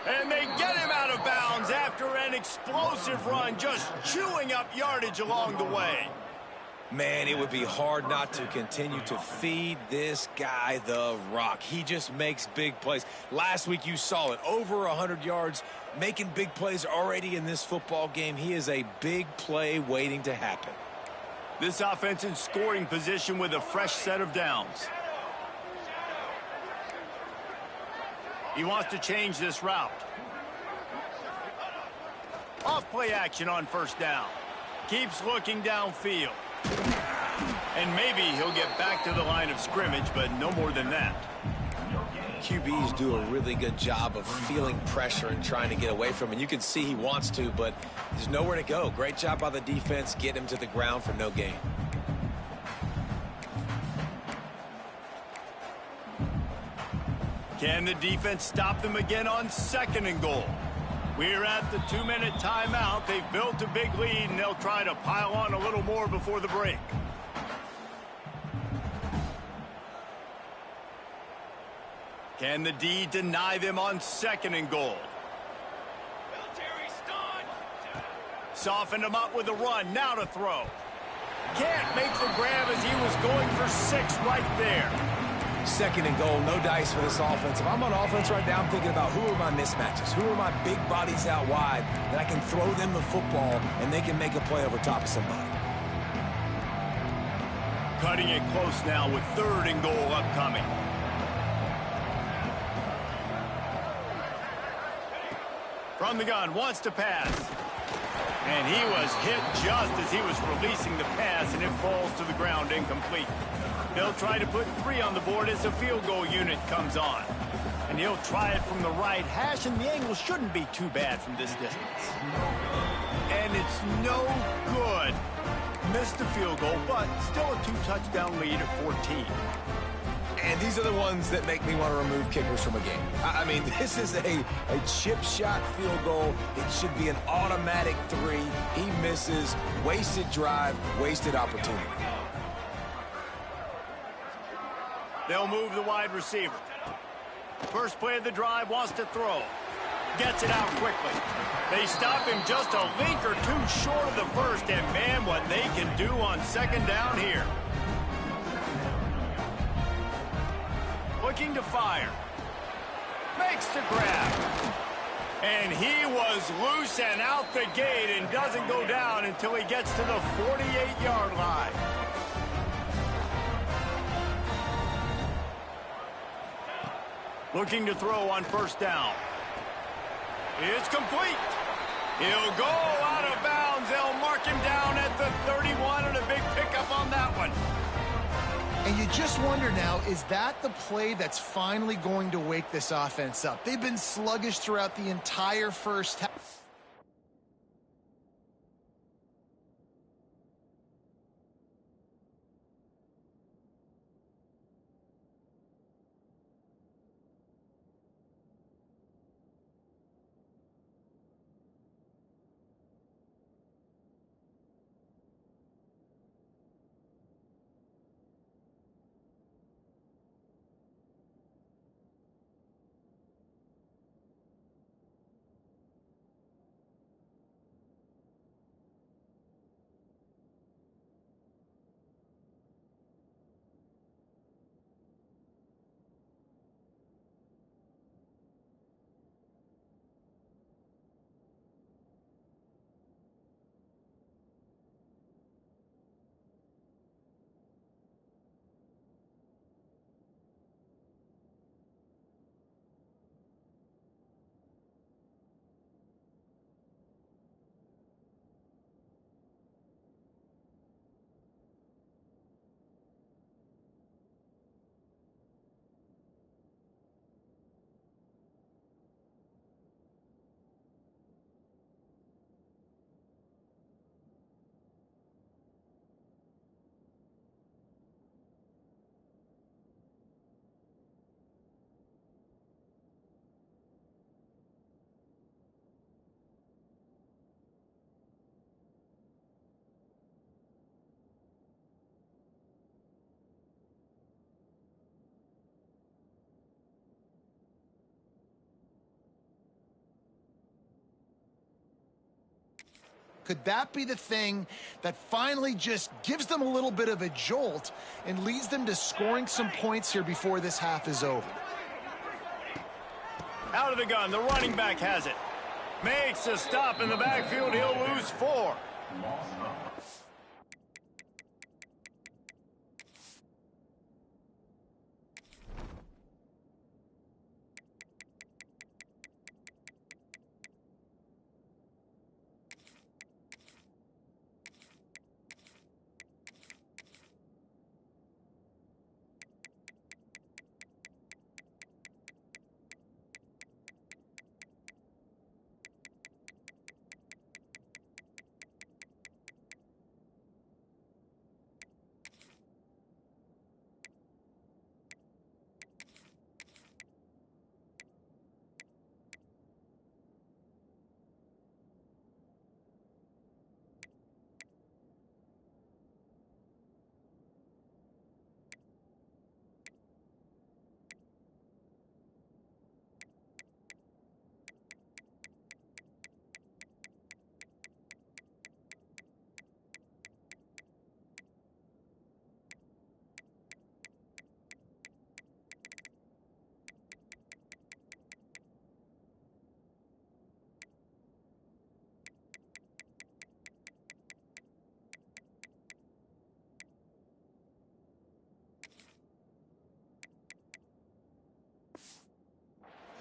And they get him out of bounds after an explosive run, just chewing up yardage along the way. Man, it would be hard not to continue to feed this guy the rock. He just makes big plays. Last week you saw it, over 100 yards, making big plays already in this football game. He is a big play waiting to happen. This offense in scoring position with a fresh set of downs. He wants to change this route. Off play action on first down. Keeps looking downfield. And maybe he'll get back to the line of scrimmage, but no more than that. QBs do a really good job of feeling pressure and trying to get away from him. And you can see he wants to, but there's nowhere to go. Great job by the defense. Get him to the ground for no gain. Can the defense stop them again on 2nd and goal? We're at the 2-minute timeout. They've built a big lead, and they'll try to pile on a little more before the break. Can the D deny them on 2nd and goal? Military stunt! Softened him up with a run. Now to throw. Can't make the grab as he was going for 6 right there. 2nd and goal, no dice for this offense. If I'm on offense right now, I'm thinking about who are my mismatches? Who are my big bodies out wide that I can throw them the football and they can make a play over top of somebody? Cutting it close now with 3rd and goal upcoming. From the gun, wants to pass. And he was hit just as he was releasing the pass, and it falls to the ground incomplete. They'll try to put 3 on the board as the field goal unit comes on. And he'll try it from the right hash, and the angle shouldn't be too bad from this distance. And it's no good. Missed the field goal, but still a 2-touchdown lead at 14. And these are the ones that make me want to remove kickers from a game. I mean, this is a chip shot field goal. It should be an automatic 3. He misses. Wasted drive, wasted opportunity. They'll move the wide receiver. First play of the drive, wants to throw. Gets it out quickly. They stop him just a link or 2 short of the first, and man, what they can do on 2nd down here. Looking to fire. Makes the grab. And he was loose and out the gate and doesn't go down until he gets to the 48-yard line. Looking to throw on first down. It's complete. He'll go out of bounds. They'll mark him down at the 31, and a big pickup on that one. And you just wonder now, is that the play that's finally going to wake this offense up? They've been sluggish throughout the entire first half. Could that be the thing that finally just gives them a little bit of a jolt and leads them to scoring some points here before this half is over? Out of the gun, the running back has it. Makes a stop in the backfield. He'll lose 4.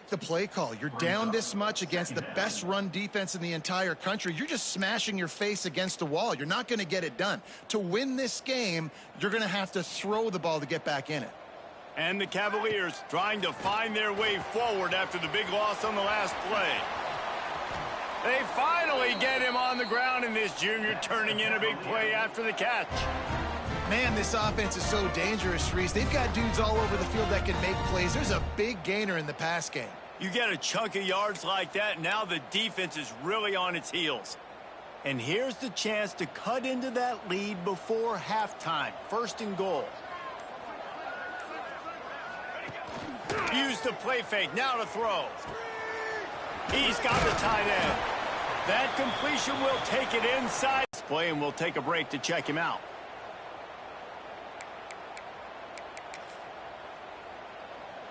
The play call. You're down this much against the best run defense in the entire country. You're just smashing your face against the wall. You're not going to get it done. To win this game, you're going to have to throw the ball to get back in it. And the Cavaliers trying to find their way forward after the big loss on the last play. They finally get him on the ground, and this junior turning in a big play after the catch. Man, this offense is so dangerous, Reese. They've got dudes all over the field that can make plays. There's a big gainer in the pass game. You get a chunk of yards like that, now the defense is really on its heels. And here's the chance to cut into that lead before halftime. 1st and goal. Use the play fake, now to throw. He's got the tight end. That completion will take it inside. Play, and we'll take a break to check him out.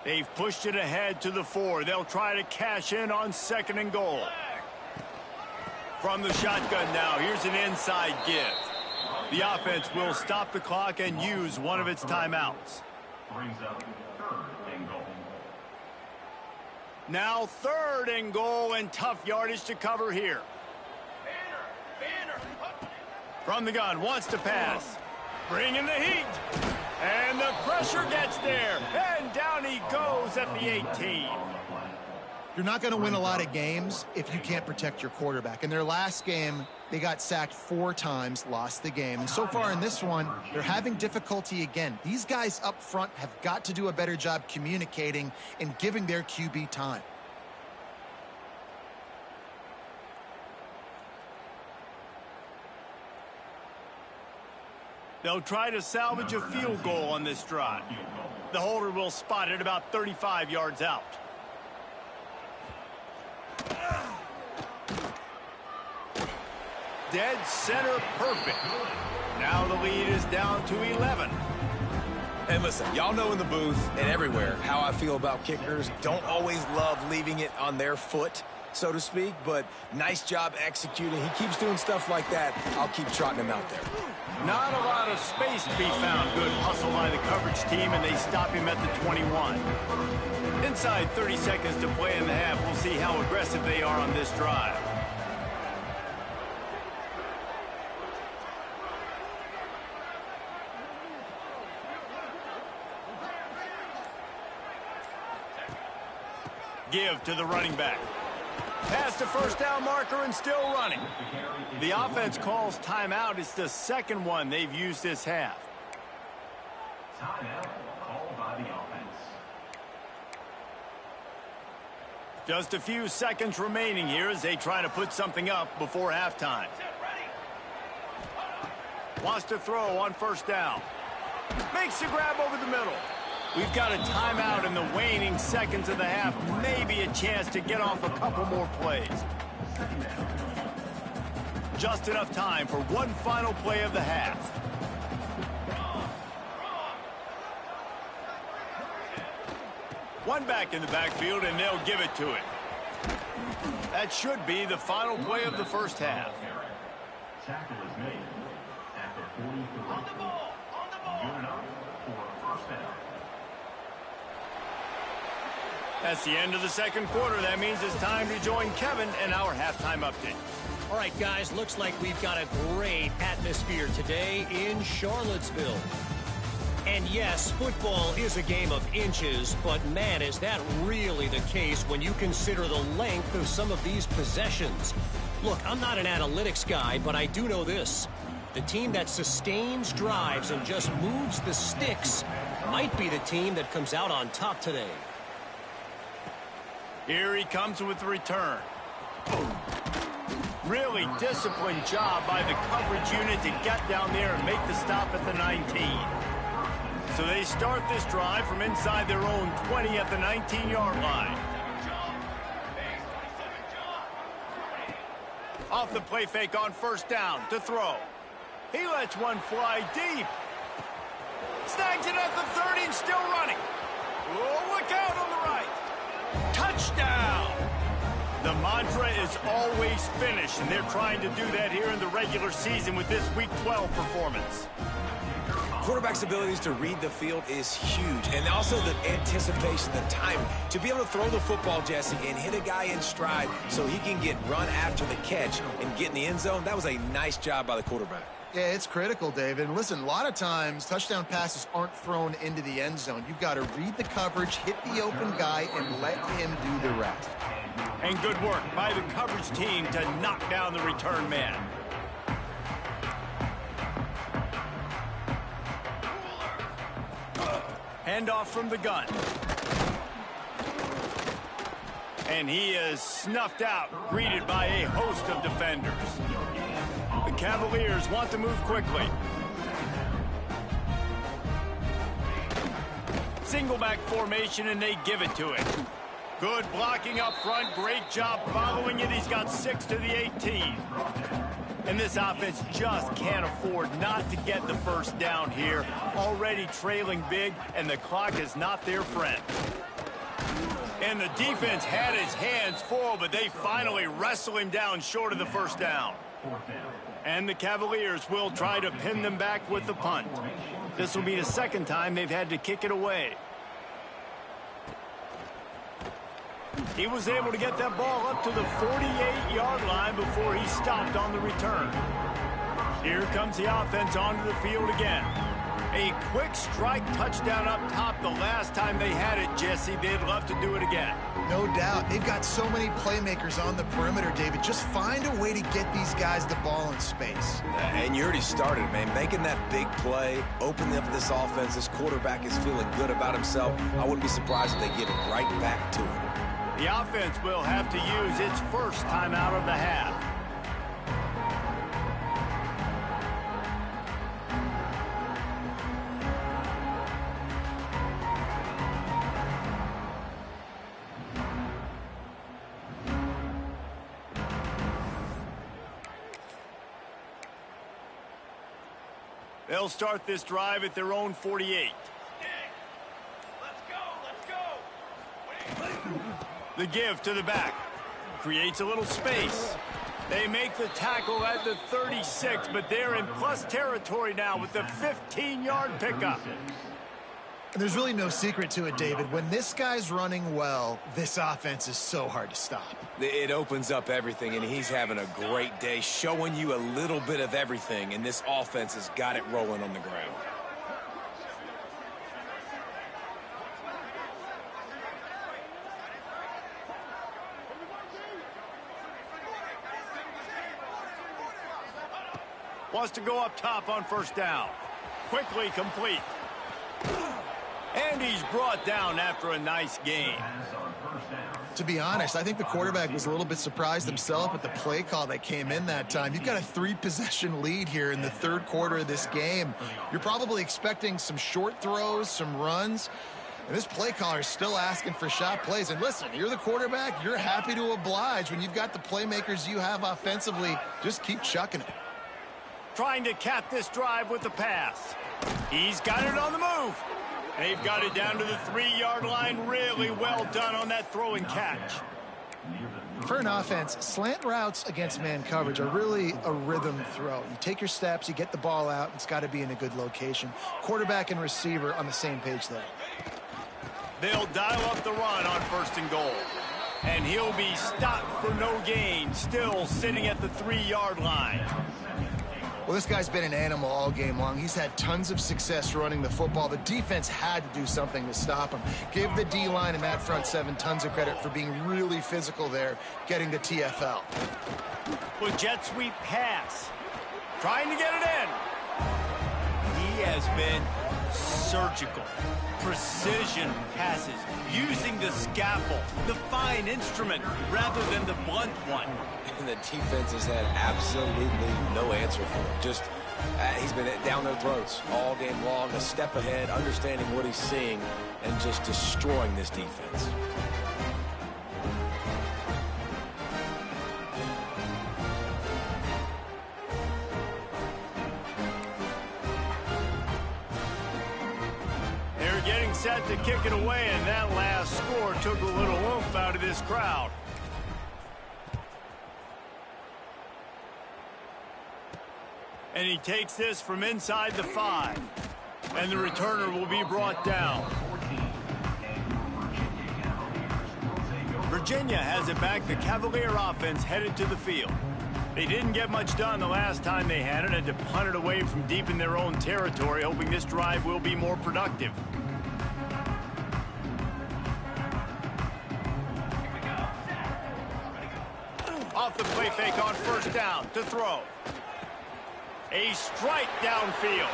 They've pushed it ahead to the 4. They'll try to cash in on 2nd and goal. From the shotgun now, here's an inside give. The offense will stop the clock and use one of its timeouts. Brings up 3rd and goal. Now 3rd and goal, and tough yardage to cover here. From the gun, wants to pass. Bringing the heat. And the pressure gets there. And down he goes at the 18. You're not going to win a lot of games if you can't protect your quarterback. In their last game, they got sacked 4 times, lost the game. And so far in this one, they're having difficulty again. These guys up front have got to do a better job communicating and giving their QB time. They'll try to salvage a field goal on this drive. The holder will spot it about 35 yards out. Dead center perfect. Now the lead is down to 11. And listen, y'all know in the booth and everywhere how I feel about kickers. Don't always love leaving it on their foot, so to speak, but nice job executing. He keeps doing stuff like that. I'll keep trotting him out there. Not a lot of space to be found. Good hustle by the coverage team, and they stop him at the 21. Inside 30 seconds to play in the half. We'll see how aggressive they are on this drive. Give to the running back. Past the first down marker and still running. The offense calls timeout. It's the second one they've used this half. Timeout called by the offense. Just a few seconds remaining here as they try to put something up before halftime. Wants to throw on first down. Makes the grab over the middle. We've got a timeout in the waning seconds of the half. Maybe a chance to get off a couple more plays. Just enough time for one final play of the half. One back in the backfield, and they'll give it to it. That should be the final play of the first half. Tackle is made at the 43. On the ball. On the ball. Good enough for a first down. That's the end of the second quarter. That means it's time to join Kevin and our halftime update. All right, guys, looks like we've got a great atmosphere today in Charlottesville. And yes, football is a game of inches, but man, is that really the case when you consider the length of some of these possessions. Look, I'm not an analytics guy, but I do know this. The team that sustains drives and just moves the sticks might be the team that comes out on top today. Here he comes with the return. Really disciplined job by the coverage unit to get down there and make the stop at the 19. So they start this drive from inside their own 20 at the 19-yard line. Off the play fake on first down to throw. He lets one fly deep. Snags it at the 30 and still running. Oh, look out on the right. Touchdown! The mantra is always finish, and they're trying to do that here in the regular season with this Week 12 performance. Quarterback's abilities to read the field is huge, and also the anticipation, the timing. To be able to throw the football, Jesse, and hit a guy in stride so he can get run after the catch and get in the end zone, that was a nice job by the quarterback. Yeah, it's critical, David. And listen, a lot of times touchdown passes aren't thrown into the end zone. You've got to read the coverage, hit the open guy, and let him do the rest. And good work by the coverage team to knock down the return man. Handoff from the gun. And he is snuffed out, greeted by a host of defenders. The Cavaliers want to move quickly. Single back formation, and they give it to him. Good blocking up front. Great job following it. He's got 6 to the 18. And this offense just can't afford not to get the first down here. Already trailing big, and the clock is not their friend. And the defense had his hands full, but they finally wrestle him down short of the first down. And the Cavaliers will try to pin them back with the punt. This will be the second time they've had to kick it away. He was able to get that ball up to the 48-yard line before he stopped on the return. Here comes the offense onto the field again. A quick strike touchdown up top the last time they had it, Jesse. They'd love to do it again. No doubt. They've got so many playmakers on the perimeter, David. Just find a way to get these guys the ball in space. And you already started, man. Making that big play, opening up this offense. This quarterback is feeling good about himself. I wouldn't be surprised if they give it right back to him. The offense will have to use its first timeout of the half. They'll start this drive at their own 48. The give to the back. Creates a little space. They make the tackle at the 36, but they're in plus territory now with the 15-yard pickup. And there's really no secret to it, David. When this guy's running well, this offense is so hard to stop. It opens up everything, and he's having a great day, showing you a little bit of everything, and this offense has got it rolling on the ground. Wants to go up top on first down. Quickly complete. And he's brought down after a nice game. To be honest, I think the quarterback was a little bit surprised himself at the play call that came in that time. You've got a 3-possession lead here in the third quarter of this game. You're probably expecting some short throws, some runs. And this play caller is still asking for shot plays. And listen, you're the quarterback. You're happy to oblige when you've got the playmakers you have offensively. Just keep chucking it. Trying to cap this drive with the pass. He's got it on the move. They've got it down to the 3-yard line. Really well done on that throw and catch. For an offense, slant routes against man coverage are really a rhythm throw. You take your steps, you get the ball out, it's got to be in a good location. Quarterback and receiver on the same page there. They'll dial up the run on 1st and goal. And he'll be stopped for no gain, still sitting at the 3-yard line. Well, this guy's been an animal all game long. He's had tons of success running the football. The defense had to do something to stop him. Give the D-line and that front seven tons of credit for being really physical there, getting the TFL. Well, jet sweep pass. Trying to get it in. He has been surgical. Precision passes, using the scalpel, the fine instrument, rather than the blunt one. And the defense has had absolutely no answer for him. Just, he's been down their throats all game long, a step ahead, understanding what he's seeing, and just destroying this defense. They're getting set to kick it away, and that last score took a little oomph out of this crowd. And he takes this from inside the 5. And the returner will be brought down. Virginia has it back. The Cavalier offense headed to the field. They didn't get much done the last time they had it, and to punt it away from deep in their own territory, hoping this drive will be more productive. Off the play fake on 1st down to throw. A strike downfield.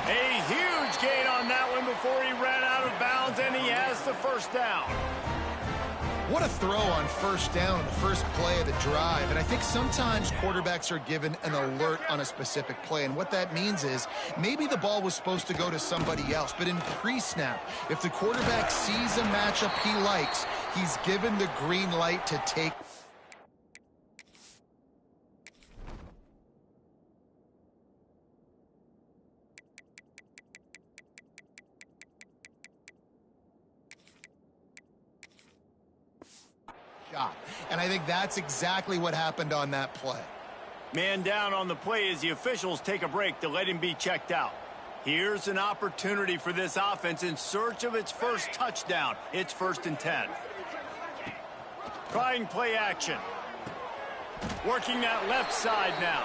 A huge gain on that one before he ran out of bounds, and he has the 1st down. What a throw on 1st down, the first play of the drive. And I think sometimes quarterbacks are given an alert on a specific play. And what that means is maybe the ball was supposed to go to somebody else. But in pre-snap, if the quarterback sees a matchup he likes, he's given the green light to take. And I think that's exactly what happened on that play. Man down on the play as the officials take a break to let him be checked out. Here's an opportunity for this offense in search of its first touchdown. It's 1st and 10. Trying play action. Working that left side now.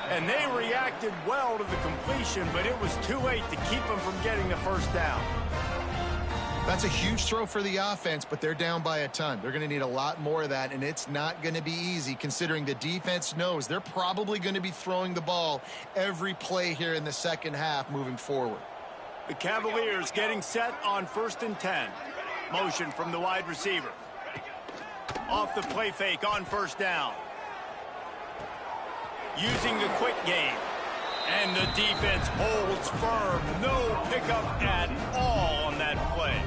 And they reacted well to the completion, but it was too late to keep them from getting the 1st down. That's a huge throw for the offense, but they're down by a ton. They're going to need a lot more of that, and it's not going to be easy considering the defense knows they're probably going to be throwing the ball every play here in the second half moving forward. The Cavaliers getting set on 1st and 10. Motion from the wide receiver. Off the play fake on 1st down. Using the quick game. And the defense holds firm. No pickup at all on that play.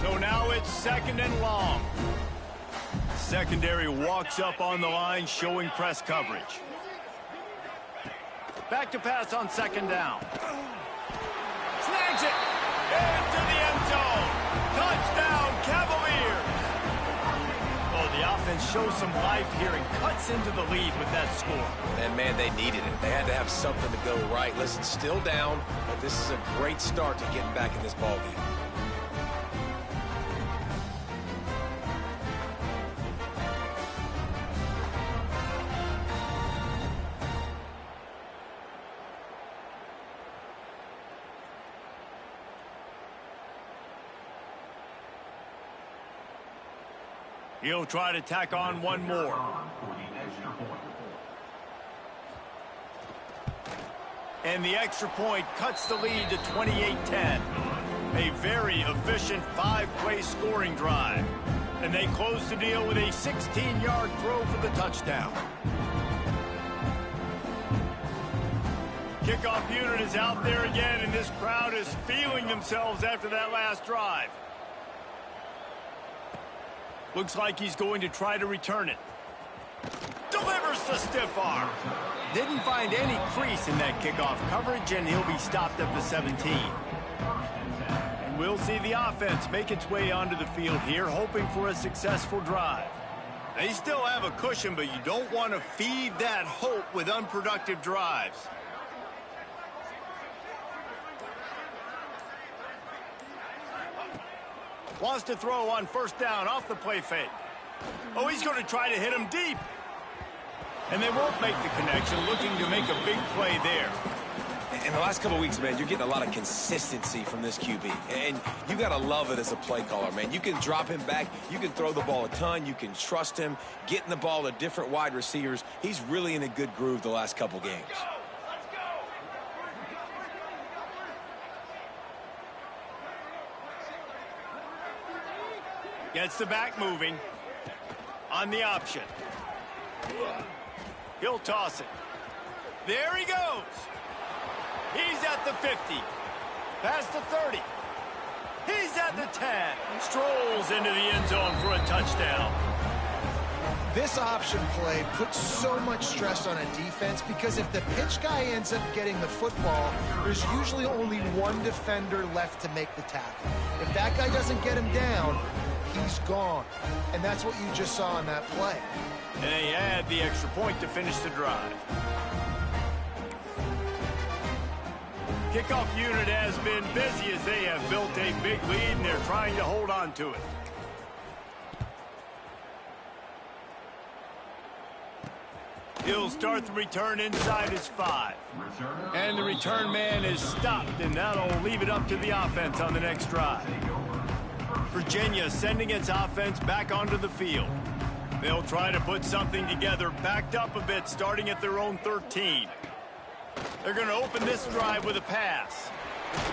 So now it's 2nd and long. Secondary walks up on the line, showing press coverage. Back to pass on 2nd down. Snags it into the end zone. Touchdown, Cavaliers. Oh, the offense shows some life here and cuts into the lead with that score. And, man, they needed it. They had to have something to go right. Listen, still down, but this is a great start to getting back in this ballgame. He'll try to tack on one more. And the extra point cuts the lead to 28-10. A very efficient 5-play scoring drive. And they close the deal with a 16-yard throw for the touchdown. Kickoff unit is out there again, and this crowd is feeling themselves after that last drive. Looks like he's going to try to return it. Delivers the stiff arm. Didn't find any crease in that kickoff coverage, and he'll be stopped at the 17. And we'll see the offense make its way onto the field here, hoping for a successful drive. They still have a cushion, but you don't want to feed that hope with unproductive drives. Wants to throw on first down off the play fake. Oh, he's going to try to hit him deep. And they won't make the connection, looking to make a big play there. In the last couple of weeks, man, you're getting a lot of consistency from this QB. And you got to love it as a play caller, man. You can drop him back. You can throw the ball a ton. You can trust him, getting the ball to different wide receivers. He's really in a good groove the last couple games. Gets the back moving. On the option. He'll toss it. There he goes. He's at the 50. Past the 30. He's at the 10. Strolls into the end zone for a touchdown. This option play puts so much stress on a defense because if the pitch guy ends up getting the football, there's usually only one defender left to make the tackle. If that guy doesn't get him down, he's gone. And that's what you just saw in that play. And they add the extra point to finish the drive. Kickoff unit has been busy as they have built a big lead, and they're trying to hold on to it. He'll start the return inside his 5. And the return man is stopped, and that'll leave it up to the offense on the next drive. Virginia sending its offense back onto the field. They'll try to put something together, backed up a bit, starting at their own 13. They're going to open this drive with a pass.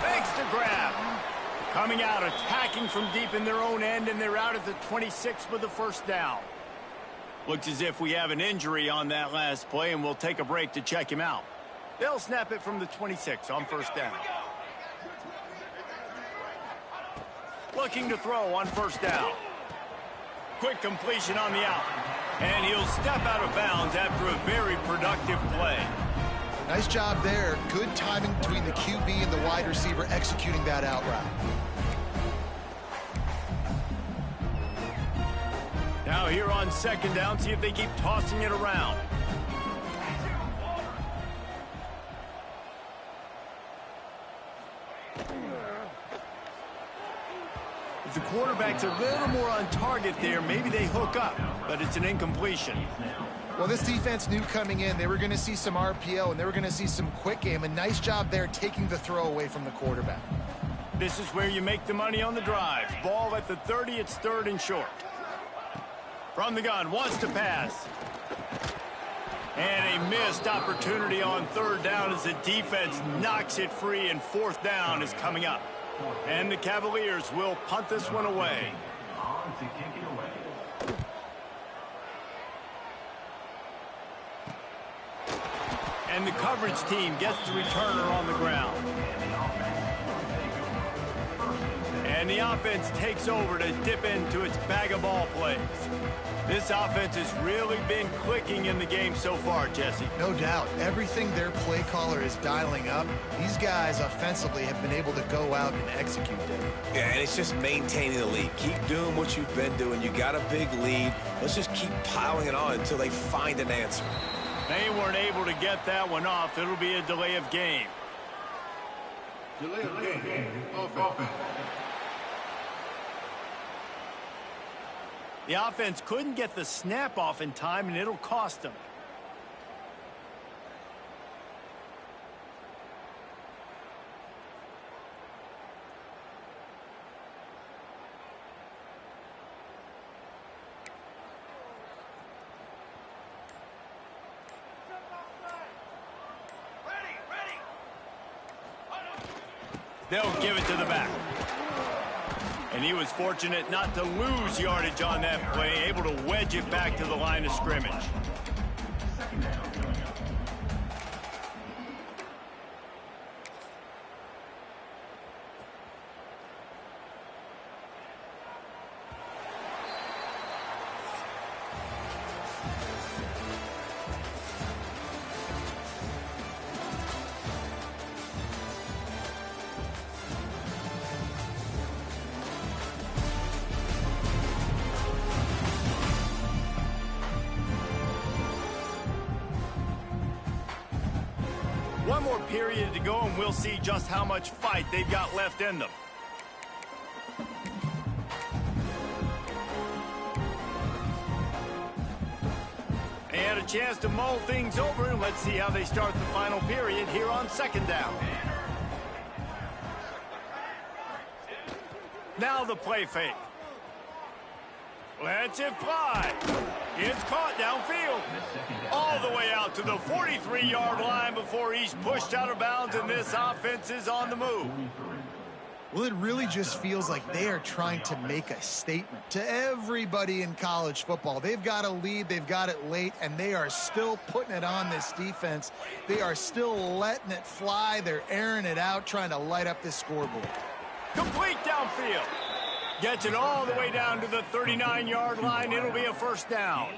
Makes the grab. Coming out, attacking from deep in their own end, and they're out at the 26 with the first down. Looks as if we have an injury on that last play, and we'll take a break to check him out. They'll snap it from the 26 on first down. Looking to throw on first down. Quick completion on the out. And he'll step out of bounds after a very productive play. Nice job there. Good timing between the QB and the wide receiver executing that out route. Now here on second down, see if they keep tossing it around. If the quarterback's a little more on target there, maybe they hook up, but it's an incompletion. Well, this defense knew coming in they were going to see some RPO and they were going to see some quick game. A nice job there taking the throw away from the quarterback. This is where you make the money on the drive. Ball at the 30, it's third and short. From the gun, wants to pass. And a missed opportunity on third down as the defense knocks it free, and fourth down is coming up. And the Cavaliers will punt this one away. On to kick it away. And the coverage team gets the returner on the ground. And the offense takes over to dip into its bag of ball plays. This offense has really been clicking in the game so far, Jesse. No doubt. Everything their play caller is dialing up, these guys offensively have been able to go out and execute it. Yeah, and it's just maintaining the lead. Keep doing what you've been doing. You got a big lead. Let's just keep piling it on until they find an answer. They weren't able to get that one off. It'll be a delay of game. Delay of game. Offense. The offense couldn't get the snap off in time, and it'll cost them. They'll give it to the back. And he was fortunate not to lose yardage on that play, able to wedge it back to the line of scrimmage. Second down coming up. One more period to go, and we'll see just how much fight they've got left in them. And a chance to mull things over, and let's see how they start the final period here on second down. Now the play fake. Lets it fly. It's caught downfield. All the way out to the 43-yard line before he's pushed out of bounds, and this offense is on the move. Well, it really just feels like they are trying to make a statement to everybody in college football. They've got a lead, they've got it late, and they are still putting it on this defense. They are still letting it fly. They're airing it out, trying to light up this scoreboard. Complete downfield. Gets it all the way down to the 39-yard line. It'll be a first down.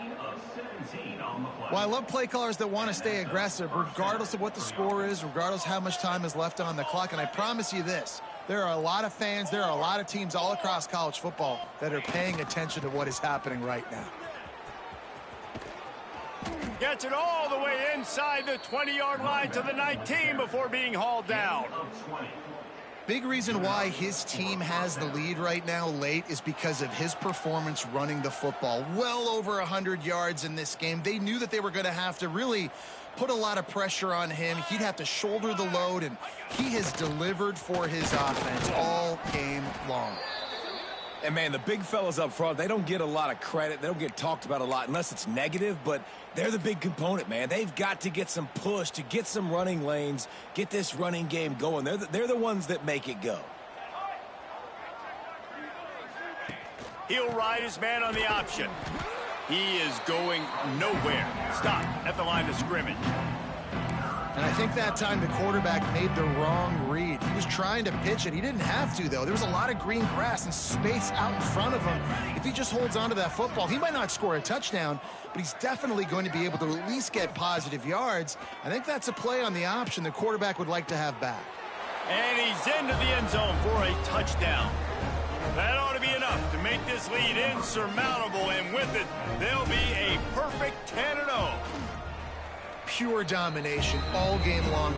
Well, I love play callers that want to stay aggressive regardless of what the score is, regardless how much time is left on the clock. And I promise you this, there are a lot of fans, there are a lot of teams all across college football that are paying attention to what is happening right now. Gets it all the way inside the 20-yard line to the 19 before being hauled down. Big reason why his team has the lead right now late is because of his performance running the football. Well over 100 yards in this game. They knew that they were going to have to really put a lot of pressure on him. He'd have to shoulder the load, and he has delivered for his offense all game long. And, man, the big fellas up front, they don't get a lot of credit. They don't get talked about a lot unless it's negative, but they're the big component, man. They've got to get some push, to get some running lanes, get this running game going. They're the ones that make it go. He'll ride his man on the option. He is going nowhere. Stop at the line of scrimmage. And I think that time the quarterback made the wrong read. He was trying to pitch it. He didn't have to, though. There was a lot of green grass and space out in front of him. If he just holds on to that football, he might not score a touchdown, but he's definitely going to be able to at least get positive yards. I think that's a play on the option the quarterback would like to have back. And he's into the end zone for a touchdown. That ought to be enough to make this lead insurmountable, and with it, they'll be a perfect 10-0. Pure domination all game long.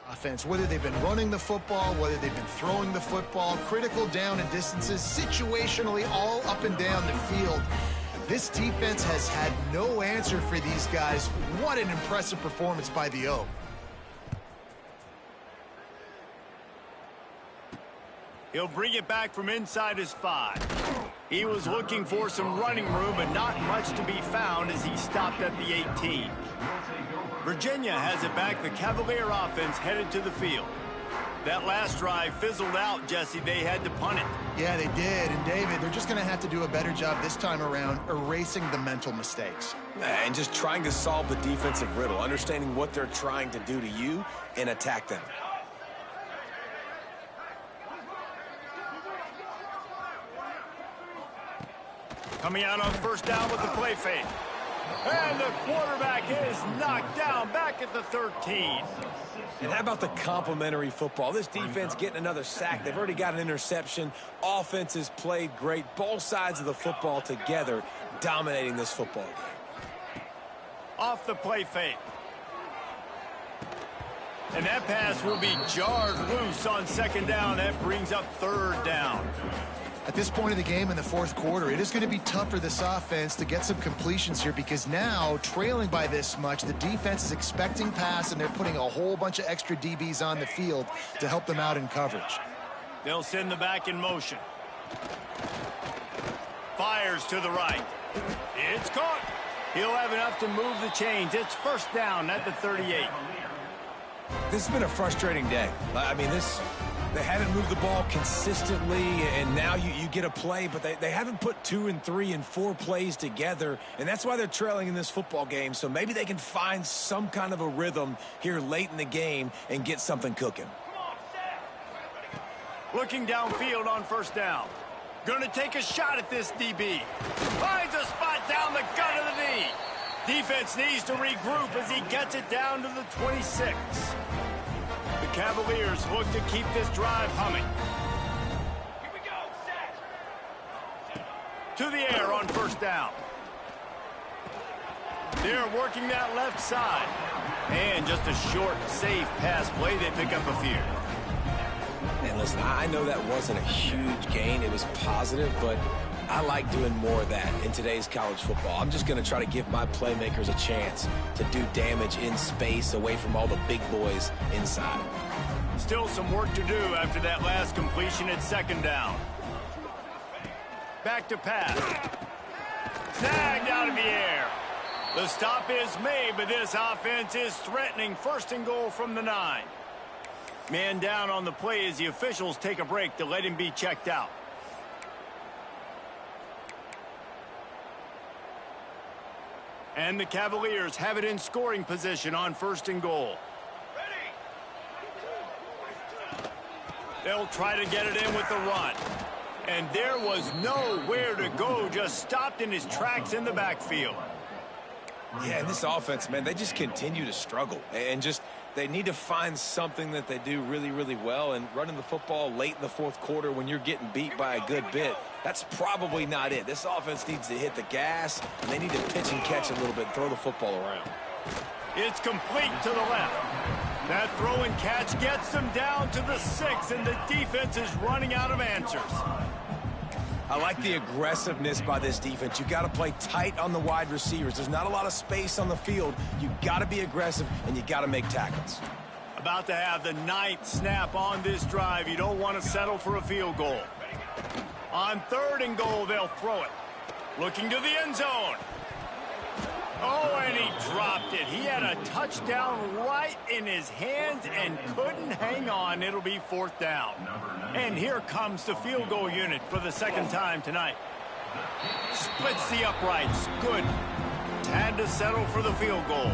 Offense, whether they've been running the football, whether they've been throwing the football, critical down and distances, situationally all up and down the field. This defense has had no answer for these guys. What an impressive performance by the O. He'll bring it back from inside his 5. He was looking for some running room, but not much to be found as he stopped at the 18. Virginia has it back. The Cavalier offense headed to the field. That last drive fizzled out, Jesse. They had to punt it. Yeah, they did. And, David, they're just going to have to do a better job this time around erasing the mental mistakes. And just trying to solve the defensive riddle, understanding what they're trying to do to you and attack them. Coming out on first down with the play fake. And the quarterback is knocked down back at the 13. And how about the complimentary football? This defense getting another sack. They've already got an interception. Offense has played great. Both sides of the football together dominating this football game. Off the play fake. And that pass will be jarred loose on second down. That brings up third down. At this point of the game in the fourth quarter, it is going to be tough for this offense to get some completions here because now, trailing by this much, the defense is expecting pass, and they're putting a whole bunch of extra DBs on the field to help them out in coverage. They'll send the back in motion. Fires to the right. It's caught. He'll have enough to move the chains. It's first down at the 38. This has been a frustrating day. I mean, they haven't moved the ball consistently, and now you get a play, but they haven't put 2 and 3 and 4 plays together, and that's why they're trailing in this football game. So maybe they can find some kind of a rhythm here late in the game and get something cooking. Looking downfield on first down. Going to take a shot at this DB. Finds a spot down the gut of the knee. Defense needs to regroup as he gets it down to the 26. The Cavaliers look to keep this drive humming. Here we go, set. To the air on first down. They're working that left side. And just a short, safe pass play. They pick up a few. And listen, I know that wasn't a huge gain. It was positive, but I like doing more of that in today's college football. I'm just going to try to give my playmakers a chance to do damage in space away from all the big boys inside. Still some work to do after that last completion at second down. Back to pass. Snagged out of the air. The stop is made, but this offense is threatening first and goal from the 9. Man down on the play as the officials take a break to let him be checked out. And the Cavaliers have it in scoring position on first and goal. Ready. They'll try to get it in with the run. And there was nowhere to go, just stopped in his tracks in the backfield. Yeah, and this offense, man, they just continue to struggle. And just they need to find something that they do really, really well. And running the football late in the fourth quarter when you're getting beat by a good bit, that's probably not it. This offense needs to hit the gas, and they need to pitch and catch a little bit and throw the football around. It's complete to the left. That throw and catch gets them down to the 6, and the defense is running out of answers. I like the aggressiveness by this defense. You got to play tight on the wide receivers. There's not a lot of space on the field. You got to be aggressive, and you got to make tackles. About to have the 9th snap on this drive. You don't want to settle for a field goal. On third and goal, they'll throw it. Looking to the end zone. Oh, and he dropped it. He had a touchdown right in his hands and couldn't hang on. It'll be fourth down. And here comes the field goal unit for the second time tonight. Splits the uprights. Good. Had to settle for the field goal.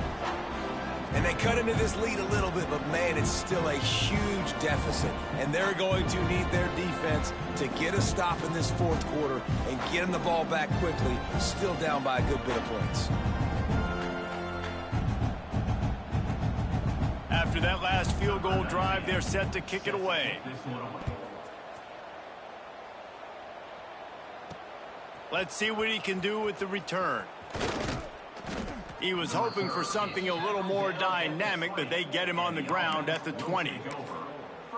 And they cut into this lead a little bit, but, man, it's still a huge deficit. And they're going to need their defense to get a stop in this fourth quarter and get them the ball back quickly, still down by a good bit of points. After that last field goal drive, they're set to kick it away. Let's see what he can do with the return. He was hoping for something a little more dynamic, but they get him on the ground at the 20.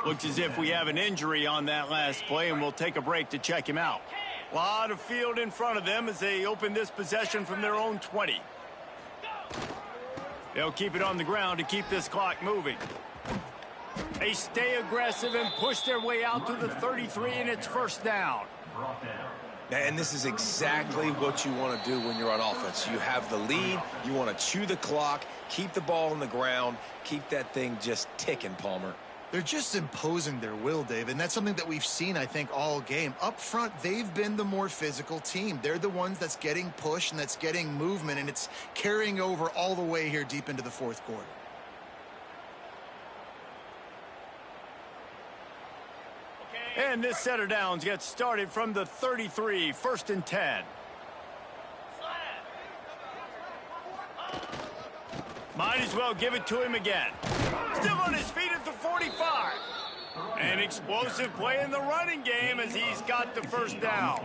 Looks as if we have an injury on that last play, and we'll take a break to check him out. A lot of field in front of them as they open this possession from their own 20. They'll keep it on the ground to keep this clock moving. They stay aggressive and push their way out to the 33, and it's first down. And this is exactly what you want to do when you're on offense. You have the lead. You want to chew the clock, keep the ball on the ground, keep that thing just ticking, Palmer. They're just imposing their will, David, and that's something that we've seen, I think, all game. Up front, they've been the more physical team. They're the ones that's getting pushed and that's getting movement, and it's carrying over all the way here deep into the fourth quarter. And this set of downs gets started from the 33, 1st and 10. Might as well give it to him again. Still on his feet at the 45. An explosive play in the running game as he's got the first down.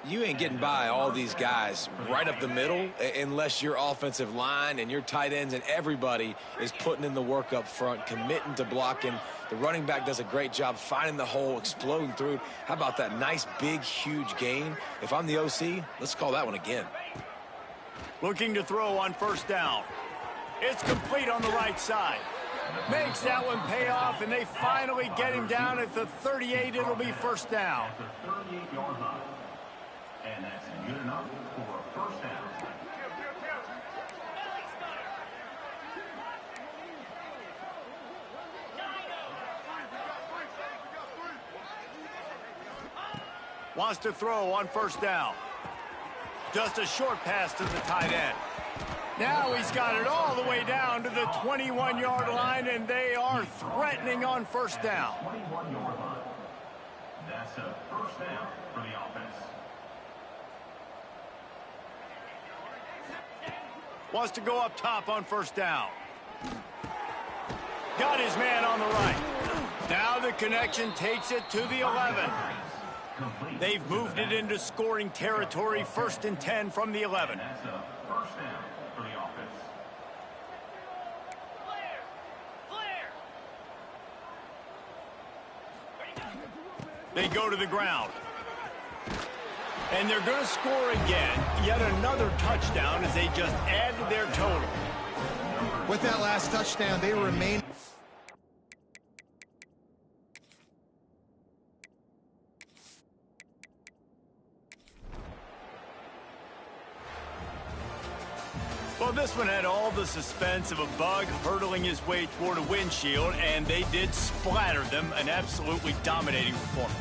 You ain't getting by all these guys right up the middle unless your offensive line and your tight ends and everybody is putting in the work up front, committing to blocking. The running back does a great job finding the hole, exploding through. How about that nice, big, huge gain? If I'm the OC, let's call that one again. Looking to throw on 1st down. It's complete on the right side. Makes that one pay off, and they finally get him down at the 38. It'll be 1st down. At the 38-yard line. And that's good enough for a 1st down. Wants to throw on 1st down. Just a short pass to the tight end. Now he's got it all the way down to the 21-yard line, and they are threatening on 1st down. 21-yard line. That's a 1st down for the offense. Wants to go up top on 1st down. Got his man on the right. Now the connection takes it to the 11. They've moved it into scoring territory, 1st and 10 from the 11. That's a 1st down for the offense. They go to the ground. And they're going to score again. Yet another touchdown as they just add to their total. With that last touchdown, they remain... Well, this one had all the suspense of a bug hurtling his way toward a windshield, and they did splatter them. An absolutely dominating performance.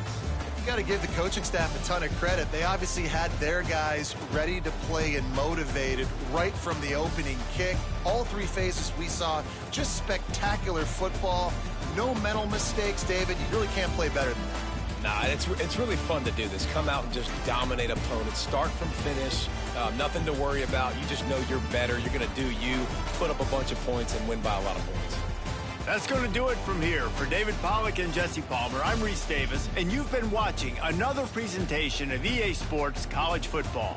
You got to give the coaching staff a ton of credit. They obviously had their guys ready to play and motivated right from the opening kick. All 3 phases we saw, just spectacular football. No mental mistakes, David. You really can't play better than that. Nah, it's really fun to do this. Come out and just dominate opponents. Start from finish. Nothing to worry about. You just know you're better. You're going to do you, put up a bunch of points, and win by a lot of points. That's going to do it from here. For David Pollack and Jesse Palmer, I'm Reese Davis, and you've been watching another presentation of EA Sports College Football.